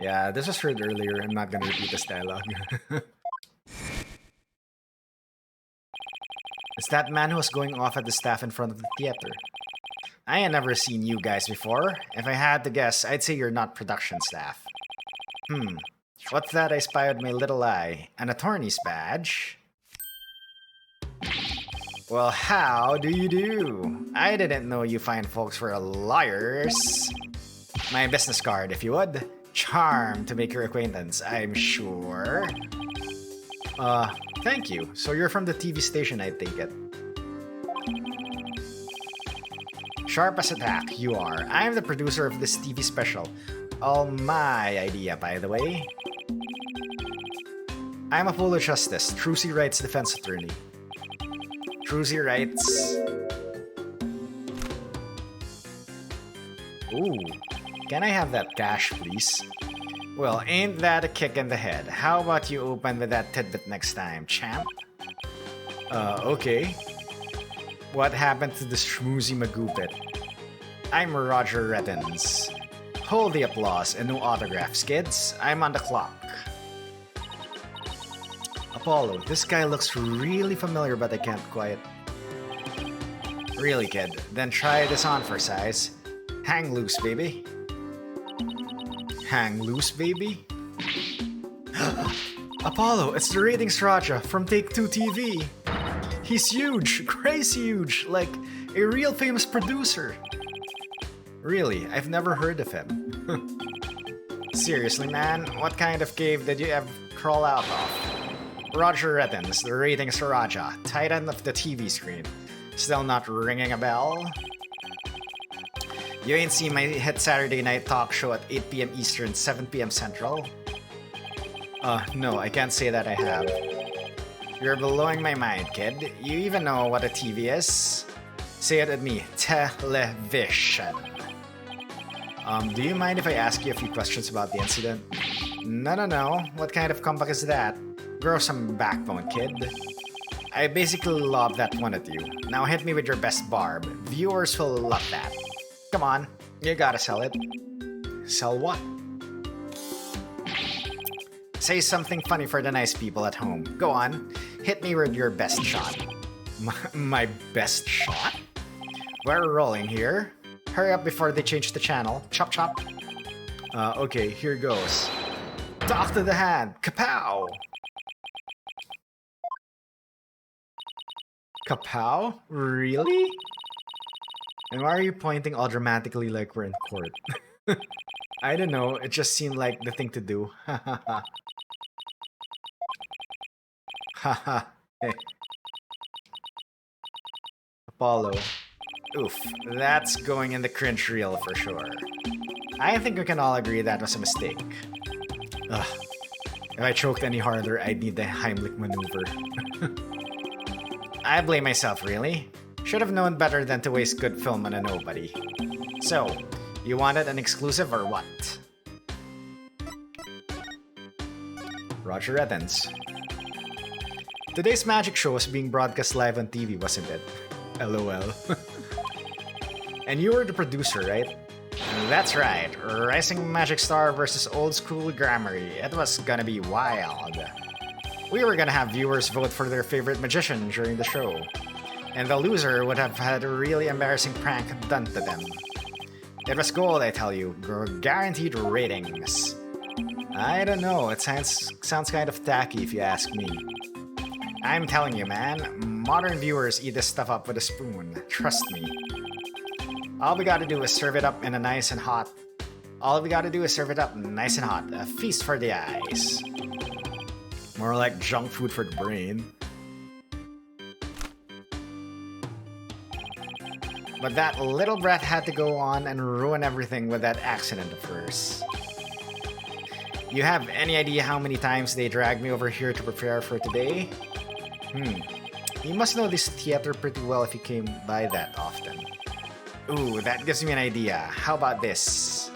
Yeah, this was heard earlier. I'm not gonna repeat this dialogue. It's that man who was going off at the staff in front of the theater. I ain't never seen you guys before. If I had to guess, I'd say you're not production staff. What's that I spy with my little eye? An attorney's badge? Well, how do you do? I didn't know you fine folks were lawyers. My business card, if you would. Charmed to make your acquaintance, I'm sure. Thank you. So you're from the TV station, I take it. Sharp as a tack, you are. I'm the producer of this TV special. All my idea, by the way. I'm a fool of justice, Trucy Wright's defense attorney. Trucy writes... Ooh, can I have that cash, please? Well, ain't that a kick in the head? How about you open with that tidbit next time, champ? Okay. What happened to the schmoozy magoopit? I'm Roger Reddins. Hold the applause and no autographs, kids. I'm on the clock. Apollo, this guy looks really familiar but I can't quite... Really, kid? Then try this on for size. Hang loose, baby. Hang loose, baby? Apollo, it's the ratings Raja from Take-Two TV. He's huge, crazy huge, like a real famous producer. Really, I've never heard of him. Seriously, man, what kind of cave did you ever crawl out of? Roger Reddins, the ratings Raja, titan of the TV screen. Still not ringing a bell? You ain't seen my hit Saturday night talk show at 8 p.m. Eastern, 7 p.m. Central? No, I can't say that I have. You're blowing my mind, kid. You even know what a TV is? Say it with me. Television. Do you mind if I ask you a few questions about the incident? No. What kind of comeback is that? Grow some backbone, kid. I basically lobbed that one at you. Now hit me with your best barb. Viewers will love that. Come on, you gotta sell it. Sell what? Say something funny for the nice people at home. Go on, hit me with your best shot. My best shot? We're rolling here. Hurry up before they change the channel. Chop chop. Okay, here goes. Talk to the hand. Kapow! Kapow? Really? And why are you pointing all dramatically like we're in court? I don't know, it just seemed like the thing to do. Haha. Hey. Apollo. Oof, that's going in the cringe reel for sure. I think we can all agree that was a mistake. Ugh. If I choked any harder, I'd need the Heimlich maneuver. I blame myself, really. Should have known better than to waste good film on a nobody. So, you wanted an exclusive or what? Roger Reddins. Today's magic show was being broadcast live on TV, wasn't it? LOL. And you were the producer, right? That's right. Rising Magic Star versus Old School Grammary. It was gonna be wild. We were gonna have viewers vote for their favorite magician during the show. And the loser would have had a really embarrassing prank done to them. It was gold, I tell you. Guaranteed ratings. I don't know, it sounds kind of tacky if you ask me. I'm telling you, man, modern viewers eat this stuff up with a spoon. Trust me. All we gotta do is serve it up in a nice and hot. A feast for the eyes. More like junk food for the brain. But that little brat had to go on and ruin everything with that accident of hers. You have any idea how many times they dragged me over here to prepare for today? You must know this theater pretty well if you came by that often. Ooh, that gives me an idea. How about this?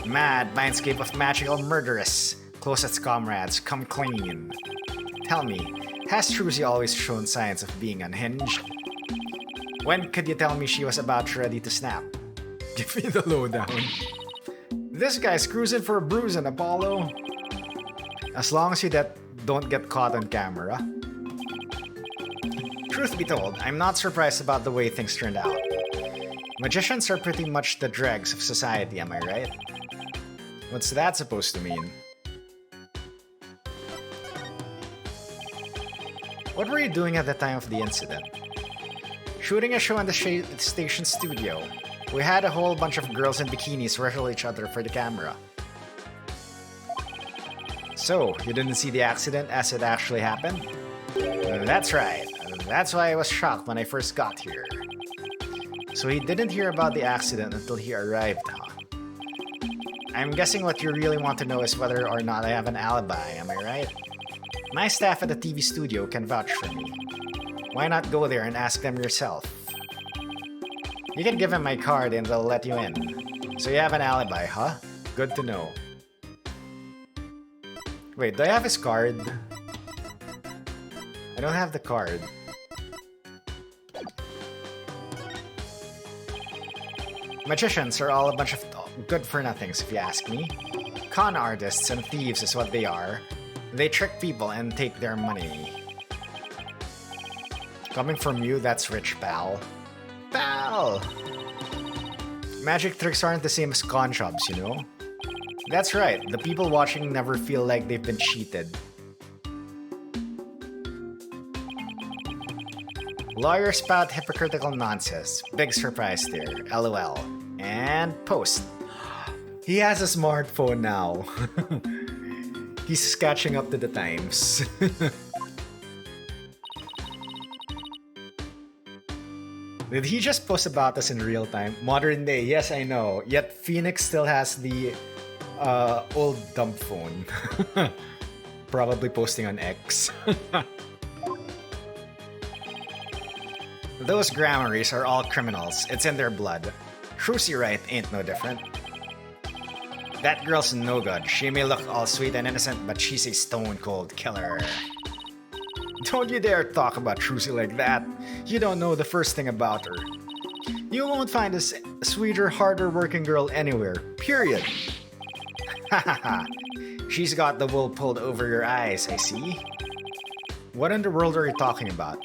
Mad mindscape of magical murderess. Closest comrades, come clean. Tell me, has Trucy always shown signs of being unhinged? When could you tell me she was about ready to snap? Give me the lowdown. This guy's cruising for a bruising, Apollo. As long as you don't get caught on camera. Truth be told, I'm not surprised about the way things turned out. Magicians are pretty much the dregs of society, am I right? What's that supposed to mean? What were you doing at the time of the incident? Shooting a show in the station studio. We had a whole bunch of girls in bikinis wrestle each other for the camera. So, you didn't see the accident as it actually happened? That's right. That's why I was shocked when I first got here. So he didn't hear about the accident until he arrived, huh? I'm guessing what you really want to know is whether or not I have an alibi, am I right? My staff at the TV studio can vouch for me. Why not go there and ask them yourself? You can give them my card and they'll let you in. So you have an alibi, huh? Good to know. Wait, do I have his card? I don't have the card. Magicians are all a bunch of good-for-nothings, if you ask me. Con artists and thieves is what they are. They trick people and take their money. Coming from you, that's rich, pal. Pal! Magic tricks aren't the same as con jobs, you know? That's right, the people watching never feel like they've been cheated. Lawyers spout hypocritical nonsense. Big surprise there. LOL. And post. He has a smartphone now. He's catching up to the times. Did he just post about us in real time? Modern day, yes I know. Yet Phoenix still has the old dumb phone. Probably posting on X. Those Grammarys are all criminals. It's in their blood. Trucy Wright ain't no different. That girl's no good. She may look all sweet and innocent, but she's a stone-cold killer. Don't you dare talk about Trucy like that. You don't know the first thing about her. You won't find a sweeter, harder-working girl anywhere. Period. Hahaha. She's got the wool pulled over your eyes, I see. What in the world are you talking about?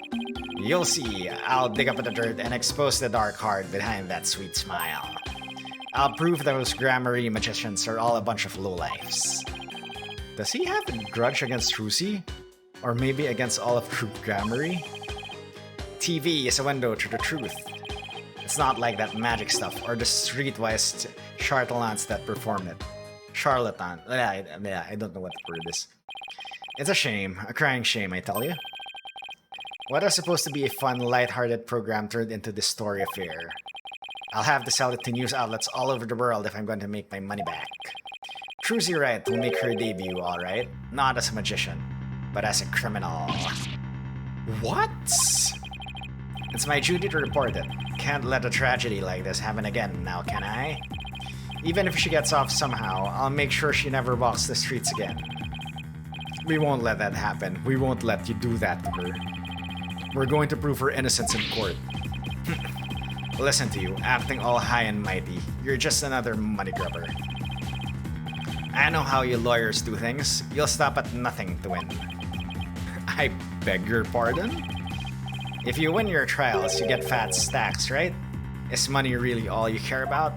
You'll see. I'll dig up in the dirt and expose the dark heart behind that sweet smile. I'll prove those Grammary magicians are all a bunch of lowlifes. Does he have a grudge against Trucy? Or maybe against all of Troop Grammary? TV is a window to the truth. It's not like that magic stuff or the streetwise charlatans that perform it. Charlatan. I don't know what the word is. It's a shame. A crying shame, I tell you. What is supposed to be a fun, light-hearted program turned into this story affair. I'll have to sell it to news outlets all over the world if I'm going to make my money back. Trucy Wright will make her debut, alright? Not as a magician, but as a criminal. What? It's my duty to report it. Can't let a tragedy like this happen again now, can I? Even if she gets off somehow, I'll make sure she never walks the streets again. We won't let that happen. We won't let you do that to her. We're going to prove her innocence in court. Listen to you, acting all high and mighty. You're just another money grubber. I know how you lawyers do things. You'll stop at nothing to win. I beg your pardon? If you win your trials, you get fat stacks, right? Is money really all you care about?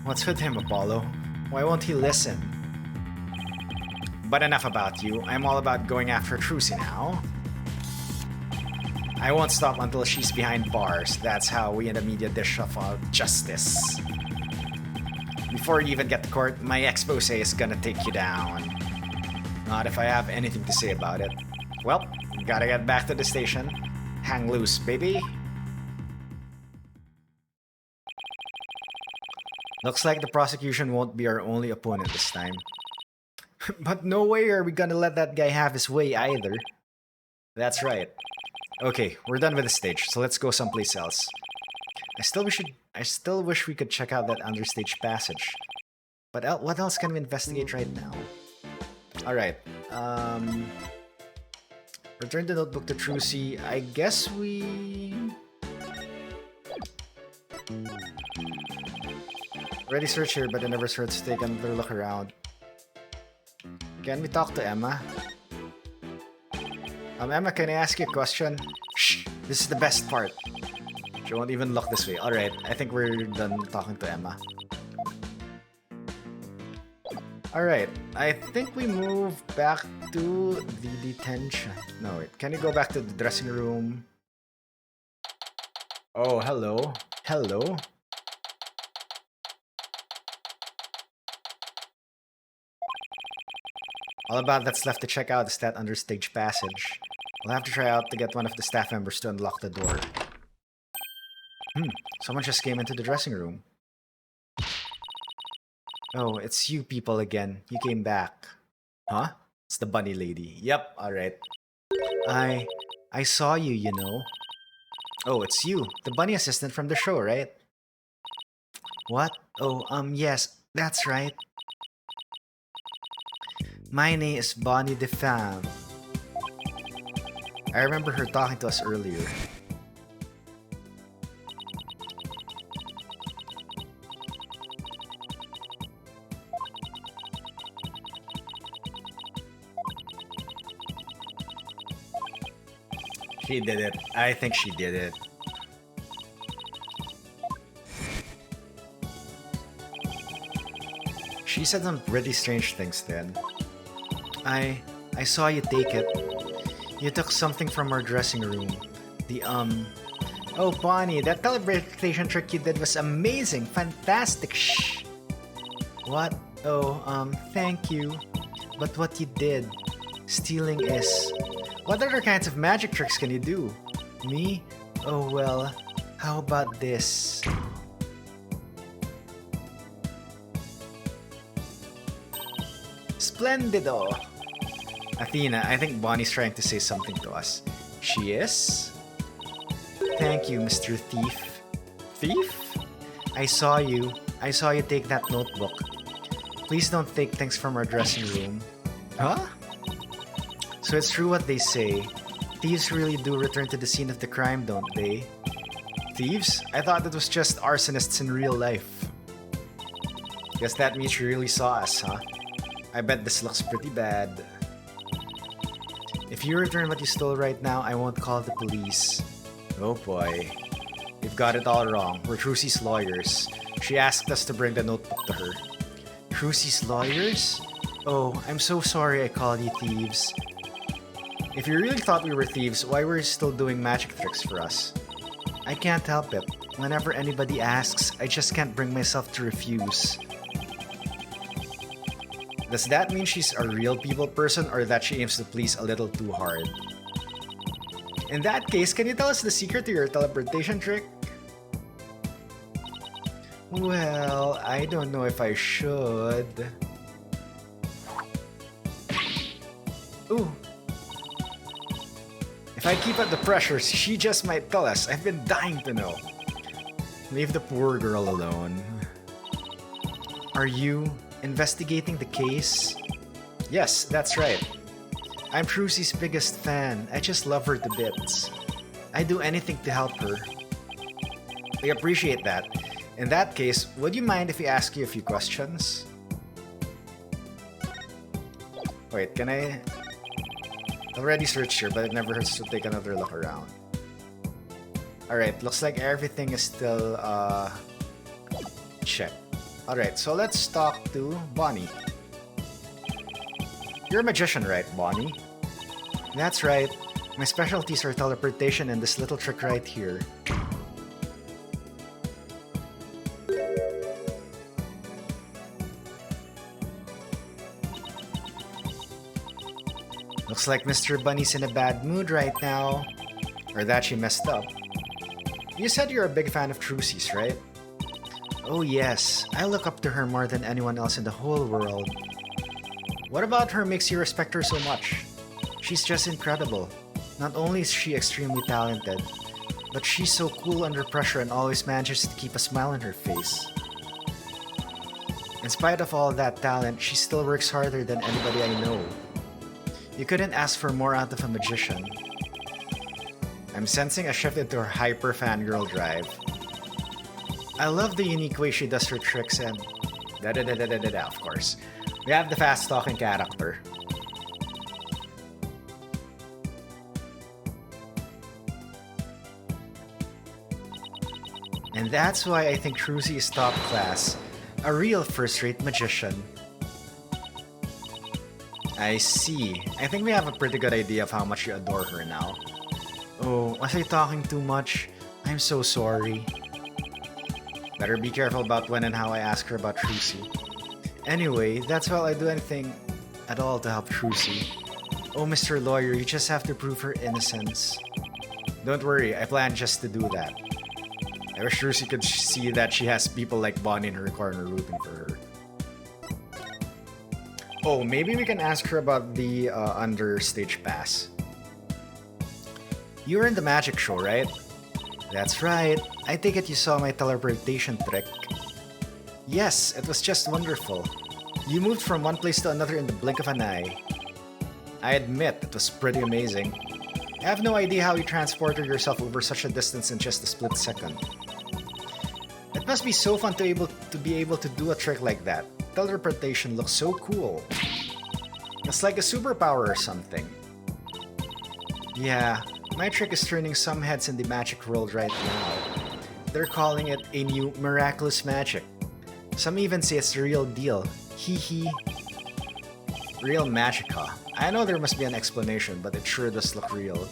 What's with him, Apollo? Why won't he listen? But enough about you. I'm all about going after Trucy now. I won't stop until she's behind bars. That's how we in the media dish off justice. Before you even get to court, my expose is gonna take you down. Not if I have anything to say about it. Well, gotta get back to the station. Hang loose, baby. Looks like the prosecution won't be our only opponent this time. But no way are we gonna let that guy have his way either. That's right. Okay, we're done with the stage, so let's go someplace else. I still wish we could check out that understage passage. But what else can we investigate right now? Alright, return the notebook to Trucy. I guess we... Already searched here, but I never searched to take another look around. Can we talk to Emma? Emma, can I ask you a question? Shh! This is the best part. She won't even look this way. Alright, I think we're done talking to Emma. Alright, I think we move back to the detention. No, wait. Can you go back to the dressing room? Oh, hello. Hello. All about that's left to check out is that understage passage. We'll have to try out to get one of the staff members to unlock the door. Someone just came into the dressing room. Oh, it's you people again. You came back. Huh? It's the bunny lady. Yep, alright. I saw you, you know. Oh, it's you. The bunny assistant from the show, right? What? Oh, yes, that's right. My name is Bonnie DeFam. I remember her talking to us earlier. She did it. I think she did it. She said some pretty strange things then. I saw you take it. You took something from our dressing room. Oh, Bonnie, that teleportation trick you did was amazing. Fantastic. Shh. What? Oh, thank you. But what you did, stealing is... What other kinds of magic tricks can you do? Me? Oh, well, how about this? Splendido! Athena, I think Bonnie's trying to say something to us. She is? Thank you, Mr. Thief. Thief? I saw you take that notebook. Please don't take things from our dressing room. Huh? So it's true what they say. Thieves really do return to the scene of the crime, don't they? Thieves? I thought it was just arsonists in real life. Guess that means you really saw us, huh? I bet this looks pretty bad. If you return what you stole right now, I won't call the police. Oh boy. You've got it all wrong. We're Trucy's lawyers. She asked us to bring the notebook to her. Trucy's lawyers? Oh, I'm so sorry I called you thieves. If you really thought we were thieves, why were you still doing magic tricks for us? I can't help it. Whenever anybody asks, I just can't bring myself to refuse. Does that mean she's a real people person or that she aims to please a little too hard? In that case, can you tell us the secret to your teleportation trick? Well, I don't know if I should. Ooh. If I keep up the pressure, she just might tell us. I've been dying to know. Leave the poor girl alone. Are you investigating the case? Yes, that's right. I'm Trucy's biggest fan. I just love her to bits. I'd do anything to help her. We appreciate that. In that case, would you mind if we ask you a few questions? Wait, can I... Already searched here, but it never hurts to take another look around. Alright, looks like everything is still, checked. Alright, so let's talk to Bonnie. You're a magician, right, Bonnie? That's right. My specialties are teleportation and this little trick right here. Looks like Mr. Bunny's in a bad mood right now. Or that she messed up. You said you're a big fan of Trucy's, right? Oh yes, I look up to her more than anyone else in the whole world. What about her makes you respect her so much? She's just incredible. Not only is she extremely talented, but she's so cool under pressure and always manages to keep a smile on her face. In spite of all that talent, she still works harder than anybody I know. You couldn't ask for more out of a magician. I'm sensing a shift into her hyper fangirl drive. I love the unique way she does her tricks and... Da-da-da-da-da-da, of course. We have the fast-talking character. And that's why I think Trucy is top class. A real first-rate magician. I see. I think we have a pretty good idea of how much you adore her now. Oh, was I talking too much? I'm so sorry. Better be careful about when and how I ask her about Trucy. Anyway, that's why I'd do anything at all to help Trucy. Oh, Mr. Lawyer, you just have to prove her innocence. Don't worry, I plan just to do that. I wish Trucy could see that she has people like Bonnie in her corner rooting for her. Oh, maybe we can ask her about the understage pass. You were in the magic show, right? That's right. I take it you saw my teleportation trick. Yes, it was just wonderful. You moved from one place to another in the blink of an eye. I admit, it was pretty amazing. I have no idea how you transported yourself over such a distance in just a split second. It must be so fun to be able to do a trick like that. Teleportation looks so cool. It's like a superpower or something. Yeah, my trick is turning some heads in the magic world right now. They're calling it a new miraculous magic. Some even say it's the real deal. Hee hee. Real magic, huh? I know there must be an explanation, but it sure does look real.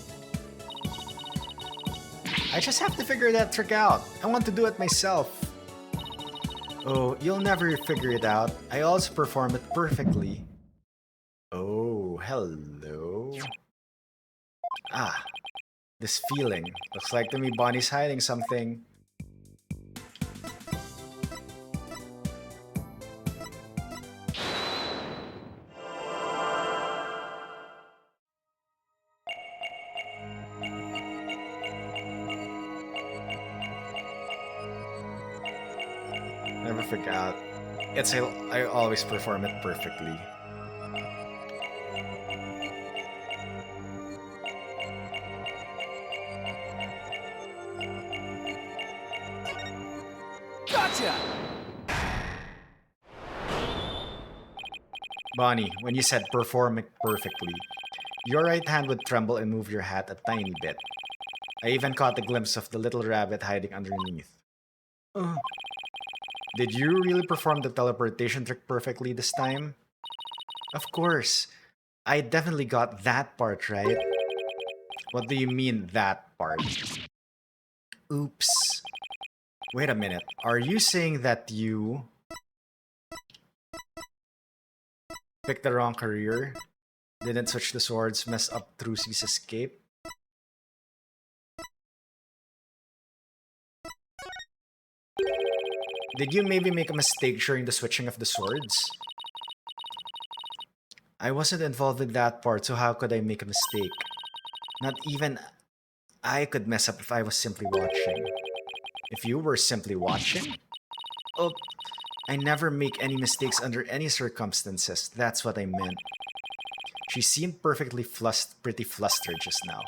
I just have to figure that trick out. I want to do it myself. Oh, you'll never figure it out. I also perform it perfectly. Oh, hello. Ah, this feeling. Looks like to me Bonnie's hiding something. Never forgot. I always perform it perfectly. Gotcha! Bonnie, when you said perform it perfectly, your right hand would tremble and move your hat a tiny bit. I even caught a glimpse of the little rabbit hiding underneath. Did you really perform the teleportation trick perfectly this time? Of course. I definitely got that part right. What do you mean, that part? Oops. Wait a minute. Are you saying that you picked the wrong career? Didn't switch the swords mess up Trucy's escape? Did you maybe make a mistake during the switching of the swords? I wasn't involved in that part, so how could I make a mistake? Not even I could mess up if I was simply watching. If you were simply watching? Oh, I never make any mistakes under any circumstances. That's what I meant. She seemed pretty flustered just now.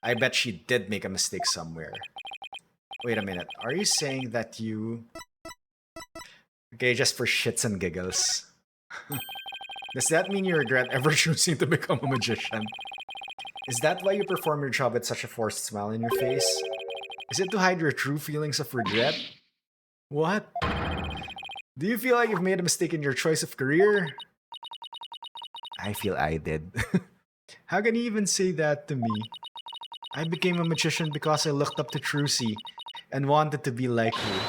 I bet she did make a mistake somewhere. Wait a minute. Are you saying that you... Okay, just for shits and giggles. Does that mean you regret ever choosing to become a magician? Is that why you perform your job with such a forced smile in your face? Is it to hide your true feelings of regret? What? Do you feel like you've made a mistake in your choice of career? I feel I did. How can you even say that to me? I became a magician because I looked up to Trucy and wanted to be like her.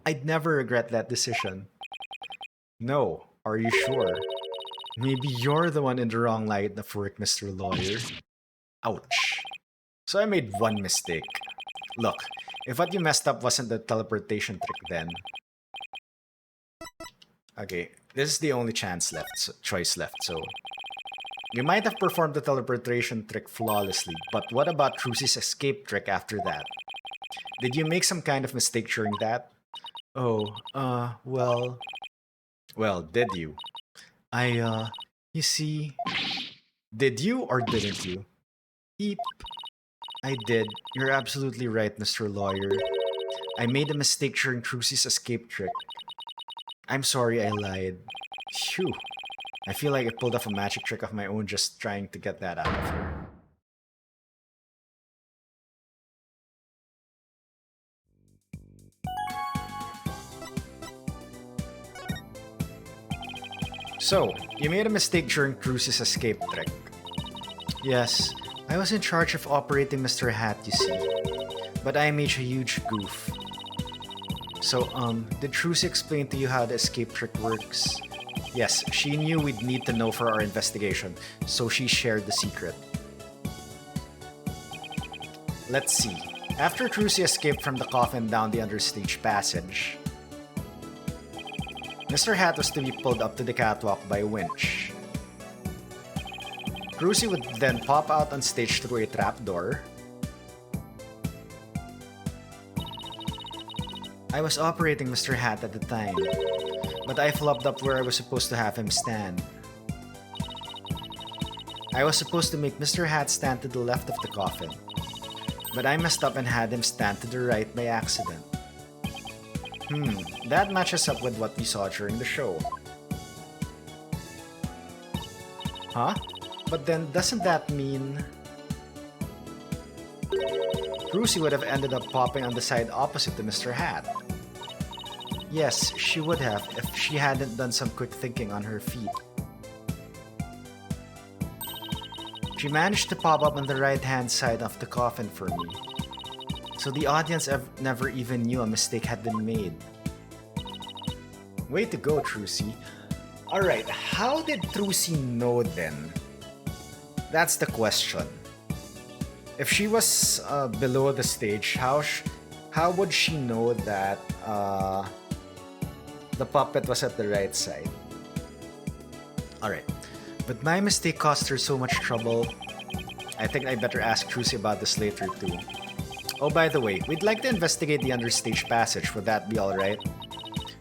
I'd never regret that decision. No, are you sure? Maybe you're the one in the wrong light of work, Mr. Lawyer. Ouch. So I made one mistake. Look, if what you messed up wasn't the teleportation trick then... Okay, this is the only choice left, so... You might have performed the teleportation trick flawlessly, but what about Trucy's escape trick after that? Did you make some kind of mistake during that? Oh, well... Well, did you? You see... Did you or didn't you? Eep. I did. You're absolutely right, Mr. Lawyer. I made a mistake during Trucy's escape trick. I'm sorry I lied. Phew. I feel like I pulled off a magic trick of my own just trying to get that out of her. So, you made a mistake during Trucy's escape trick. Yes, I was in charge of operating Mr. Hat, you see. But I made a huge goof. So, did Trucy explain to you how the escape trick works? Yes, she knew we'd need to know for our investigation, so she shared the secret. Let's see. After Trucy escaped from the coffin down the understage passage, Mr. Hat was to be pulled up to the catwalk by a winch. Trucy would then pop out on stage through a trapdoor. I was operating Mr. Hat at the time, but I flopped up where I was supposed to have him stand. I was supposed to make Mr. Hat stand to the left of the coffin, but I messed up and had him stand to the right by accident. That matches up with what we saw during the show. Huh? But then doesn't that mean... Trucy would have ended up popping on the side opposite to Mr. Hat. Yes, she would have if she hadn't done some quick thinking on her feet. She managed to pop up on the right-hand side of the coffin for me, so the audience never even knew a mistake had been made. Way to go, Trucy. Alright, how did Trucy know then? That's the question. If she was below the stage, how would she know that the puppet was at the right side? Alright, but my mistake caused her so much trouble. I think I better ask Trucy about this later too. Oh, by the way, we'd like to investigate the understage passage. Would that be alright?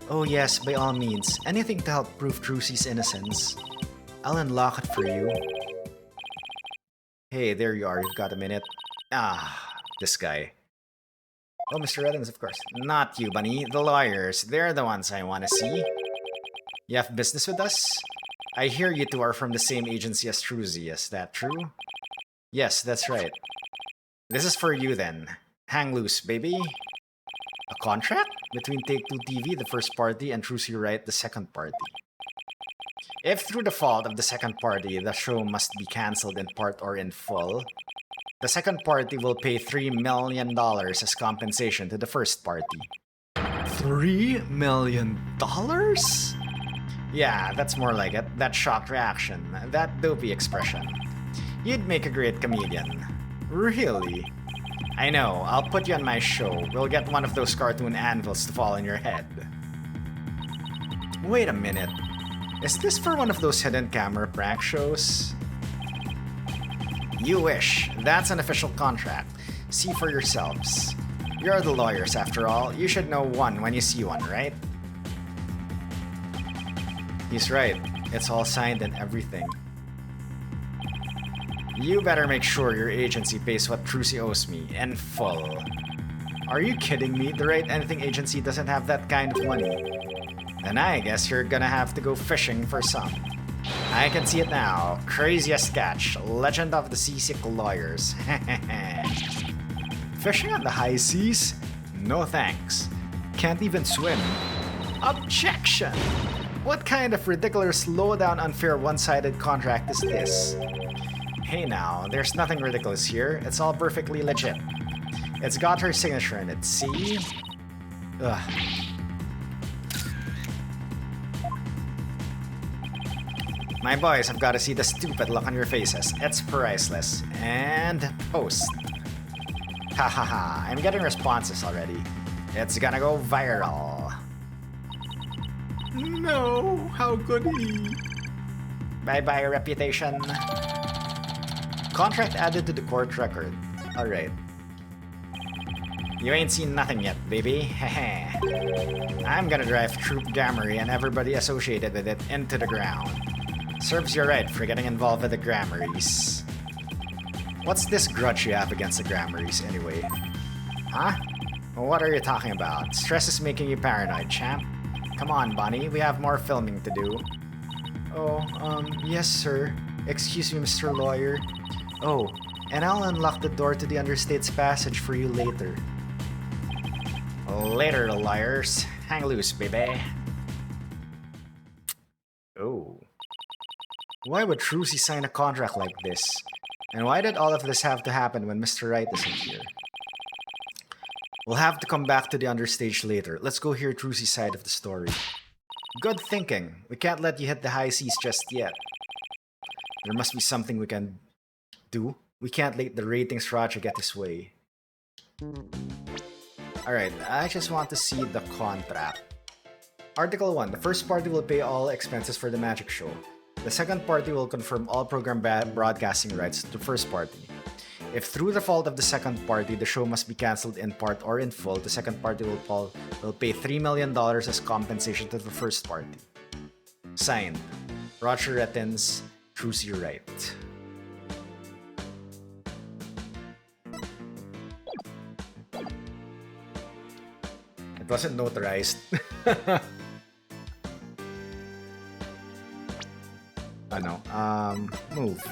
Oh yes, by all means. Anything to help prove Trucy's innocence. I'll unlock it for you. Hey, there you are. You've got a minute. Ah, this guy. Oh, Mr. Reddens, of course. Not you, Bunny. The lawyers. They're the ones I want to see. You have business with us? I hear you two are from the same agency as Trucy. Is that true? Yes, that's right. This is for you then. Hang loose, baby. A contract? Between Take-Two TV, the first party, and Trucy Wright, the second party. If through the fault of the second party, the show must be cancelled in part or in full, the second party will pay $3 million as compensation to the first party. $3 million? Yeah, that's more like it. That shocked reaction, that dopey expression. You'd make a great comedian. Really? I know, I'll put you on my show. We'll get one of those cartoon anvils to fall on your head. Wait a minute. Is this for one of those hidden camera prank shows? You wish. That's an official contract. See for yourselves. You're the lawyers, after all. You should know one when you see one, right? He's right. It's all signed and everything. You better make sure your agency pays what Trucy owes me, in full. Are you kidding me? The Wright Anything Agency doesn't have that kind of money. Then I guess you're gonna have to go fishing for some. I can see it now. Craziest catch. Legend of the Seasick Lawyers. Fishing on the high seas? No thanks. Can't even swim. Objection! What kind of ridiculous, low-down, unfair, one-sided contract is this? Hey now, there's nothing ridiculous here. It's all perfectly legit. It's got her signature in it, see? Ugh. My boys have got to see the stupid look on your faces. It's priceless. And post. Hahaha, I'm getting responses already. It's gonna go viral. No, how could he? Bye-bye, reputation. Contract added to the court record. Alright. You ain't seen nothing yet, baby. Heh. I'm gonna drive Troop Gamery and everybody associated with it into the ground. Serves you right for getting involved with the What are you talking about? Stress is making you paranoid, champ. Come on, Bonnie, we have more filming to do. Oh, yes, sir. Excuse me, Mr. Lawyer. Oh, and I'll unlock the door to the Understates Passage for you later. Later, liars. Hang loose, baby. Oh. Why would Trucy sign a contract like this? And why did all of this have to happen when Mr. Wright isn't here? We'll have to come back to the understage later. Let's go hear Trucy's side of the story. Good thinking. We can't let you hit the high seas just yet. There must be something we can do. We can't let the ratings Raja get his way. Alright, I just want to see the contract. Article 1. The first party will pay all expenses for the magic show. The second party will confirm all program broadcasting rights to the first party. If through the fault of the second party, the show must be cancelled in part or in full, the second party will pay $3 million as compensation to the first party. Signed, Roger Rettins, Trucy Wright. It wasn't notarized. Move.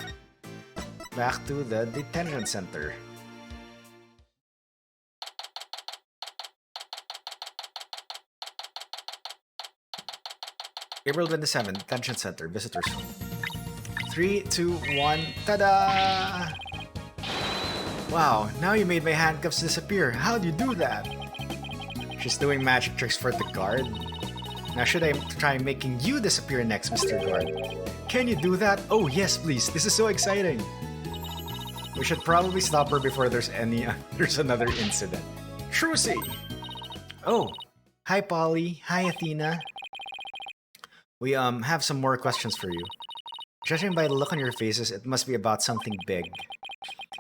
Back to the detention center. April 27, detention center, visitors room. 3, 2, 1, tada! Wow, now you made my handcuffs disappear. How'd you do that? She's doing magic tricks for the guard. Now should I try making you disappear next, Mr. Guard? Can you do that? Oh yes, please. This is so exciting. We should probably stop her before there's another incident. Trucy! Oh, hi Polly. Hi Athena. We have some more questions for you. Judging by the look on your faces, it must be about something big.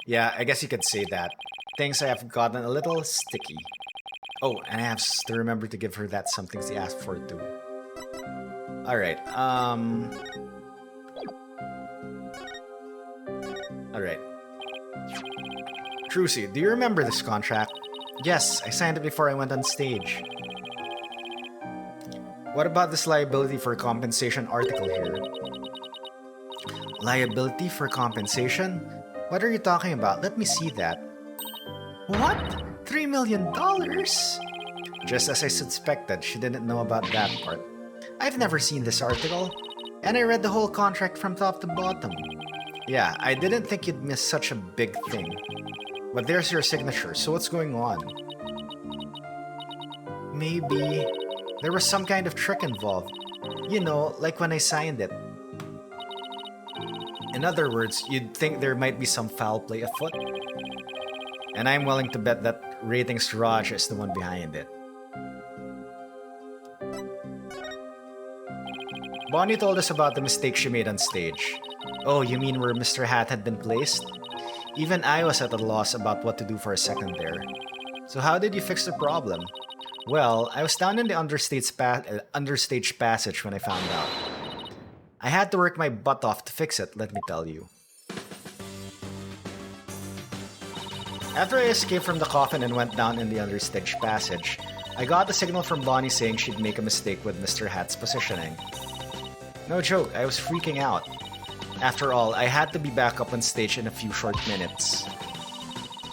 Yeah, I guess you could say that. Things have gotten a little sticky. Oh, and I have to remember to give her that something she asked for too. Alright, Alright. Trucy, do you remember this contract? Yes, I signed it before I went on stage. What about this liability for compensation article here? Liability for compensation? What are you talking about? Let me see that. What? $3 million? Just as I suspected, she didn't know about that part. I've never seen this article, and I read the whole contract from top to bottom. Yeah, I didn't think you'd miss such a big thing. But there's your signature, so what's going on? Maybe there was some kind of trick involved. You know, like when I signed it. In other words, you'd think there might be some foul play afoot. And I'm willing to bet that Ratings Raj is the one behind it. Bonnie told us about the mistake she made on stage. Oh, you mean where Mr. Hat had been placed? Even I was at a loss about what to do for a second there. So how did you fix the problem? Well, I was down in the understage passage when I found out. I had to work my butt off to fix it, let me tell you. After I escaped from the coffin and went down in the understage passage, I got a signal from Bonnie saying she'd make a mistake with Mr. Hat's positioning. No joke, I was freaking out. After all, I had to be back up on stage in a few short minutes.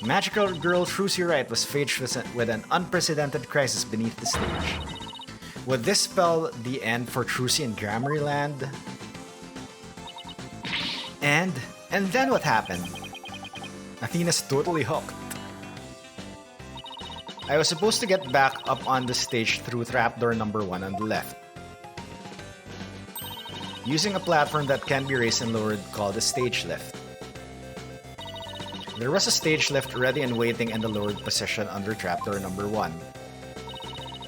Magical girl Trucy Wright was faced with an unprecedented crisis beneath the stage. Would this spell the end for Trucy and Grammarlyland? And then what happened? Athena's totally hooked. I was supposed to get back up on the stage through trapdoor number 1 on the left, using a platform that can be raised and lowered called a stage lift. There was a stage lift ready and waiting in the lowered position under trapdoor number 1.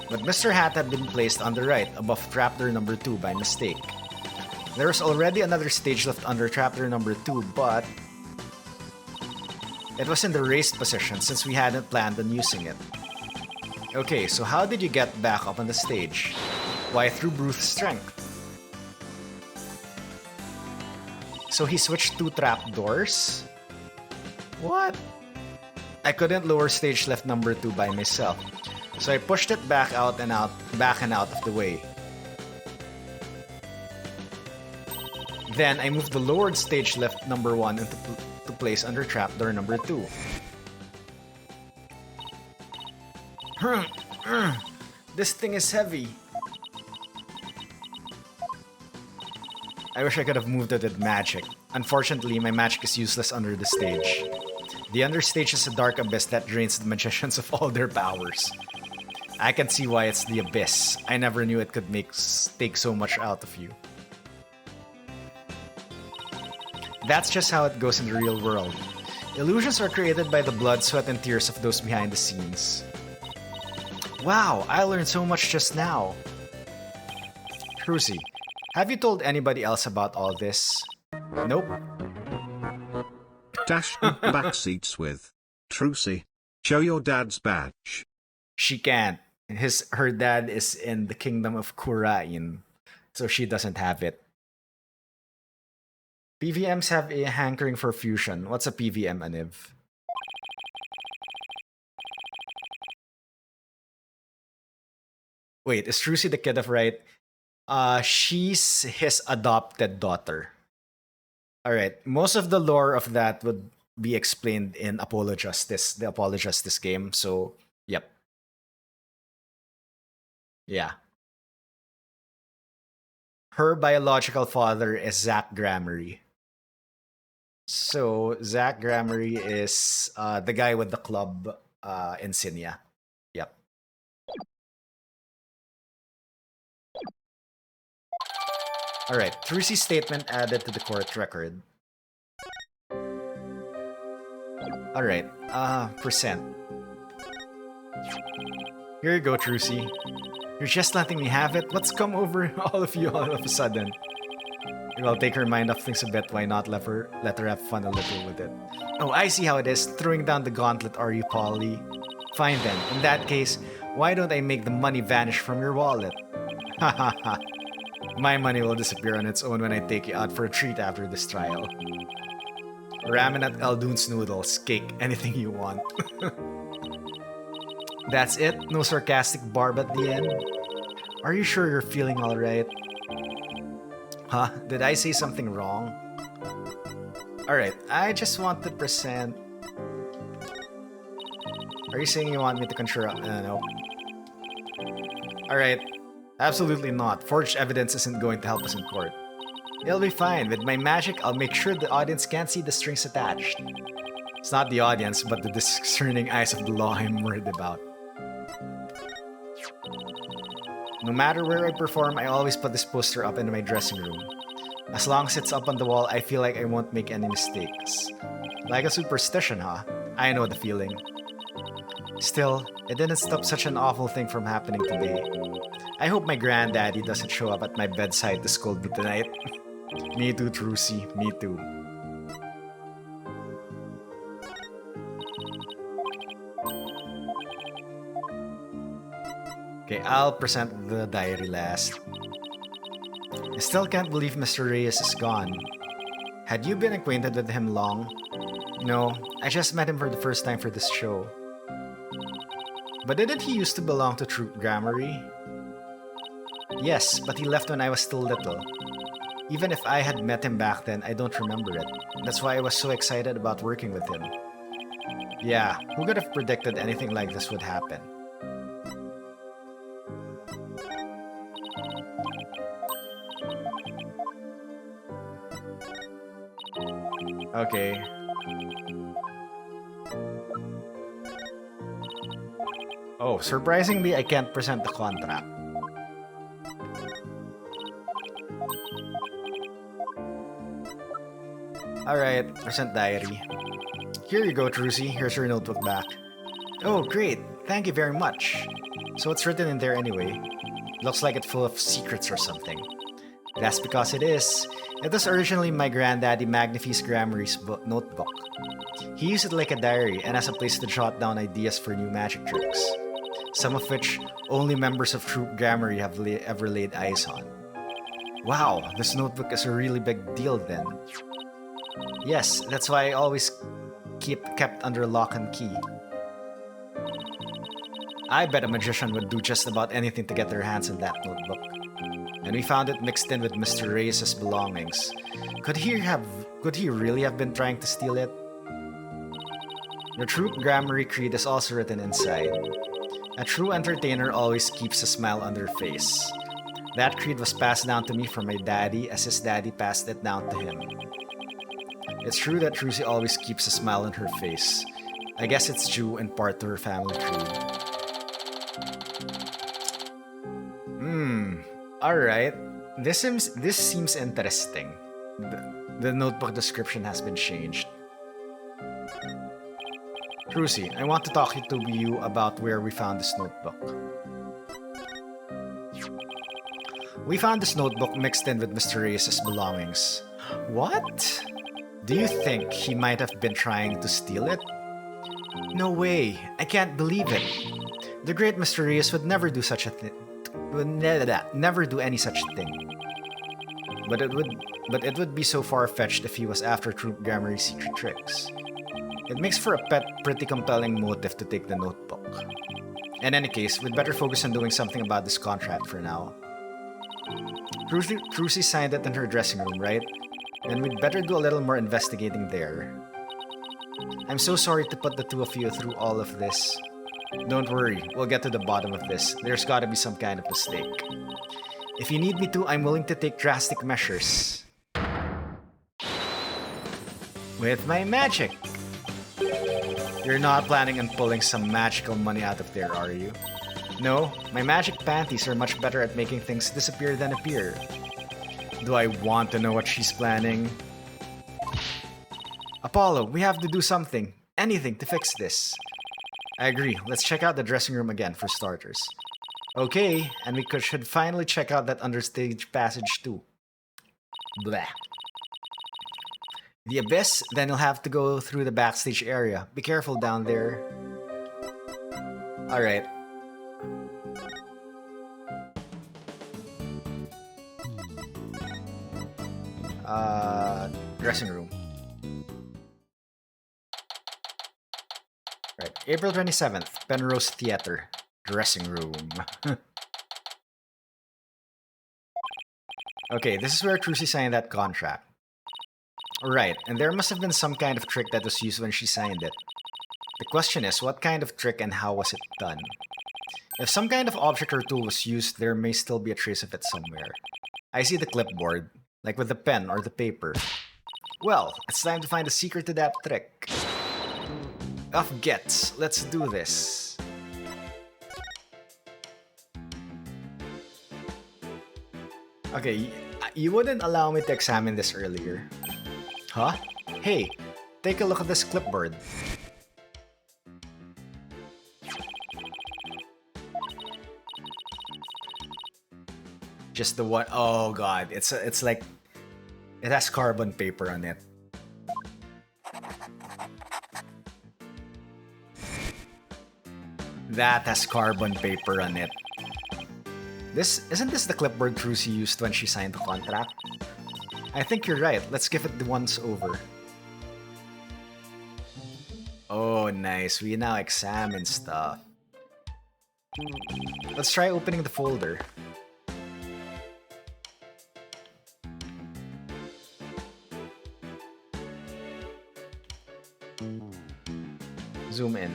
But Mr. Hat had been placed on the right above trapdoor number 2 by mistake. There was already another stage lift under trapdoor number 2, but it was in the raised position since we hadn't planned on using it. Okay, so how did you get back up on the stage? Why, through brute strength. So he switched 2 trapdoors? What? I couldn't lower stage left number 2 by myself, so I pushed it back and out of the way. Then I moved the lowered stage left number 1 into place under trapdoor number 2. This thing is heavy. I wish I could have moved it with magic. Unfortunately, my magic is useless under the stage. The understage is a dark abyss that drains the magicians of all their powers. I can see why it's the abyss. I never knew it could take so much out of you. That's just how it goes in the real world. Illusions are created by the blood, sweat, and tears of those behind the scenes. Wow, I learned so much just now. Trucy, have you told anybody else about all this? Nope. Dash back seats with Trucy. Show your dad's badge. She can't. Her dad is in the kingdom of Kurain, so she doesn't have it. PVMs have a hankering for fusion. What's a PVM, Aniv? Wait, is Trucy the kid of Wright? She's his adopted daughter. Alright, most of the lore of that would be explained in Apollo Justice, the Apollo Justice game, so, yep. Yeah. Her biological father is Zach Gramarye. So, Zach Gramarye is the guy with the club insignia. Yep. Alright, Trucy's statement added to the court record. Alright, percent. Here you go, Trucy. You're just letting me have it? What's come over all of you all of a sudden? I'll take her mind off things a bit, why not let her have fun a little with it? Oh, I see how it is. Throwing down the gauntlet, are you, Polly? Fine then, in that case, why don't I make the money vanish from your wallet? Ha ha ha. My money will disappear on its own when I take you out for a treat after this trial. Ramen at Eldoon's noodles, cake, anything you want. That's it? No sarcastic barb at the end? Are you sure you're feeling alright? Huh? Did I say something wrong? Alright, I just want to present... Are you saying you want me to conjure up? No. Alright. Absolutely not. Forged evidence isn't going to help us in court. It'll be fine. With my magic, I'll make sure the audience can't see the strings attached. It's not the audience, but the discerning eyes of the law I'm worried about. No matter where I perform, I always put this poster up in my dressing room. As long as it's up on the wall, I feel like I won't make any mistakes. Like a superstition, huh? I know the feeling. Still, it didn't stop such an awful thing from happening today. I hope my granddaddy doesn't show up at my bedside to scold me tonight. Me too, Trucy. Me too. Okay, I'll present the diary last. I still can't believe Mr. Reyes is gone. Had you been acquainted with him long? No, I just met him for the first time for this show. But didn't he used to belong to Troop Gramarye? Yes, but he left when I was still little. Even if I had met him back then, I don't remember it. That's why I was so excited about working with him. Yeah, who could have predicted anything like this would happen? Okay. Oh, surprisingly, I can't present the contract. Alright, present diary. Here you go, Trucy. Here's your notebook back. Oh, great. Thank you very much. So what's written in there anyway? Looks like it's full of secrets or something. That's because it is. It was originally my granddaddy Magnifi's Gramarye's notebook. He used it like a diary and as a place to jot down ideas for new magic tricks. Some of which only members of Troop Gramarye have ever laid eyes on. Wow, this notebook is a really big deal then. Yes, that's why I always kept under lock and key. I bet a magician would do just about anything to get their hands on that notebook. And we found it mixed in with Mr. Reyes' belongings. Could he really have been trying to steal it? The troop grammary creed is also written inside. A true entertainer always keeps a smile on their face. That creed was passed down to me from my daddy as his daddy passed it down to him. It's true that Trucy always keeps a smile on her face. I guess it's due in part to her family creed. Alright. This seems interesting. The notebook description has been changed. Trucy, I want to talk to you about where we found this notebook. We found this notebook mixed in with Mr. Reyes' belongings. What? Do you think he might have been trying to steal it? No way. I can't believe it. The great Mr. Reyes would never do such a thing. Would never do any such thing. But it would be so far-fetched if he was after Troop Grammary's secret tricks. It makes for a pretty compelling motive to take the notebook. In any case, we'd better focus on doing something about this contract for now. Trucy signed it in her dressing room, right? Then we'd better do a little more investigating there. I'm so sorry to put the two of you through all of this. Don't worry, we'll get to the bottom of this. There's gotta be some kind of mistake. If you need me to, I'm willing to take drastic measures. With my magic! You're not planning on pulling some magical money out of there, are you? No, my magic panties are much better at making things disappear than appear. Do I want to know what she's planning? Apollo, we have to do something. Anything to fix this. I agree. Let's check out the dressing room again for starters. Okay, and we should finally check out that understage passage too. Blah. The abyss, then you'll have to go through the backstage area. Be careful down there. Alright. Dressing room. Right, April 27th, Penrose Theater. Dressing room. Okay, this is where Trucy signed that contract. Right, and there must have been some kind of trick that was used when she signed it. The question is, what kind of trick and how was it done? If some kind of object or tool was used, there may still be a trace of it somewhere. I see the clipboard, like with the pen or the paper. Well, it's time to find the secret to that trick. Off gets, let's do this. Okay, you wouldn't allow me to examine this earlier. Huh? Hey, take a look at this clipboard. Just the one. Oh god, it's like it has carbon paper on it. That has carbon paper on it. Isn't this the clipboard Trucy used when she signed the contract? I think you're right. Let's give it the once over. Oh, nice. We now examine stuff. Let's try opening the folder. Zoom in.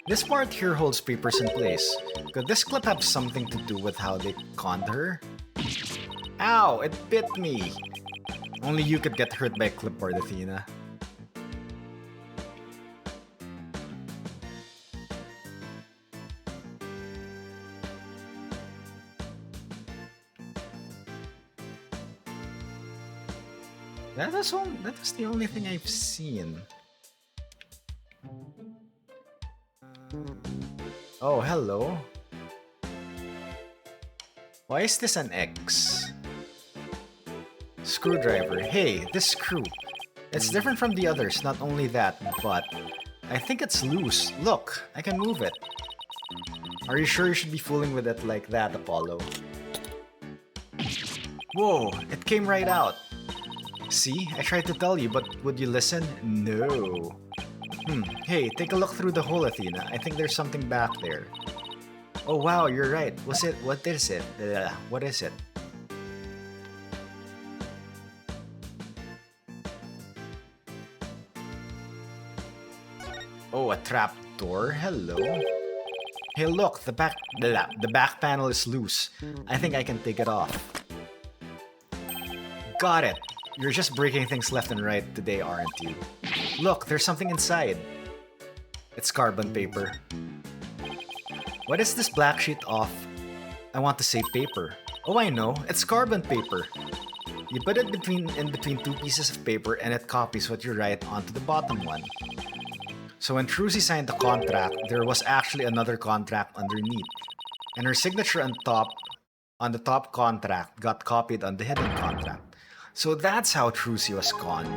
This part here holds papers in place. Could this clip have something to do with how they conned her? Ow! It bit me! Only you could get hurt by a clipboard, Athena. That was the only thing I've seen. Oh, hello. Why is this an X? Screwdriver. Hey, this screw. It's different from the others, not only that, but I think it's loose. Look, I can move it. Are you sure you should be fooling with it like that, Apollo? Whoa, it came right out. See? I tried to tell you, but would you listen? No. Hey, take a look through the hole, Athena. I think there's something back there. Oh wow, you're right. What is it? What is it? Oh, a trap door? Hello. Hey look, the back panel is loose. I think I can take it off. Got it. You're just breaking things left and right today, aren't you? Look, there's something inside. It's carbon paper. What is this black sheet of? I want to say paper. Oh, I know. It's carbon paper. You put it in between two pieces of paper and it copies what you write onto the bottom one. So when Trucy signed the contract, there was actually another contract underneath. And her signature on the top contract got copied on the hidden contract. So that's how Trucy was conned.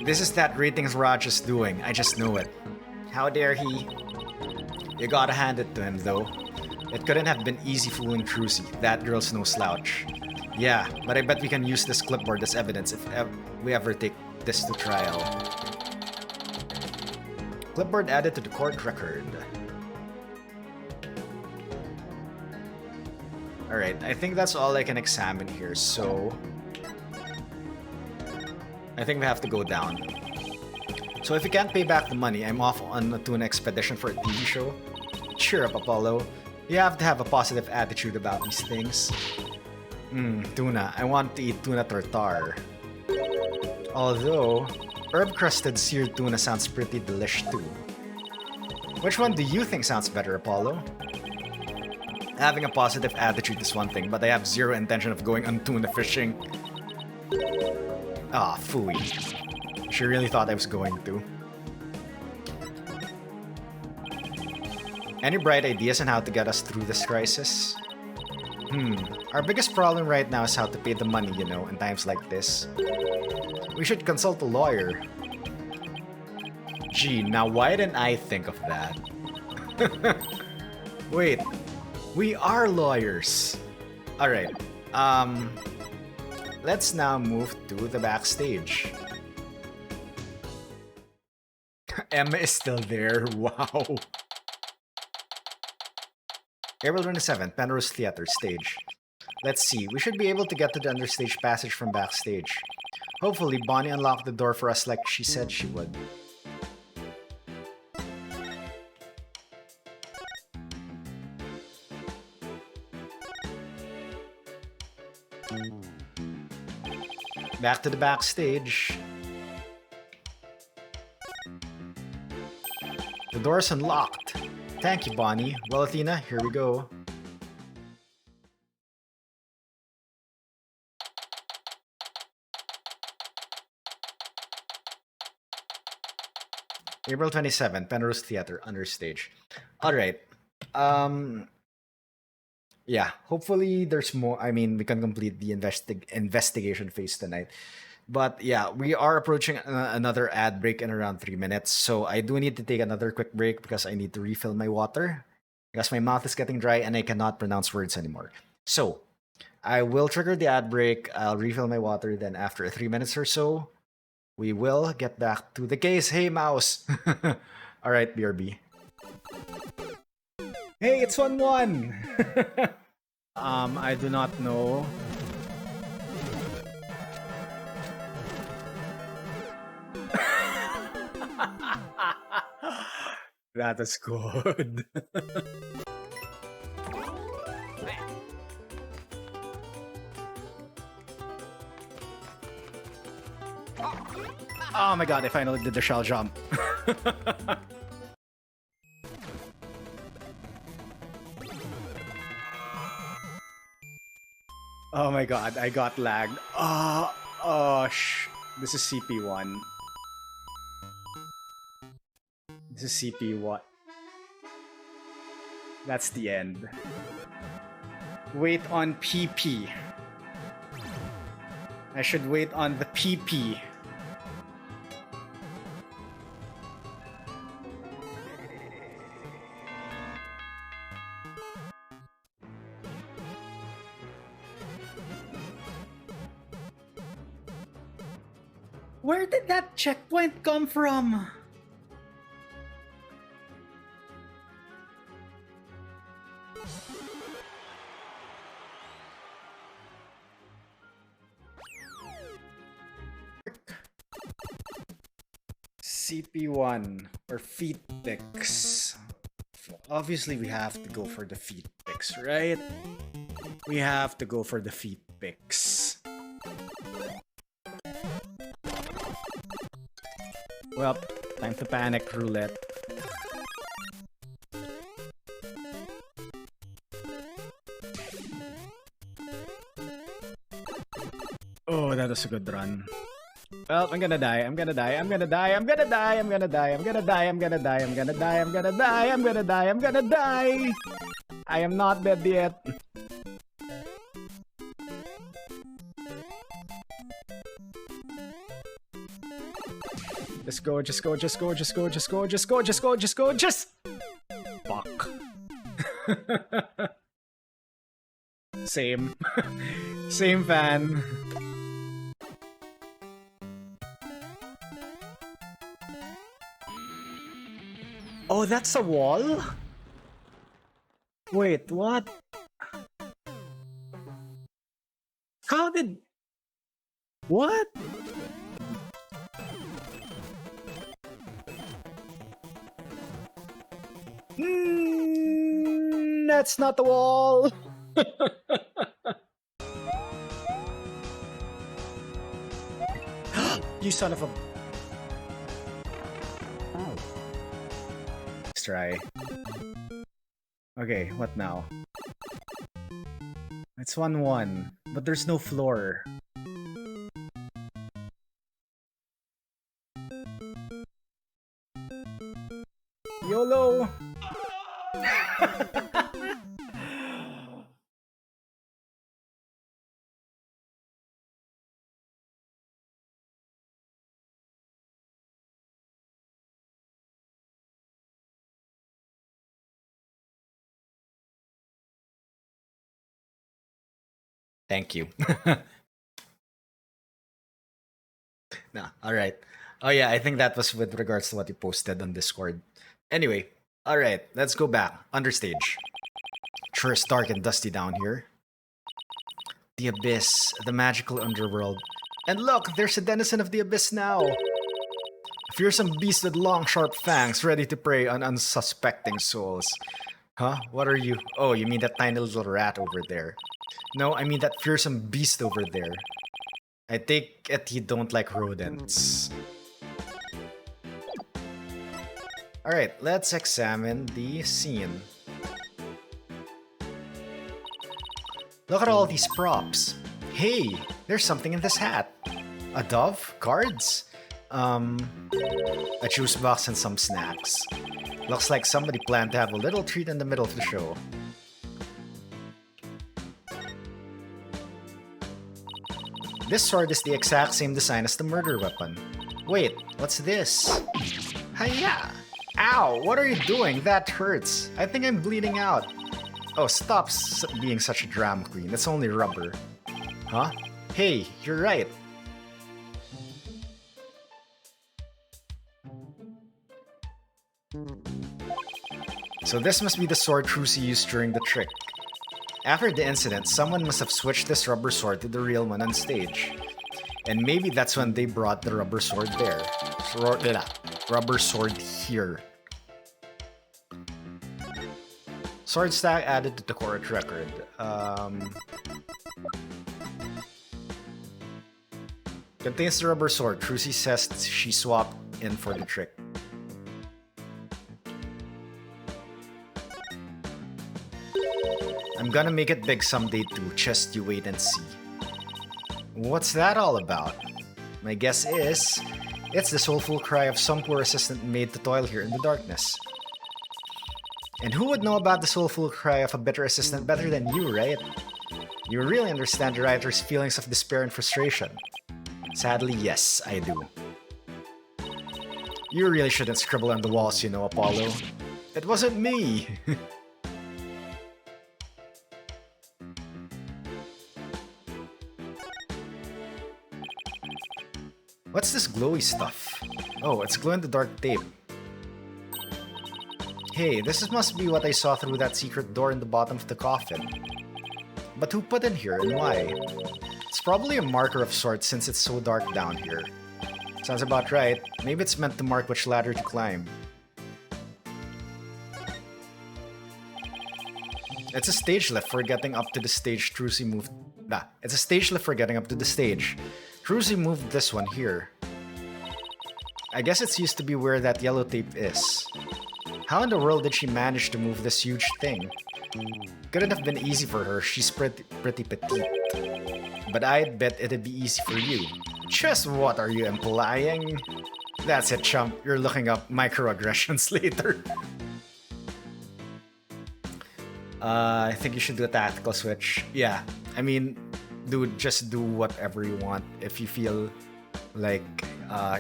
This is that ratings Raj is doing, I just know it. How dare he? You gotta hand it to him though. It couldn't have been easy fooling Trucy, that girl's no slouch. Yeah, but I bet we can use this clipboard as evidence if we ever take this to trial. Clipboard added to the court record. Alright, I think that's all I can examine here, so... I think we have to go down. So if you can't pay back the money, I'm off on a tuna expedition for a TV show. Cheer up, Apollo. You have to have a positive attitude about these things. Tuna. I want to eat tuna tartare. Although, herb-crusted seared tuna sounds pretty delish too. Which one do you think sounds better, Apollo? Having a positive attitude is one thing, but I have zero intention of going on tuna fishing. Ah, phooey. She really thought I was going to. Any bright ideas on how to get us through this crisis? Our biggest problem right now is how to pay the money, you know, in times like this. We should consult a lawyer. Gee, now why didn't I think of that? Wait, we are lawyers. Alright, let's now move to the backstage. Emma is still there, wow. April 27th, Penrose Theater, stage. Let's see, we should be able to get to the understage passage from backstage. Hopefully, Bonnie unlocked the door for us like she said she would. Back to the backstage. The door's unlocked. Thank you, Bonnie. Well, Athena, here we go. April 27th, Penrose Theater, understage. Alright. Yeah, hopefully there's more. I mean, we can complete the investigation phase tonight. But yeah, we are approaching another ad break in around 3 minutes. So I do need to take another quick break because I need to refill my water. Because my mouth is getting dry and I cannot pronounce words anymore. So I will trigger the ad break. I'll refill my water. Then after 3 minutes or so, we will get back to the case. Hey, mouse. All right, BRB. Hey, it's 1-1. I do not know. That is good. Oh my god, I finally did the shell jump. Oh my god, I got lagged. This is CP1. This is CP1. That's the end. Wait on PP. I should wait on the PP. Where did that checkpoint come from? CP1 or feet picks. Obviously, we have to go for the feet picks, right? We have to go for the feet picks. Well, time to panic roulette. Oh, that was a good run. Well, I'm gonna die, I'm gonna die, I'm gonna die, I'm gonna die, I'm gonna die, I'm gonna die, I'm gonna die, I'm gonna die, I'm gonna die, I'm gonna die, I'm gonna die! I am not dead yet. Just go, just go, just go, just go, just go, just go, just go, just go, just... Fuck. Same. Same fan. Oh, that's a wall? Wait, what? How did... What? That's not the wall! You son of a... Let's try. Okay, what now? It's 1-1, but there's no floor. YOLO! Thank you. Nah, alright. Oh yeah, I think that was with regards to what you posted on Discord. Anyway, alright, let's go back. Understage. Sure, it's dark and dusty down here. The Abyss, the magical underworld. And look, there's a denizen of the Abyss now! A fearsome beast with long, sharp fangs, ready to prey on unsuspecting souls. Huh? What are you? Oh, you mean that tiny little rat over there. No, I mean that fearsome beast over there. I take it you don't like rodents. Alright, let's examine the scene. Look at all these props. Hey, there's something in this hat. A dove? Cards? A juice box and some snacks. Looks like somebody planned to have a little treat in the middle of the show. This sword is the exact same design as the murder weapon. Wait, what's this? Hiya! Ow! What are you doing? That hurts. I think I'm bleeding out. Oh, stop being such a drama queen. It's only rubber. Huh? Hey, you're right. So this must be the sword Trucy used during the trick. After the incident, someone must have switched this rubber sword to the real one on stage. And maybe that's when they brought the rubber sword there. Rubber sword here. Sword stack added to the court record. Contains the rubber sword. Trucy says she swapped in for the trick. I'm gonna make it big someday too, just you wait and see. What's that all about? My guess is, it's the soulful cry of some poor assistant made to toil here in the darkness. And who would know about the soulful cry of a bitter assistant better than you, right? You really understand the writer's feelings of despair and frustration. Sadly, yes, I do. You really shouldn't scribble on the walls, you know, Apollo. It wasn't me! What's this glowy stuff? Oh, it's glow-in-the-dark tape. Hey, must be what I saw through that secret door in the bottom of the coffin. But who put in here and why? It's probably a marker of sorts since it's so dark down here. Sounds about right. Maybe it's meant to mark which ladder to climb. It's a stage lift for getting up to the stage Trucy moved. Nah, it's a stage lift for getting up to the stage. Trucy moved this one here. I guess it's used to be where that yellow tape is. How in the world did she manage to move this huge thing? Couldn't have been easy for her, she's pretty petite. But I'd bet it'd be easy for you. Just what are you implying? That's it, chump. You're looking up microaggressions later. I think you should do a tactical switch. Yeah, I mean, dude, just do whatever you want. If you feel like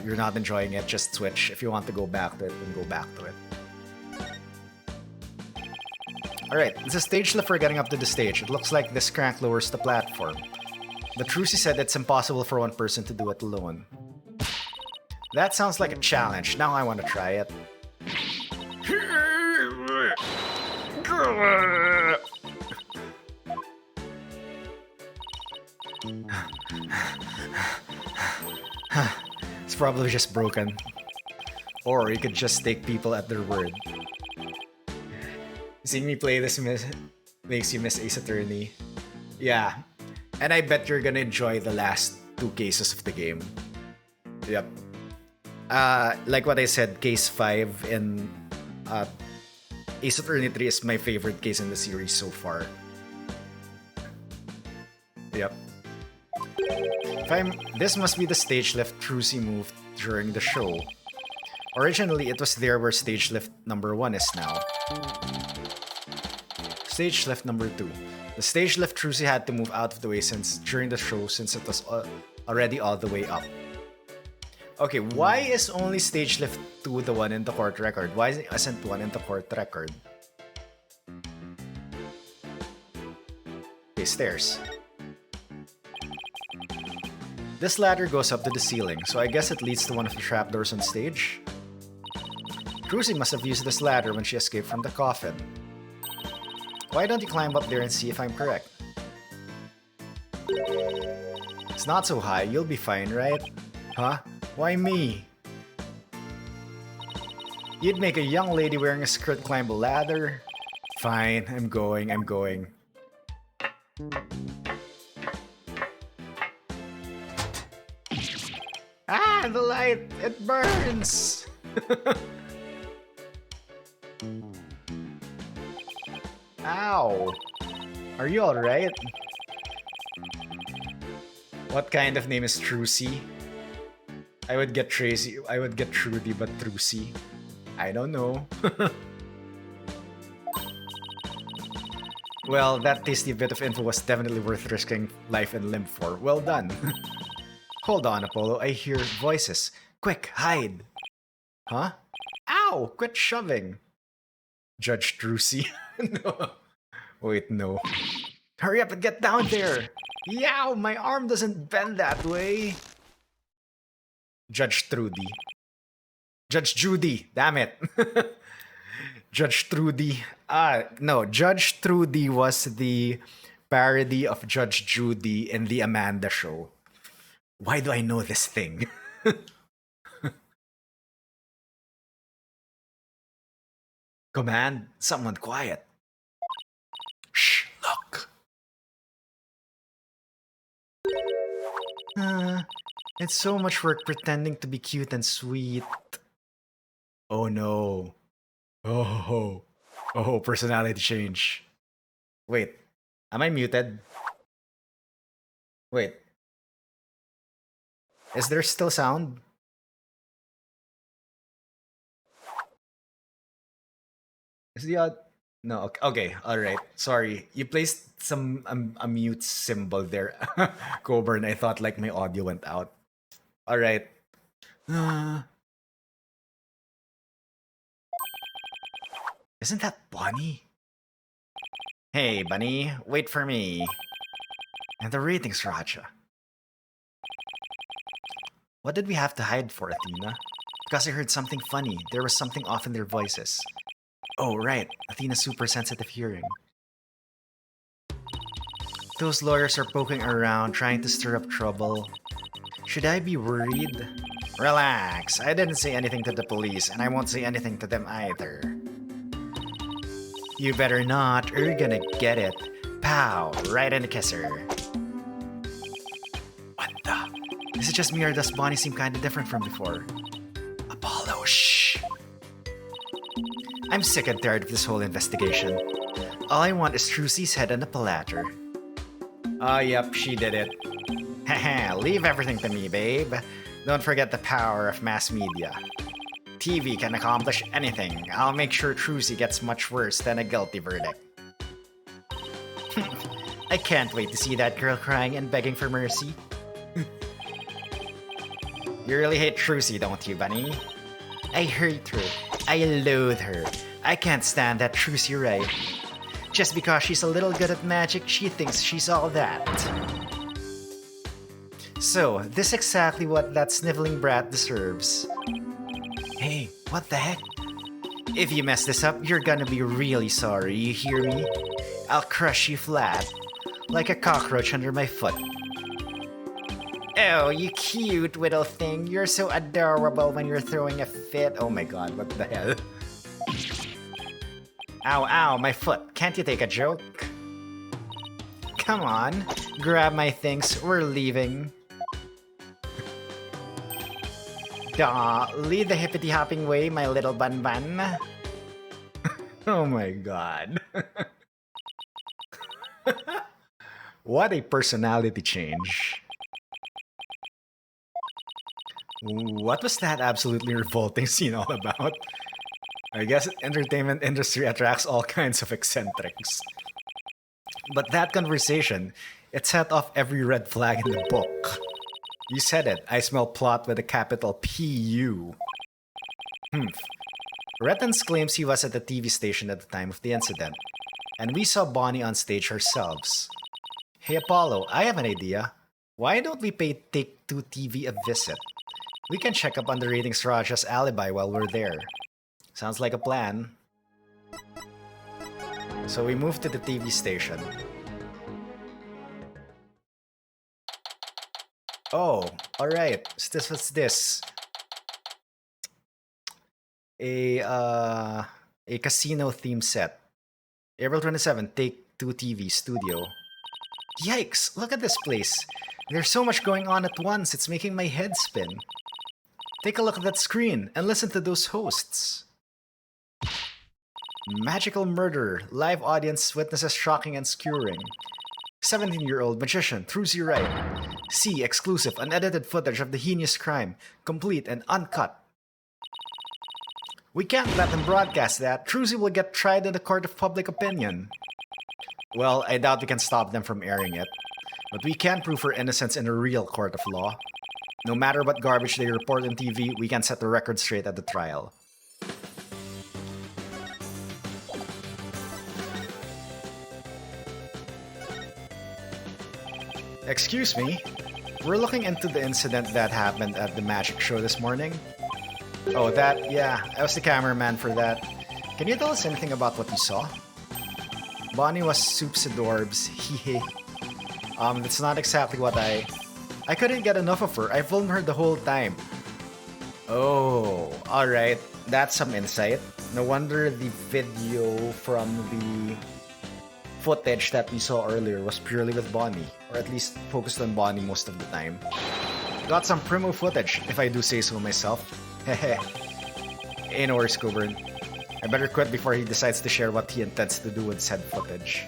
you're not enjoying it, just switch. If you want to go back to it, then go back to it. Alright, it's a stage lift for getting up to the stage. It looks like this crank lowers the platform. But Trucy said it's impossible for one person to do it alone. That sounds like a challenge. Now I want to try it. It's probably just broken. Or you could just take people at their word. Seeing me play this makes you miss Ace Attorney. Yeah. And I bet you're gonna enjoy the last two cases of the game. Yep. Like what I said, case 5 in Ace Attorney 3 is my favorite case in the series so far. Yep. This must be the stage lift Trucy moved during the show. Originally, it was there where stage lift number 1 is now. Stage lift number 2. The stage lift Trucy had to move out of the way during the show since it was already all the way up. Okay, why is only stage lift 2 the one in the court record? Why isn't one in the court record? Okay, stairs. This ladder goes up to the ceiling, so I guess it leads to one of the trapdoors on stage. Trucy must have used this ladder when she escaped from the coffin. Why don't you climb up there and see if I'm correct? It's not so high, you'll be fine, right? Huh? Why me? You'd make a young lady wearing a skirt climb a ladder? Fine, I'm going. Ah, the light! It burns! Ow! Are you alright? What kind of name is Trucy? I would get Tracy. I would get Trudy, but Trucy. I don't know. Well, that tasty bit of info was definitely worth risking life and limb for. Well done. Hold on, Apollo. I hear voices. Quick, hide. Huh? Ow! Quit shoving. Judge Trucy. No. Wait, no. Hurry up and get down there. Yow! My arm doesn't bend that way. Judge Trudy. Judge Judy. Damn it. Judge Trudy. No. Judge Trudy was the parody of Judge Judy in the Amanda Show. Why do I know this thing? Command, someone quiet. Shh, look. It's so much work pretending to be cute and sweet. Oh no. Oh, personality change. Wait, am I muted? Wait. Is there still sound? Is the odd? No, okay, alright. Sorry. You placed some a mute symbol there, Coburn. I thought like my audio went out. Alright. Isn't that Bunny? Hey, Bunny, wait for me. And the ratings, Raja. What did we have to hide for, Athena? Because I heard something funny. There was something off in their voices. Oh, right. Athena's super sensitive hearing. Those lawyers are poking around, trying to stir up trouble. Should I be worried? Relax. I didn't say anything to the police, and I won't say anything to them either. You better not, or you're gonna get it. Pow! Right in the kisser. What the? Is it just me, or does Bonnie seem kinda different from before? Apollo, shh! I'm sick and tired of this whole investigation. All I want is Trucy's head on a platter. Oh, yep, she did it. Haha, leave everything to me, babe. Don't forget the power of mass media. TV can accomplish anything. I'll make sure Trucy gets much worse than a guilty verdict. I can't wait to see that girl crying and begging for mercy. You really hate Trucy, don't you, Bunny? I hate her. I loathe her. I can't stand that Trucy Wright. Just because she's a little good at magic, she thinks she's all that. So, this is exactly what that sniveling brat deserves. Hey, what the heck? If you mess this up, you're gonna be really sorry, you hear me? I'll crush you flat, like a cockroach under my foot. Oh, you cute little thing. You're so adorable when you're throwing a fit. Oh my god, what the hell? Ow, ow, my foot. Can't you take a joke? Come on, grab my things. We're leaving. Duh, lead the hippity-hopping way, my little bun-bun. Oh my god. What a personality change. What was that absolutely revolting scene all about? I guess entertainment industry attracts all kinds of eccentrics. But that conversation, it set off every red flag in the book. You said it, I smell plot with a capital P-U. Rettens claims he was at the TV station at the time of the incident, and we saw Bonnie on stage ourselves. Hey Apollo, I have an idea. Why don't we pay Take-Two TV a visit? We can check up on the ratings Raja's alibi while we're there. Sounds like a plan. So we moved to the TV station. Oh, alright. What's this? A casino theme set. April 27, Take-Two TV Studio. Yikes, look at this place. There's so much going on at once, it's making my head spin. Take a look at that screen and listen to those hosts. Magical murder, live audience witnesses shocking and skewering. 17-year-old magician Trucy Wright. See exclusive unedited footage of the heinous crime, complete and uncut. We can't let them broadcast that. Trucy will get tried in the court of public opinion. Well, I doubt we can stop them from airing it. But we can prove her innocence in a real court of law. No matter what garbage they report on TV, we can set the record straight at the trial. Excuse me, we're looking into the incident that happened at the magic show this morning. Oh, that, yeah, I was the cameraman for that. Can you tell us anything about what you saw? Bonnie was soups adorbs, hehe. That's not exactly what I couldn't get enough of her. I filmed her the whole time. Oh, alright. That's some insight. No wonder the video from the footage that we saw earlier was purely with Bonnie. Or at least focused on Bonnie most of the time. Got some primo footage, if I do say so myself. Hehe. Ain't no worries, Coburn. I better quit before he decides to share what he intends to do with said footage.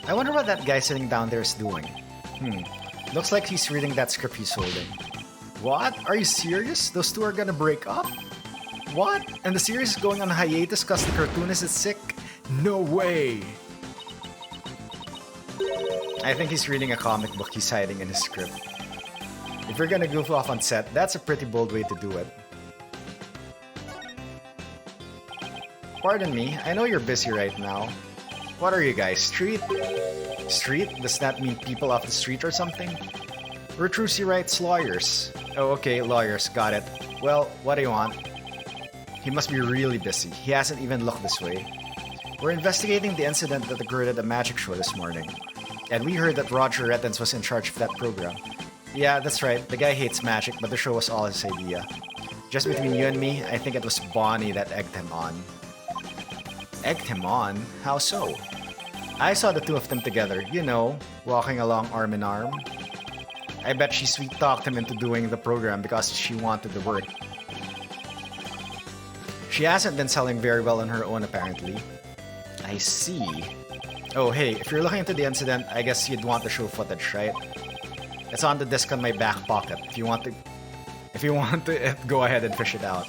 I wonder what that guy sitting down there is doing. Looks like he's reading that script he's holding. What? Are you serious? Those two are gonna break up? What? And the series is going on hiatus because the cartoonist is sick? No way! I think he's reading a comic book he's hiding in his script. If you're gonna goof off on set, that's a pretty bold way to do it. Pardon me, I know you're busy right now. What are you guys, street? Street? Does that mean people off the street or something? We're Trucy Wright's lawyers. Oh, okay, lawyers, got it. Well, what do you want? He must be really busy. He hasn't even looked this way. We're investigating the incident that occurred at the magic show this morning. And we heard that Roger Rettens was in charge of that program. Yeah, that's right. The guy hates magic, but the show was all his idea. Just between you and me, I think it was Bonnie that egged him on. Egged him on? How so? I saw the two of them together, you know, walking along arm in arm. I bet she sweet-talked him into doing the program because she wanted the work. She hasn't been selling very well on her own, apparently. I see. Oh, hey, if you're looking into the incident, I guess you'd want the show footage, right? It's on the disc on my back pocket. If you want to go ahead and fish it out.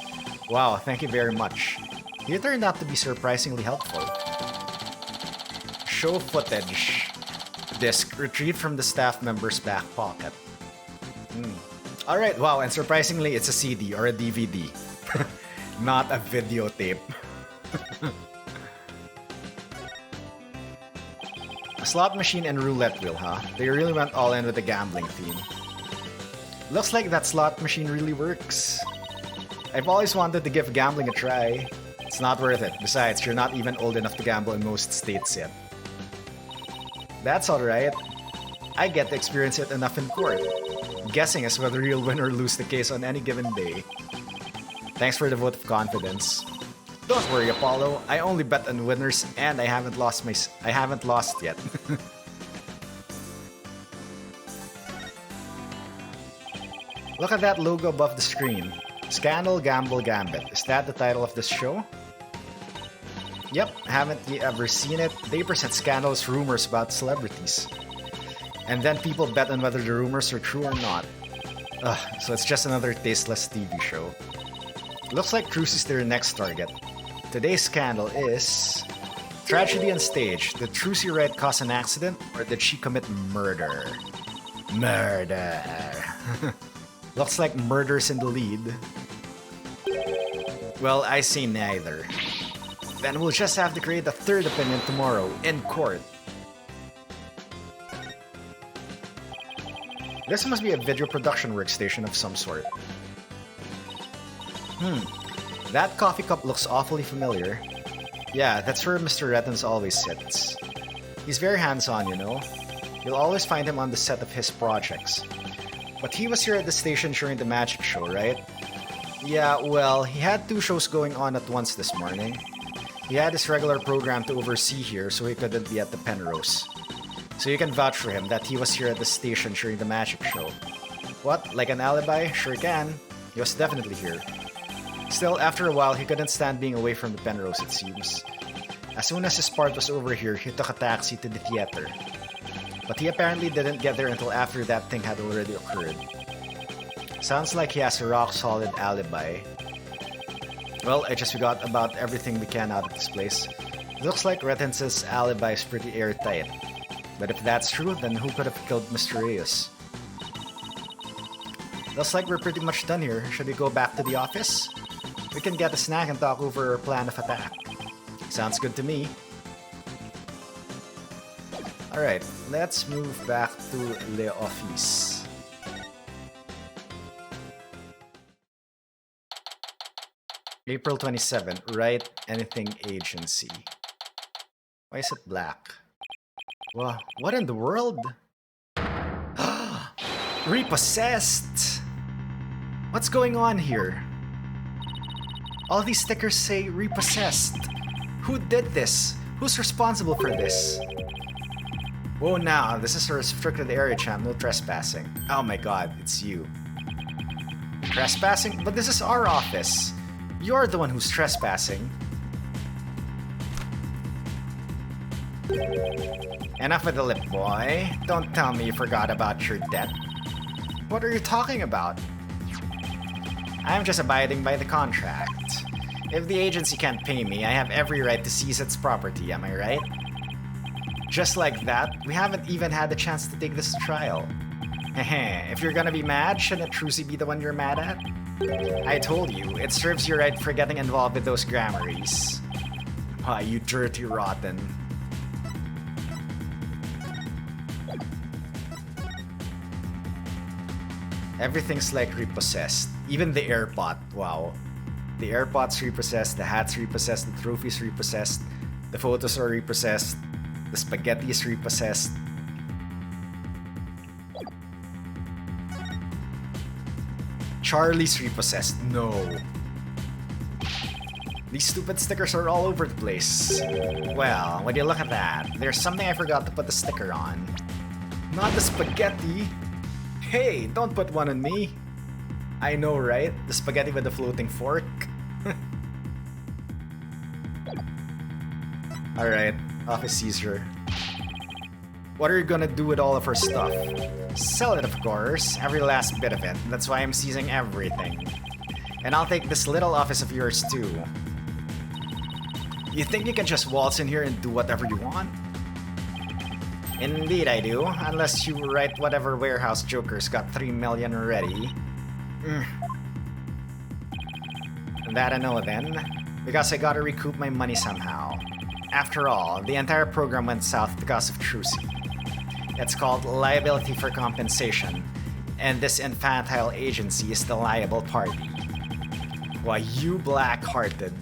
Wow, thank you very much. You turned out to be surprisingly helpful. Show footage. Disc retrieved from the staff member's back pocket. Alright, wow, and surprisingly, it's a CD or a DVD. Not a videotape. A slot machine and roulette wheel, huh? They really went all in with the gambling theme. Looks like that slot machine really works. I've always wanted to give gambling a try. It's not worth it. Besides, you're not even old enough to gamble in most states yet. That's alright. I get to experience it enough in court. Guessing is whether you'll win or lose the case on any given day. Thanks for the vote of confidence. Don't worry, Apollo. I only bet on winners, and I haven't lost yet. Look at that logo above the screen. Scandal, Gamble, Gambit. Is that the title of this show? Yep, haven't you ever seen it? They present scandalous rumors about celebrities. And then people bet on whether the rumors are true or not. Ugh, so it's just another tasteless TV show. Looks like Cruz is their next target. Today's scandal is... Tragedy on stage. Did Trucy Wright cause an accident, or did she commit murder? Murder. Looks like murder's in the lead. Well, I say neither. Then we'll just have to create a third opinion tomorrow, in court. This must be a video production workstation of some sort. That coffee cup looks awfully familiar. Yeah, that's where Mr. Rettens always sits. He's very hands-on, you know. You'll always find him on the set of his projects. But he was here at the station during the magic show, right? Yeah, well, he had 2 shows going on at once this morning. He had his regular program to oversee here, so he couldn't be at the Penrose. So you can vouch for him that he was here at the station during the magic show. What, like an alibi? Sure can. He was definitely here. Still, after a while, he couldn't stand being away from the Penrose, it seems. As soon as his part was over here, he took a taxi to the theater. But he apparently didn't get there until after that thing had already occurred. Sounds like he has a rock-solid alibi. Well, I just forgot about everything we can out of this place. Looks like Rettens' alibi is pretty airtight. But if that's true, then who could have killed Mr. Reyes? Looks like we're pretty much done here. Should we go back to the office? We can get a snack and talk over our plan of attack. Sounds good to me. Alright, let's move back to the office. April 27, Wright Anything Agency. Why is it black? Wow, what in the world? Repossessed! What's going on here? All these stickers say repossessed. Who did this? Who's responsible for this? Whoa, now, this is a restricted area, champ. No trespassing. Oh my god, it's you. Trespassing? But this is our office. You're the one who's trespassing. Enough with the lip, boy. Don't tell me you forgot about your debt. What are you talking about? I'm just abiding by the contract. If the agency can't pay me, I have every right to seize its property, am I right? Just like that, we haven't even had the chance to take this to trial. Heh, if you're gonna be mad, shouldn't Trucy be the one you're mad at? I told you, it serves you right for getting involved with those grammaries. Why, you dirty rotten. Everything's like repossessed. Even the airpot. Wow. The airpot's repossessed, the hat's repossessed, the trophy's repossessed, the photos are repossessed, the spaghetti is repossessed. Charlie's repossessed. No. These stupid stickers are all over the place. Well, when you look at that, there's something I forgot to put the sticker on. Not the spaghetti. Hey, don't put one on me. I know, right? The spaghetti with the floating fork. Alright, Office Caesar. What are you gonna do with all of her stuff? Sell it, of course. Every last bit of it. That's why I'm seizing everything. And I'll take this little office of yours too. You think you can just waltz in here and do whatever you want? Indeed I do, unless you write whatever warehouse joker's got 3 million already. That I know then, because I gotta recoup my money somehow. After all, the entire program went south because of Trucy. It's called liability for compensation, and this infantile agency is the liable party. Why, you black-hearted.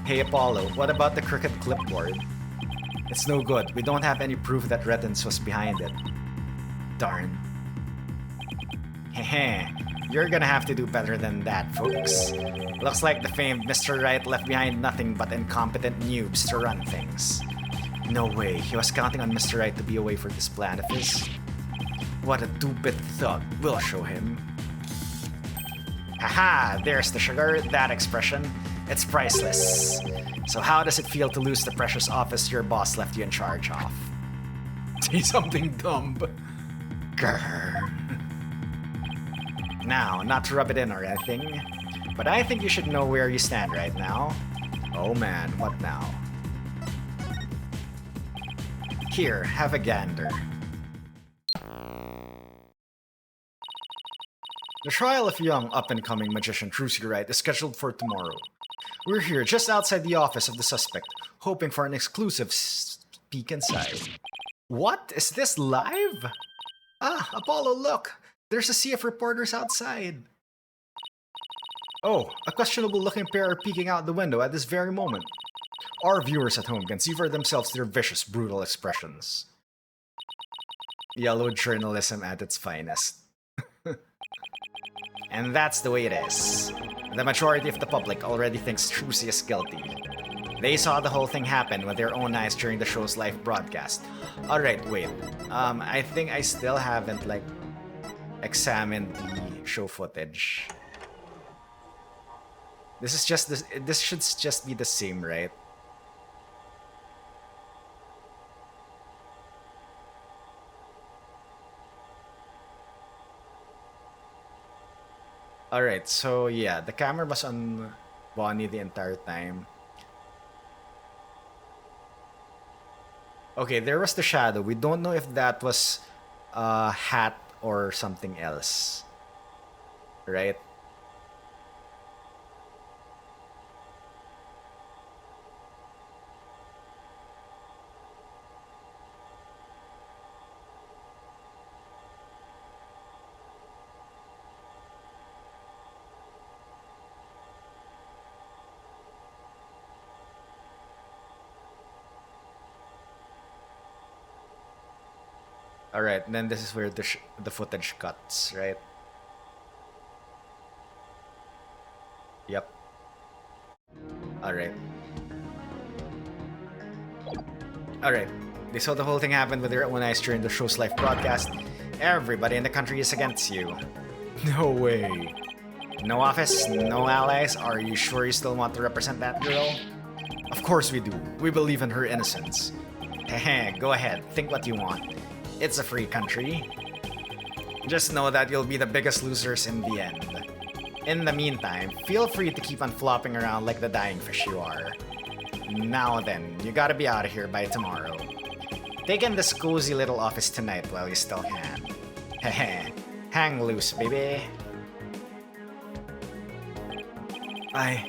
Hey Apollo, what about the crooked clipboard? It's no good. We don't have any proof that Rettens was behind it. Darn. Heh, you're gonna have to do better than that, folks. Looks like the famed Mr. Wright left behind nothing but incompetent noobs to run things. No way, he was counting on Mr. Wright to be away for this plan of his. What a two-bit thug, we'll show him. Haha, there's the sugar, that expression. It's priceless. So how does it feel to lose the precious office your boss left you in charge of? Say something dumb. Grr. Now, not to rub it in or anything, but I think you should know where you stand right now. Oh man, what now? Here, have a gander. The trial of young up-and-coming magician Trucy Wright is scheduled for tomorrow. We're here just outside the office of the suspect, hoping for an exclusive peek inside. What? Is this live? Ah, Apollo, look! There's a sea of reporters outside. Oh, a questionable-looking pair are peeking out the window at this very moment. Our viewers at home can see for themselves their vicious, brutal expressions. Yellow journalism at its finest. And that's the way it is. The majority of the public already thinks Trucy is guilty. They saw the whole thing happen with their own eyes during the show's live broadcast. Alright, wait. I think I still haven't, examined the show footage. This should just be the same, right? Alright, so yeah, the camera was on Bonnie the entire time. Okay, there was the shadow. We don't know if that was a hat or something else. Right? Alright, and then this is where the footage cuts, right? Yep. Alright. Alright. They saw the whole thing happen with their own eyes during the show's live broadcast. Everybody in the country is against you. No way. No office, no allies? Are you sure you still want to represent that girl? Of course we do. We believe in her innocence. Heh, go ahead. Think what you want. It's a free country. Just know that you'll be the biggest losers in the end. In the meantime, feel free to keep on flopping around like the dying fish you are. Now then, you gotta be out of here by tomorrow. Take in this cozy little office tonight while you still can. Heh, hang loose, baby. I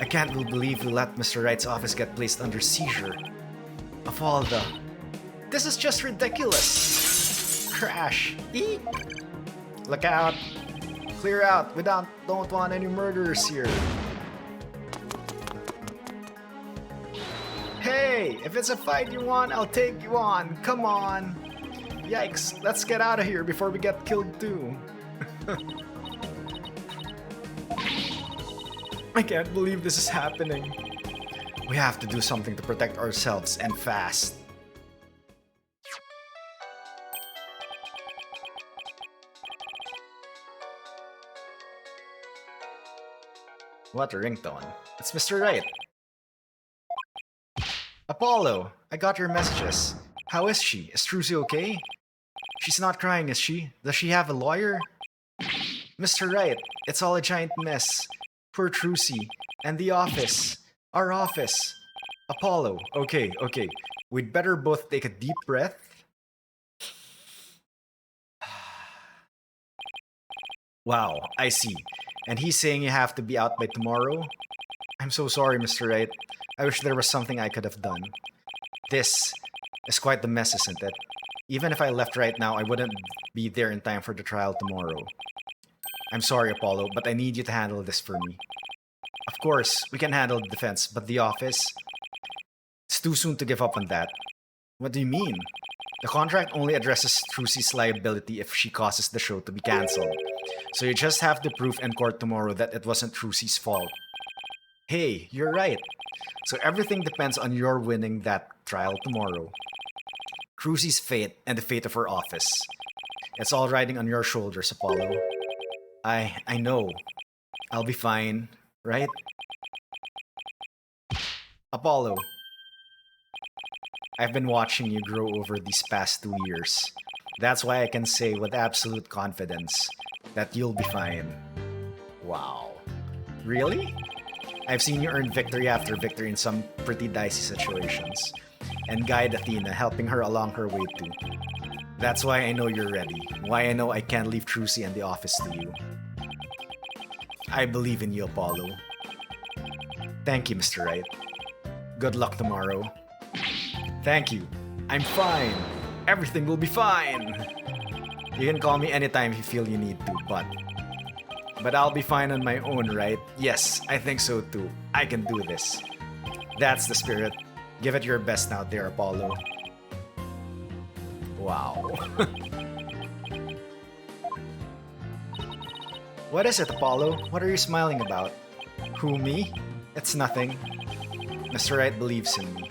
can't believe we let Mr. Wright's office get placed under seizure. Of all the... This is just ridiculous! Crash! Eek! Look out! Clear out! We don't want any murderers here. Hey! If it's a fight you want, I'll take you on. Come on! Yikes! Let's get out of here before we get killed too. I can't believe this is happening. We have to do something to protect ourselves and fast. What a ringtone. It's Mr. Wright. Apollo, I got your messages. How is she? Is Trucy okay? She's not crying, is she? Does she have a lawyer? Mr. Wright, it's all a giant mess. Poor Trucy. And the office. Our office. Apollo, okay. We'd better both take a deep breath. Wow, I see. And he's saying you have to be out by tomorrow? I'm so sorry, Mr. Wright. I wish there was something I could have done. This is quite the mess, isn't it? Even if I left right now, I wouldn't be there in time for the trial tomorrow. I'm sorry, Apollo, but I need you to handle this for me. Of course, we can handle the defense, but the office? It's too soon to give up on that. What do you mean? The contract only addresses Trucy's liability if she causes the show to be cancelled. So you just have to prove in court tomorrow that it wasn't Trucy's fault. Hey, you're right. So everything depends on your winning that trial tomorrow. Trucy's fate and the fate of her office. It's all riding on your shoulders, Apollo. I know. I'll be fine, right? Apollo. I've been watching you grow over these past 2 years. That's why I can say with absolute confidence that you'll be fine. Wow. Really? I've seen you earn victory after victory in some pretty dicey situations, and guide Athena, helping her along her way too. That's why I know you're ready, why I know I can't leave Trucy and the office to you. I believe in you, Apollo. Thank you, Mr. Wright. Good luck tomorrow. Thank you. I'm fine. Everything will be fine. You can call me anytime you feel you need to, but I'll be fine on my own, right? Yes, I think so too. I can do this. That's the spirit. Give it your best out there, Apollo. Wow. What is it, Apollo? What are you smiling about? Who, me? It's nothing. Mr. Wright believes in me.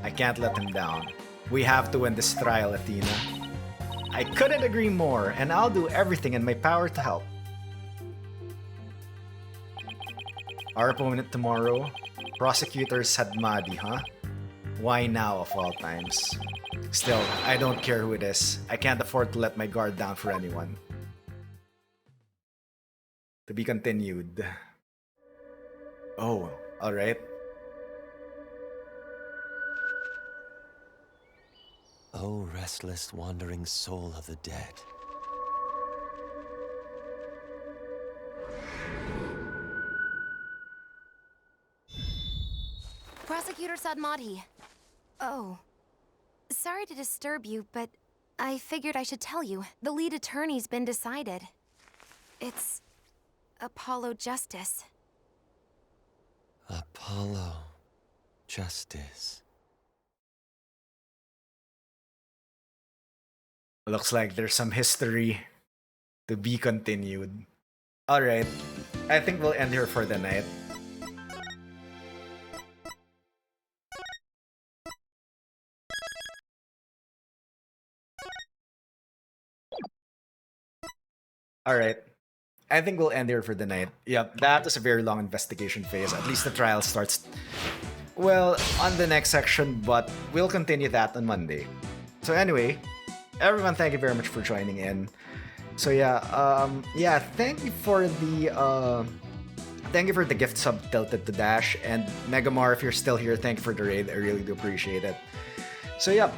I can't let him down. We have to win this trial, Athena. I couldn't agree more, and I'll do everything in my power to help. Our opponent tomorrow? Prosecutor Sadmadi, huh? Why now of all times? Still, I don't care who it is. I can't afford to let my guard down for anyone. To be continued. Oh, alright. O restless wandering soul of the dead. Prosecutor Sadmati. Oh. Sorry to disturb you, but I figured I should tell you. The lead attorney's been decided. It's Apollo Justice. Apollo Justice. Looks like there's some history to be continued. Alright, I think we'll end here for the night. Alright, I think we'll end here for the night. Yep, that was a very long investigation phase. At least the trial starts, well, on the next section, but we'll continue that on Monday. So anyway, everyone, thank you very much for joining in. So yeah, thank you for the gift sub Tilted to Dash, and Megamar, if you're still here, thank you for the raid. I really do appreciate it. So yeah,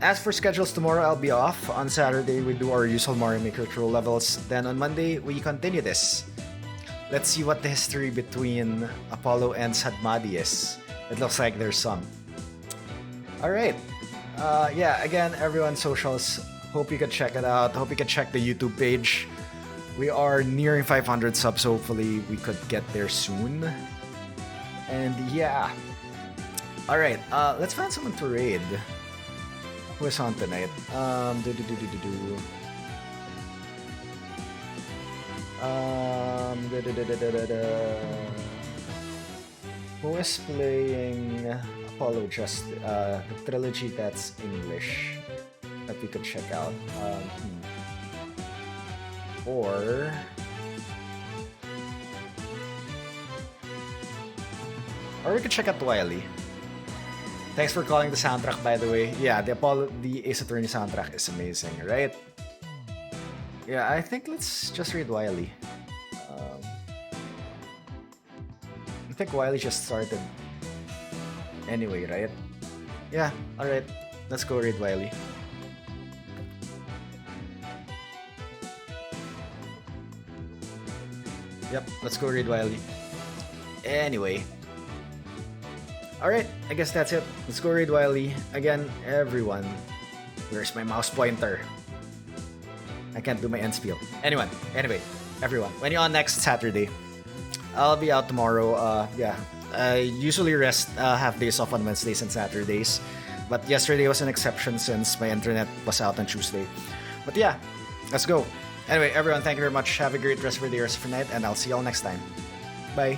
as for schedules, tomorrow I'll be off. On Saturday we do our usual Mario Maker troll levels. Then on Monday we continue this. Let's see what the history between Apollo and Sadmadi is. It looks like there's some. Alright. Yeah, again, everyone, socials. Hope you can check it out. Hope you can check the YouTube page. We are nearing 500 subs. Hopefully, we could get there soon. And yeah. Alright, let's find someone to raid. Who is on tonight? Who is playing Apollo the trilogy that's English that we could check out? Or we could check out Wily. Thanks for calling the soundtrack, by the way. Yeah, the Ace Attorney soundtrack is amazing, right? Yeah, I think let's just read Wily. I think Wily just started anyway, right? Yeah, alright. Let's go read Wily. Yep, let's go read Wily. Anyway. Alright, I guess that's it. Let's go read Wily. Again, everyone. Where's my mouse pointer? I can't do my end spiel. Anyway, everyone. When you're on next Saturday, I'll be out tomorrow. Yeah, I usually have days off on Wednesdays and Saturdays. But yesterday was an exception since my internet was out on Tuesday. But yeah, let's go. Anyway, everyone, thank you very much. Have a great rest of your day or rest of your night, and I'll see you all next time. Bye.